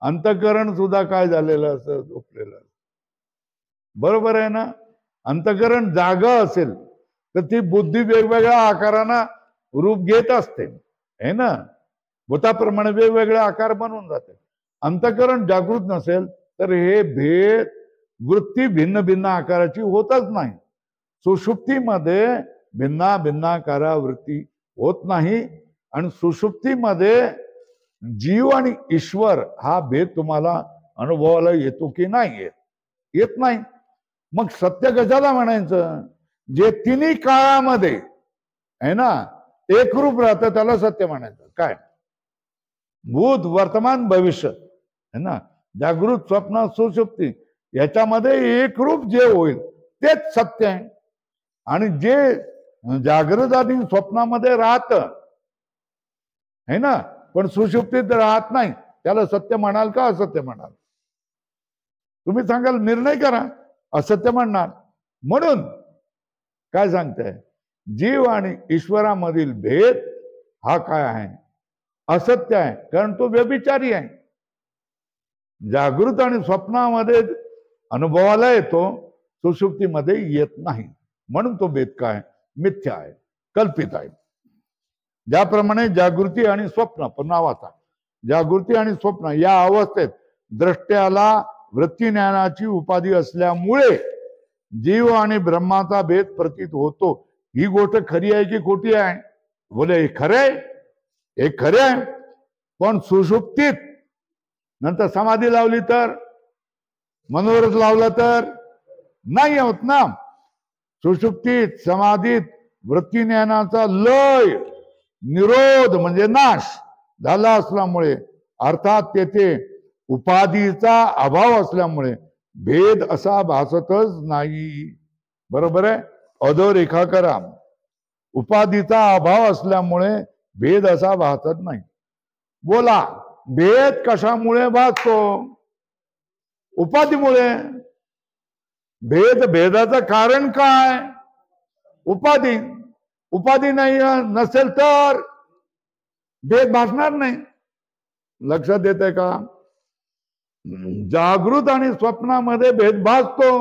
अंतःकरण सुद्धा काय झालेलं असं झोपलेलं. बरोबर आहे ना. अंतःकरण जागा असेल तर ती बुद्धी वेगवेगळ्या आकारानं रूप घेत असते है ना. भूताप्रमाणे वेगवेगळे आकार बनवून जाते. अंतःकरण जागृत नसेल तर हे भेद वृत्ती भिन्न भिन्न आकाराची होतच नाही. सुषुप्तीमध्ये भिन्ना भिन्नाकारा वृत्ती होत नाही आणि सुषुप्तीमध्ये जीव आणि ईश्वर हा भेद तुम्हाला अनुभवायला येतो की नाही येत? येत नाही. मग सत्य कशाला म्हणायचं? जे तिन्ही काळामध्ये आहे ना एकरूप राहतं त्याला सत्य म्हणायचं. काय? भूत वर्तमान भविष्य है ना, जागृत स्वप्न सुषुप्ती याच्यामध्ये एकरूप जे होईल तेच सत्य आहे. आणि जे जागृत आणि स्वप्नामध्ये राहत है ना पण सुषुप्तीत राहत नाही त्याला सत्य म्हणाल का असत्य म्हणाल? तुम्ही सांगाल, निर्णय करा. असत्य म्हणणार. म्हणून काय सांगताय? जीव आणि ईश्वरामधील भेद हा काय आहे? असत्य आहे. कारण तो व्यभिचारी आहे. जागृत आणि स्वप्नामध्ये अनुभवाला येतो, सुषुप्तीमध्ये येत नाही. म्हणून तो भेद काय? मिथ्या आहे, कल्पित आहे. ज्याप्रमाणे जागृती आणि स्वप्न नावाचा जागृती आणि स्वप्न या अवस्थेत द्रष्ट्याला वृत्ती ज्ञानाची उपाधी असल्यामुळे जीव आणि ब्रह्माचा भेद प्रतीत होतो. ही गोष्ट खरी आहे की खोटी आहे? बोले हे खरे आहे. हे खरे आहे. पण सुषुप्तीत नंतर समाधी लावली तर, मनोरथ लावला तर नाही होत ना. सुषुप्तीत समाधीत वृत्ती ज्ञानाचा लय निरोध म्हणजे नाश झाला असल्यामुळे, अर्थात तेथे उपाधीचा अभाव असल्यामुळे भेद असा भासतच नाही. बरोबर आहे. अधोरेखा करा. उपाधीचा अभाव असल्यामुळे भेद असा भासत नाही. बोला, भेद कशामुळे भासतो? उपाधीमुळे. भेदाचं कारण काय? उपाधी. उपाधी नाही नसेल तर भेद भासणार नाही. लक्षात येते का? जागृत आणि स्वप्नामध्ये भेद भासतो.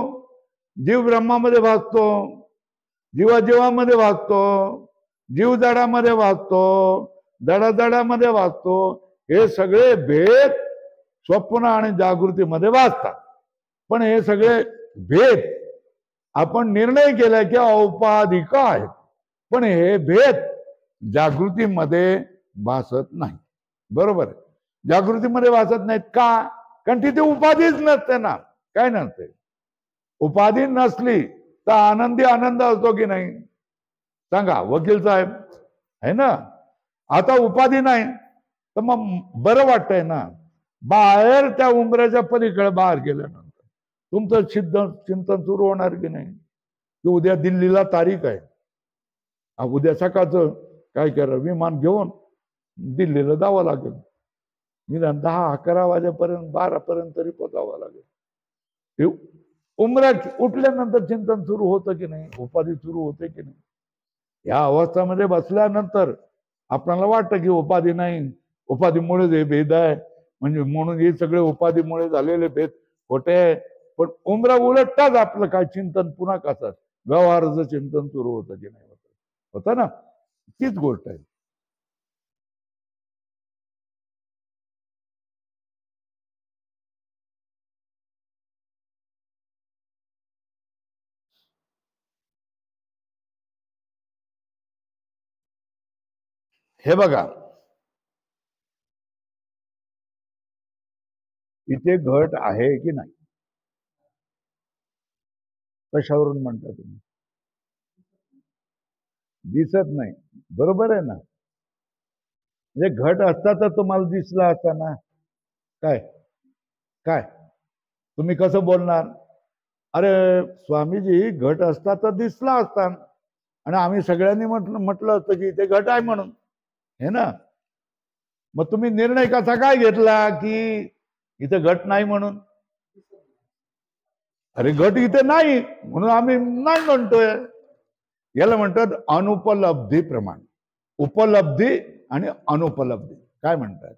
जीव ब्रह्मामध्ये भासतो, जीवाजीवामध्ये भासतो, जीव जडामध्ये भासतो, जडामध्ये भासतो. हे सगळे भेद स्वप्न आणि जागृतीमध्ये भासतात. पण हे सगळे भेद आपण निर्णय केला की औपाधिक आहेत. पण हे भेद जागृतीमध्ये भासत नाही. बरोबर आहे. जागृतीमध्ये भासत नाहीत का? कारण तिथे उपाधीच नसते ना. काय नसते? उपाधी नसली तर आनंदी आनंद असतो की नाही? सांगा वकील साहेब है ना. आता उपाधी नाही तर मग बरं वाटतंय ना. बाहेर त्या उंबऱ्याच्या पलीकडे बाहेर गेल्यानंतर तुमचं चिंतन सुरू होणार की नाही? की उद्या दिल्लीला तारीख आहे, उद्या सकाळचं काय करा, विमान घेऊन दिल्लीला जावं लागेल. निदान 10-11 वाजेपर्यंत 12पर्यंत तरी पोचावं लागेल. उमऱ्यात उठल्यानंतर चिंतन सुरू होतं की नाही? उपाधी सुरू होते की नाही? या अवस्थेमध्ये बसल्यानंतर आपल्याला वाटतं की उपाधी नाही, उपाधीमुळे हे भेद आहे, म्हणजे म्हणून हे सगळे उपाधीमुळे झालेले भेद खोटे पण उमरा उलटताच आपलं काय चिंतन पुन्हा कसं व्यवहाराचं चिंतन सुरू होतं की नाही होतं ना, तीच गोष्ट आहे. हे बघा, इथे घट आहे की नाही, कशावरून म्हणता तुम्ही? दिसत नाही, बरोबर आहे ना. म्हणजे घट असता तर तुम्हाला दिसला असता ना. काय काय तुम्ही कसं बोलणार? अरे स्वामीजी, घट असता तर दिसला असता आणि आम्ही सगळ्यांनी म्हटलं असतं की इथे घट आहे म्हणून, हे ना. मग तुम्ही निर्णय कसा काय घेतला की इथे घट नाही म्हणून? अरे घट इथे नाही म्हणून आम्ही नाही म्हणतोय. याला म्हणतात अनुपलब्धी प्रमाण. उपलब्धी आणि अनुपलब्धी काय म्हणतात?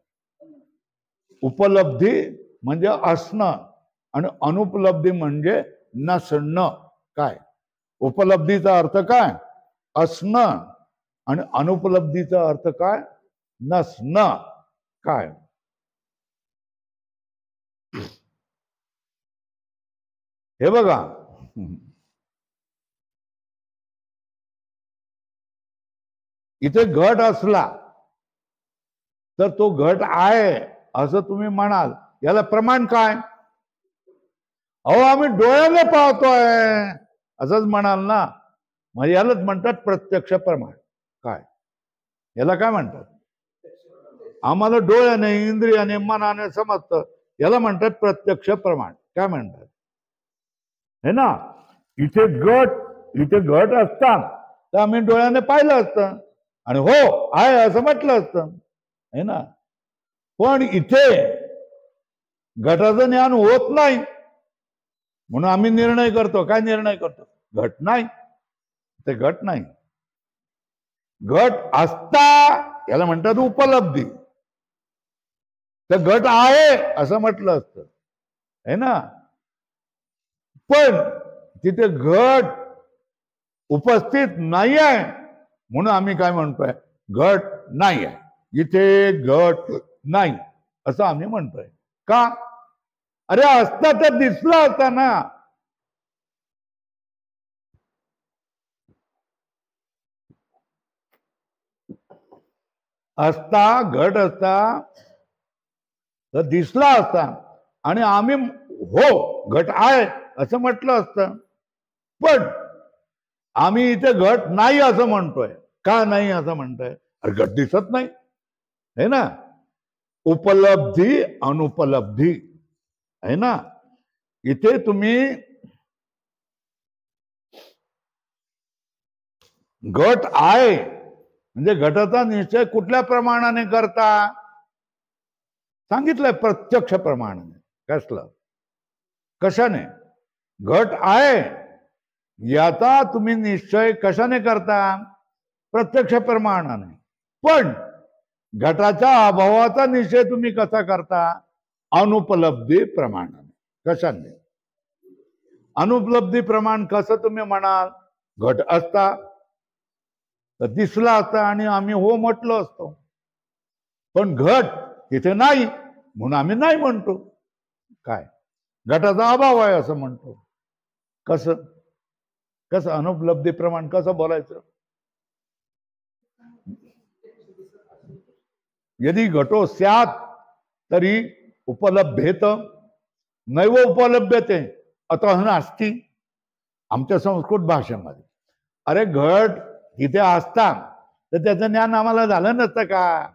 उपलब्धी म्हणजे असणं आणि अनुपलब्धी म्हणजे नसणं. काय उपलब्धीचा अर्थ काय? असणं. आणि अनुपलब्धीचा अर्थ काय? नसणं. काय हे बघा, इथे घट असला तर तो घट आहे असं तुम्ही म्हणाल, याला प्रमाण काय? अहो आम्ही डोळ्याने पाहतोय असंच म्हणाल ना. मग यालाच म्हणतात प्रत्यक्ष प्रमाण. काय याला काय म्हणतात? आम्हाला डोळ्याने, इंद्रियाने, मनाने समजतं, याला म्हणतात प्रत्यक्ष प्रमाण. काय म्हणतात? हे ना, इथे घट असता तर आम्ही डोळ्याने पाहिलं असतं आणि हो आहे असं म्हटलं असतं, है ना. पण इथे घटाचं ज्ञान होत नाही म्हणून आम्ही निर्णय करतो. काय निर्णय करतो? घट नाही, ते घट नाही. घट असता याला म्हणतात उपलब्धी. तर घट आहे असं म्हटलं असतं, है ना. पण तिथे घट उपस्थित नाही आहे म्हणून आम्ही काय म्हणतोय? घट नाही आहे, इथे घट नाही असं आम्ही म्हणतोय. का? अरे असता तर दिसला असता ना. असता, घट असता तर दिसला असता आणि आम्ही हो घट आहे असं म्हटलं असतं. पण आम्ही इथे घट नाही असं म्हणतोय. का नाही असं म्हणतोय? अरे घट दिसत नाही, है ना. उपलब्धी अनुपलब्धी, है ना. इथे तुम्ही घट आहे म्हणजे घटाचा निश्चय कुठल्या प्रमाणाने करता? सांगितलंय प्रत्यक्ष प्रमाणाने. कसलं? कशाने? घट आहे याचा तुम्ही निश्चय कशाने करता? प्रत्यक्ष प्रमाणाने. पण घटाच्या अभावाचा निश्चय तुम्ही कसा करता? अनुपलब्धी प्रमाणाने. कशाने? अनुपलब्धी प्रमाण कसं तुम्ही म्हणाल? घट असता तर दिसला असता आणि आम्ही हो म्हटलं असतो. पण घट तिथे नाही म्हणून आम्ही नाही म्हणतो. काय? घटाचा अभाव आहे असं म्हणतो. कसं कसं अनुपलब्धी प्रमाण कसं बोलायचं? यदि घटो स्यात् तरी उपलभ्येत नैव उपलभ्यते अतः नास्ति. आमच्या संस्कृत भाषेमध्ये अरे घट इथे असता तर त्याचं ज्ञान आम्हाला झालं नसतं का?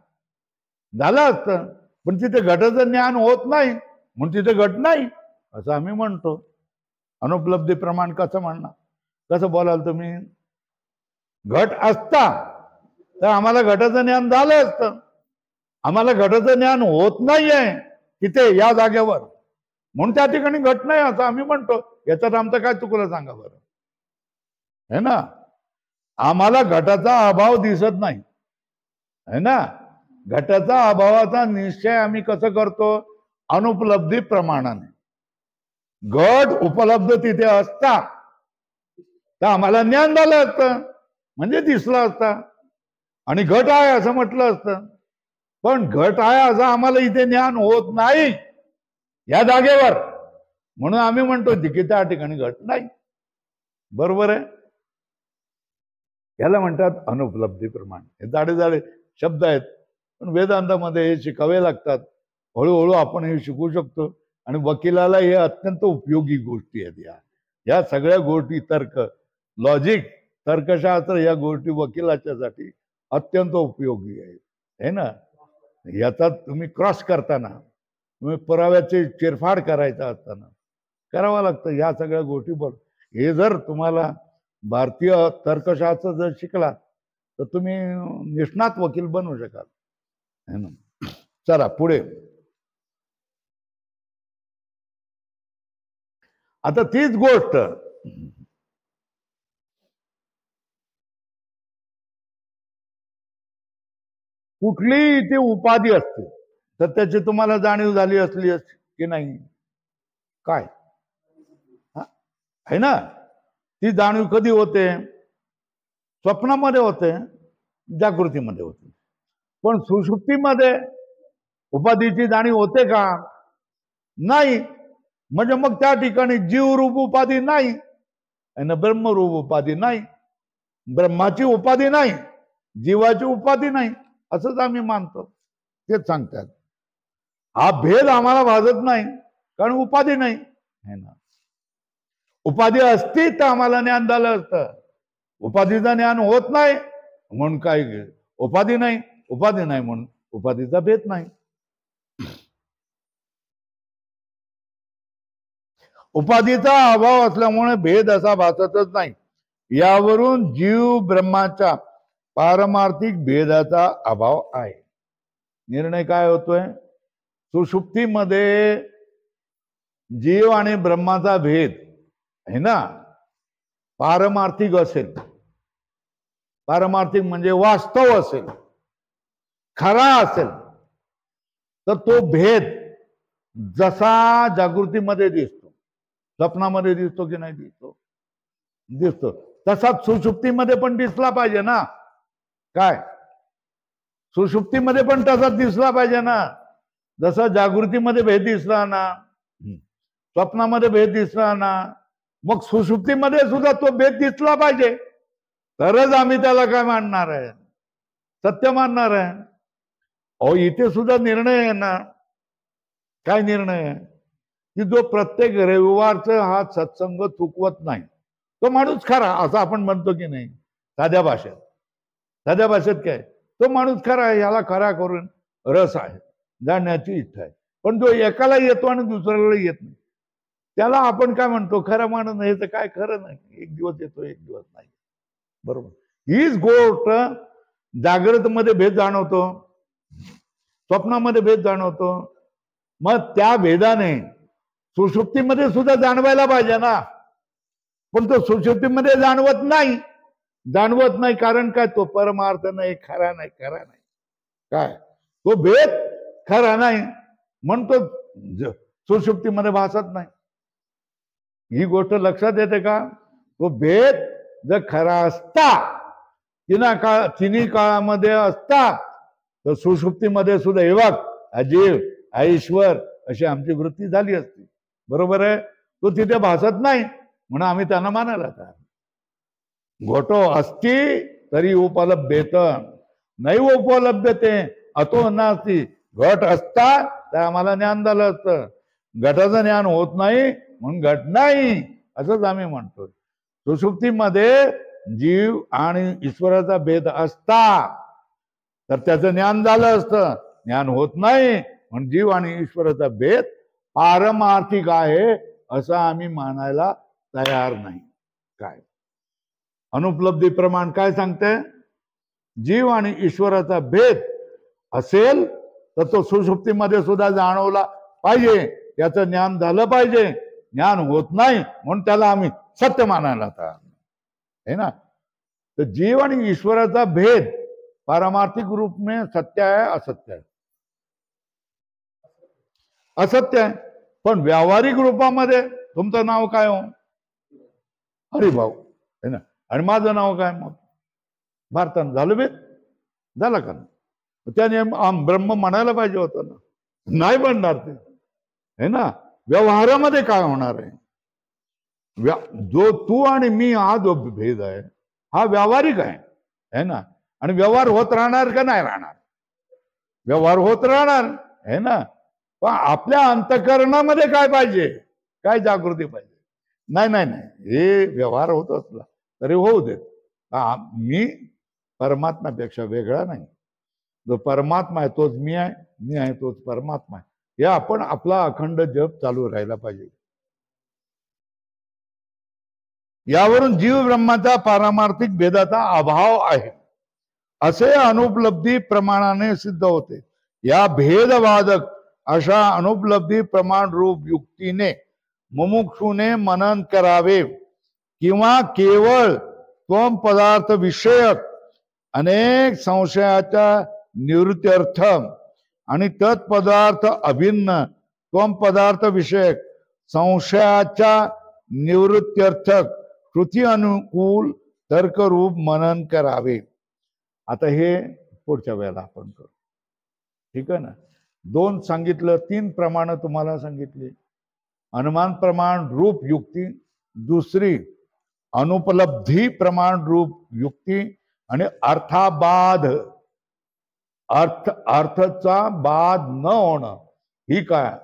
झालं असतं, पण तिथे घटाचं ज्ञान होत नाही म्हणून तिथे घट नाही असं आम्ही म्हणतो. अनुपलब्धी प्रमाण कसं म्हणणार? कसं बोलाल तुम्ही? घट असता तर आम्हाला घटाचं ज्ञान झालं असतं. आम्हाला घटाचं ज्ञान होत नाहीये तिथे या जागेवर म्हणून त्या ठिकाणी घट नाही असं आम्ही म्हणतो. याच्यात आमचं काय चुकलं सांगा बरं, है ना. आम्हाला घटाचा अभाव दिसत नाही, है ना. घटाचा अभावाचा निश्चय आम्ही कसं करतो? अनुपलब्धी प्रमाणाने. घट उपलब्ध तिथे असता तर आम्हाला ज्ञान झालं असतं, म्हणजे दिसलं असतं आणि घट आहे असं म्हटलं असतं. पण घट आहे असं आम्हाला इथे ज्ञान होत नाही या जागेवर, म्हणून आम्ही म्हणतो की त्या ठिकाणी घट नाही. बरोबर आहे. याला म्हणतात अनुपलब्धी प्रमाण. हे जाडे जाडे शब्द आहेत, पण वेदांतामध्ये हे शिकावे लागतात. हळूहळू आपण हे शिकू शकतो आणि वकिलाला हे अत्यंत उपयोगी गोष्टी आहेत. या सगळ्या गोष्टी, तर्क, लॉजिक, तर्कशास्त्र, या गोष्टी वकिलाच्यासाठी अत्यंत उपयोगी आहेत, है ना. याचा तुम्ही क्रॉस करताना, तुम्ही पुराव्याची चिरफाड करायचा असताना करावं लागतं या सगळ्या गोष्टी. हे जर तुम्हाला भारतीय तर्कशास्त्र जर शिकला तर तुम्ही निष्णात वकील बनू शकाल, है ना. चला पुढे. आता तीच गोष्ट कुठलीही इथे उपाधी असते तर त्याची तुम्हाला जाणीव झाली असली की नाही, काय है ना. ती जाणीव कधी होते? स्वप्नामध्ये होते, जागृतीमध्ये होते. पण सुषुप्तीमध्ये उपाधीची जाणीव होते का? नाही. म्हणजे मग त्या ठिकाणी जीवरूप उपाधी नाही आणि ब्रह्मरूप उपाधी नाही. ब्रह्माची उपाधी नाही, जीवाची उपाधी नाही, असंच आम्ही मानतो. तेच सांगतात. हा भेद आम्हाला भाजत नाही कारण उपाधी नाही, है ना. उपाधी असती तर आम्हाला ज्ञान झालं असतं. उपाधीचं ज्ञान होत नाही म्हणून काय, उपाधी नाही, उपाधी नाही म्हणून उपाधीचा भेद नाही. उपाधीचा अभाव असल्यामुळे भेद असा भासतच नाही. यावरून जीव ब्रह्माच्या पारमार्थिक भेदाचा अभाव आहे. निर्णय काय होतोय? सुषुप्तीमध्ये जीव आणि ब्रह्माचा भेद आहे ना, पारमार्थिक असेल. पारमार्थिक म्हणजे वास्तव असेल, खरा असेल, तर तो भेद जसा जागृतीमध्ये दिसतो, स्वप्नामध्ये दिसतो की नाही दिसतो? दिसतो. तसाच सुषुप्तीमध्ये पण दिसला पाहिजे ना. काय? सुषुप्तीमध्ये पण तसाच दिसला पाहिजे ना. जसा जागृतीमध्ये भेद दिसला ना, स्वप्नामध्ये भेद दिसला ना, मग सुषुप्तीमध्ये सुद्धा तो भेद दिसला पाहिजे, तरच आम्ही त्याला काय मानणार आहे? सत्य मानणार आहे. अहो इथे सुद्धा निर्णय आहे ना. काय निर्णय आहे? की जो प्रत्येक रविवारचा हा सत्संग चुकवत नाही तो माणूस खरा, असं आपण म्हणतो की नाही साध्या भाषेत. साध्या भाषेत काय, तो माणूस खरा आहे, याला खरा करून रस आहे, जाणण्याची इच्छा आहे. पण जो एकाला येतो आणि दुसऱ्याला येत नाही, त्याला आपण काय म्हणतो? खरं माणूस नाही. तर काय खरं नाही, एक दिवस येतो एक दिवस नाही. बरोबर. हीच गोष्ट जागृत मध्ये भेद जाणवतो, स्वप्नामध्ये भेद जाणवतो. मग त्या भेदाने सुषुप्तीमध्ये सुद्धा जाणवायला पाहिजे ना. पण तो सुषुप्तीमध्ये जाणवत नाही. जाणवत नाही कारण काय? तो परमार्थ नाही, खरा नाही, खरा नाही. काय? तो भेद खरा नाही म्हणतो सुषुप्तीमध्ये भासत नाही. ही गोष्ट लक्षात येते का? तो भेद जर खरा असता, तिन्ही काळामध्ये असता, तर सुषुप्तीमध्ये सुद्धा हे बघ अजीव ईश्वर अशी आमची वृत्ती झाली असती. बरोबर आहे. तो तिथे भासत नाही म्हणून आम्ही त्यांना मानायला तयार. घोटो अस्ति तरी उपलब्धेत नैव उपलब्धते अतो नास्ति. घट असता तर आम्हाला ज्ञान झालं असतं. घटाचं ज्ञान होत नाही म्हणून घट नाही असंच आम्ही म्हणतो. सुषुप्तीमध्ये जीव आणि ईश्वराचा भेद असता तर त्याचं ज्ञान झालं असतं. ज्ञान होत नाही म्हणून जीव आणि ईश्वराचा भेद पारमार्थिक आहे असं आम्ही मानायला तयार नाही. काय अनुपलब्धी प्रमाण काय सांगते? जीव आणि ईश्वराचा भेद असेल तर तो सुषुप्तीमध्ये सुद्धा जाणवला पाहिजे, त्याचं ज्ञान झालं पाहिजे. ज्ञान होत नाही म्हणून त्याला आम्ही सत्य मानायला तयार आहे ना. तर जीव आणि ईश्वराचा भेद पारमार्थिक रूप में सत्य आहे, असत्य आहे? असत्य आहे. पण व्यावहारिक रूपामध्ये तुमचं नाव काय हो? हरिभाऊ है ना. आणि माझं नाव काय मग? भारतानं झालं बे, झालं का? त्याने ब्रह्म म्हणायला पाहिजे होतं ना. नाही बनणार ते, है ना. व्यवहारामध्ये काय होणार आहे? जो तू आणि मी हा जो भेद आहे हा व्यावहारिक आहे, है ना. आणि व्यवहार होत राहणार का नाही राहणार? व्यवहार होत राहणार, है ना. पण आपल्या अंतःकरणामध्ये काय पाहिजे? काय जागृती पाहिजे? नाही नाही नाही, हे व्यवहार होत असला तरी होऊ देत. मी परमात्म्यापेक्षा वेगळा नाही. जो परमात्मा आहे तोच मी आहे, मी आहे तोच परमात्मा आहे. हे आपण आपला अखंड जप चालू राहायला पाहिजे. यावरून जीव ब्रह्माचा पारमार्थिक भेदाचा अभाव आहे असे अनुपलब्धी प्रमाणाने सिद्ध होते. या भेदवादक अशा अनुपलब्धी प्रमाण रूप युक्तीने मुमुक्षुने मनन करावे किंवा केवळ त्वम पदार्थ विषयक अनेक संशयाच्या निवृत्त्यर्थ आणि तत्पदार्थ अभिन्न त्वम पदार्थ विषयक संशयाच्या निवृत्त्यर्थक कृती अनुकूल तर्करूप मनन करावे. आता हे पुढच्या वेळेला आपण करू, ठीक आहे ना. 2 सांगितलं, 3 प्रमाण तुम्हाला सांगितली. अनुमान प्रमाण रूप युक्ती, दुसरी अनुपलब्धी प्रमाण रूप युक्ती आणि अर्थाबाध, अर्थचा बाध न होणं ही काय?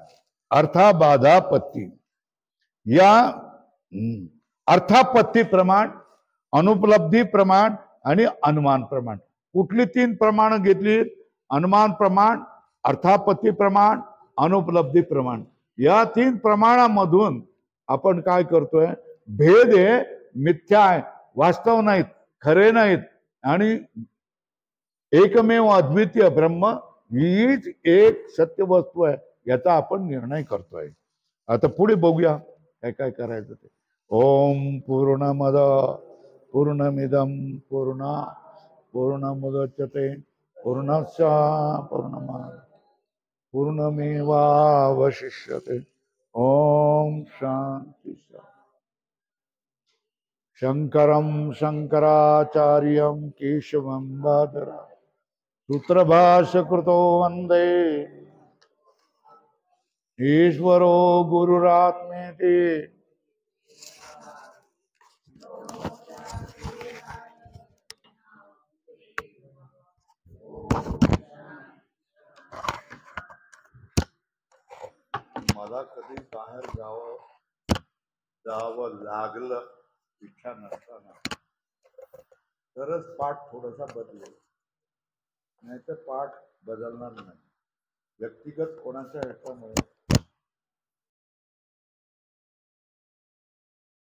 अर्थाबाधापत्ती. या अर्थापत्ती प्रमाण, अनुपलब्धी प्रमाण आणि अनुमान प्रमाण. कुठली 3 प्रमाण घेतली? अनुमान प्रमाण, अर्थापत्ती प्रमाण, अनुपलब्धी प्रमाण. या 3 प्रमाणामधून आपण काय करतोय? भेद हे मिथ्या आहे, वास्तव नाहीत, खरे नाहीत आणि एकमेव अद्वितीय ब्रह्म हीच एक सत्य वस्तू आहे याचा आपण निर्णय करतोय. आता पुढे बघूया काय काय करायचं ते. ओम पूर्णमद पूर्णमिदं पूर्णमुदच्यते पूर्णस्य पूर्णमेवावशिष्यते. ओम शांती. शंकरं शंकराचार्यं केशवं बादरा सूत्रभाष्यकृतो वंदे ईश्वरो गुरुरात्मेति. मला कधी बाहेर जावं लागलं इच्छा नसताना तरच पाठ थोडासा बदलेल, नाही तर पाठ बदलणार नाही. व्यक्तिगत कोणाच्या ह्याच्यामुळे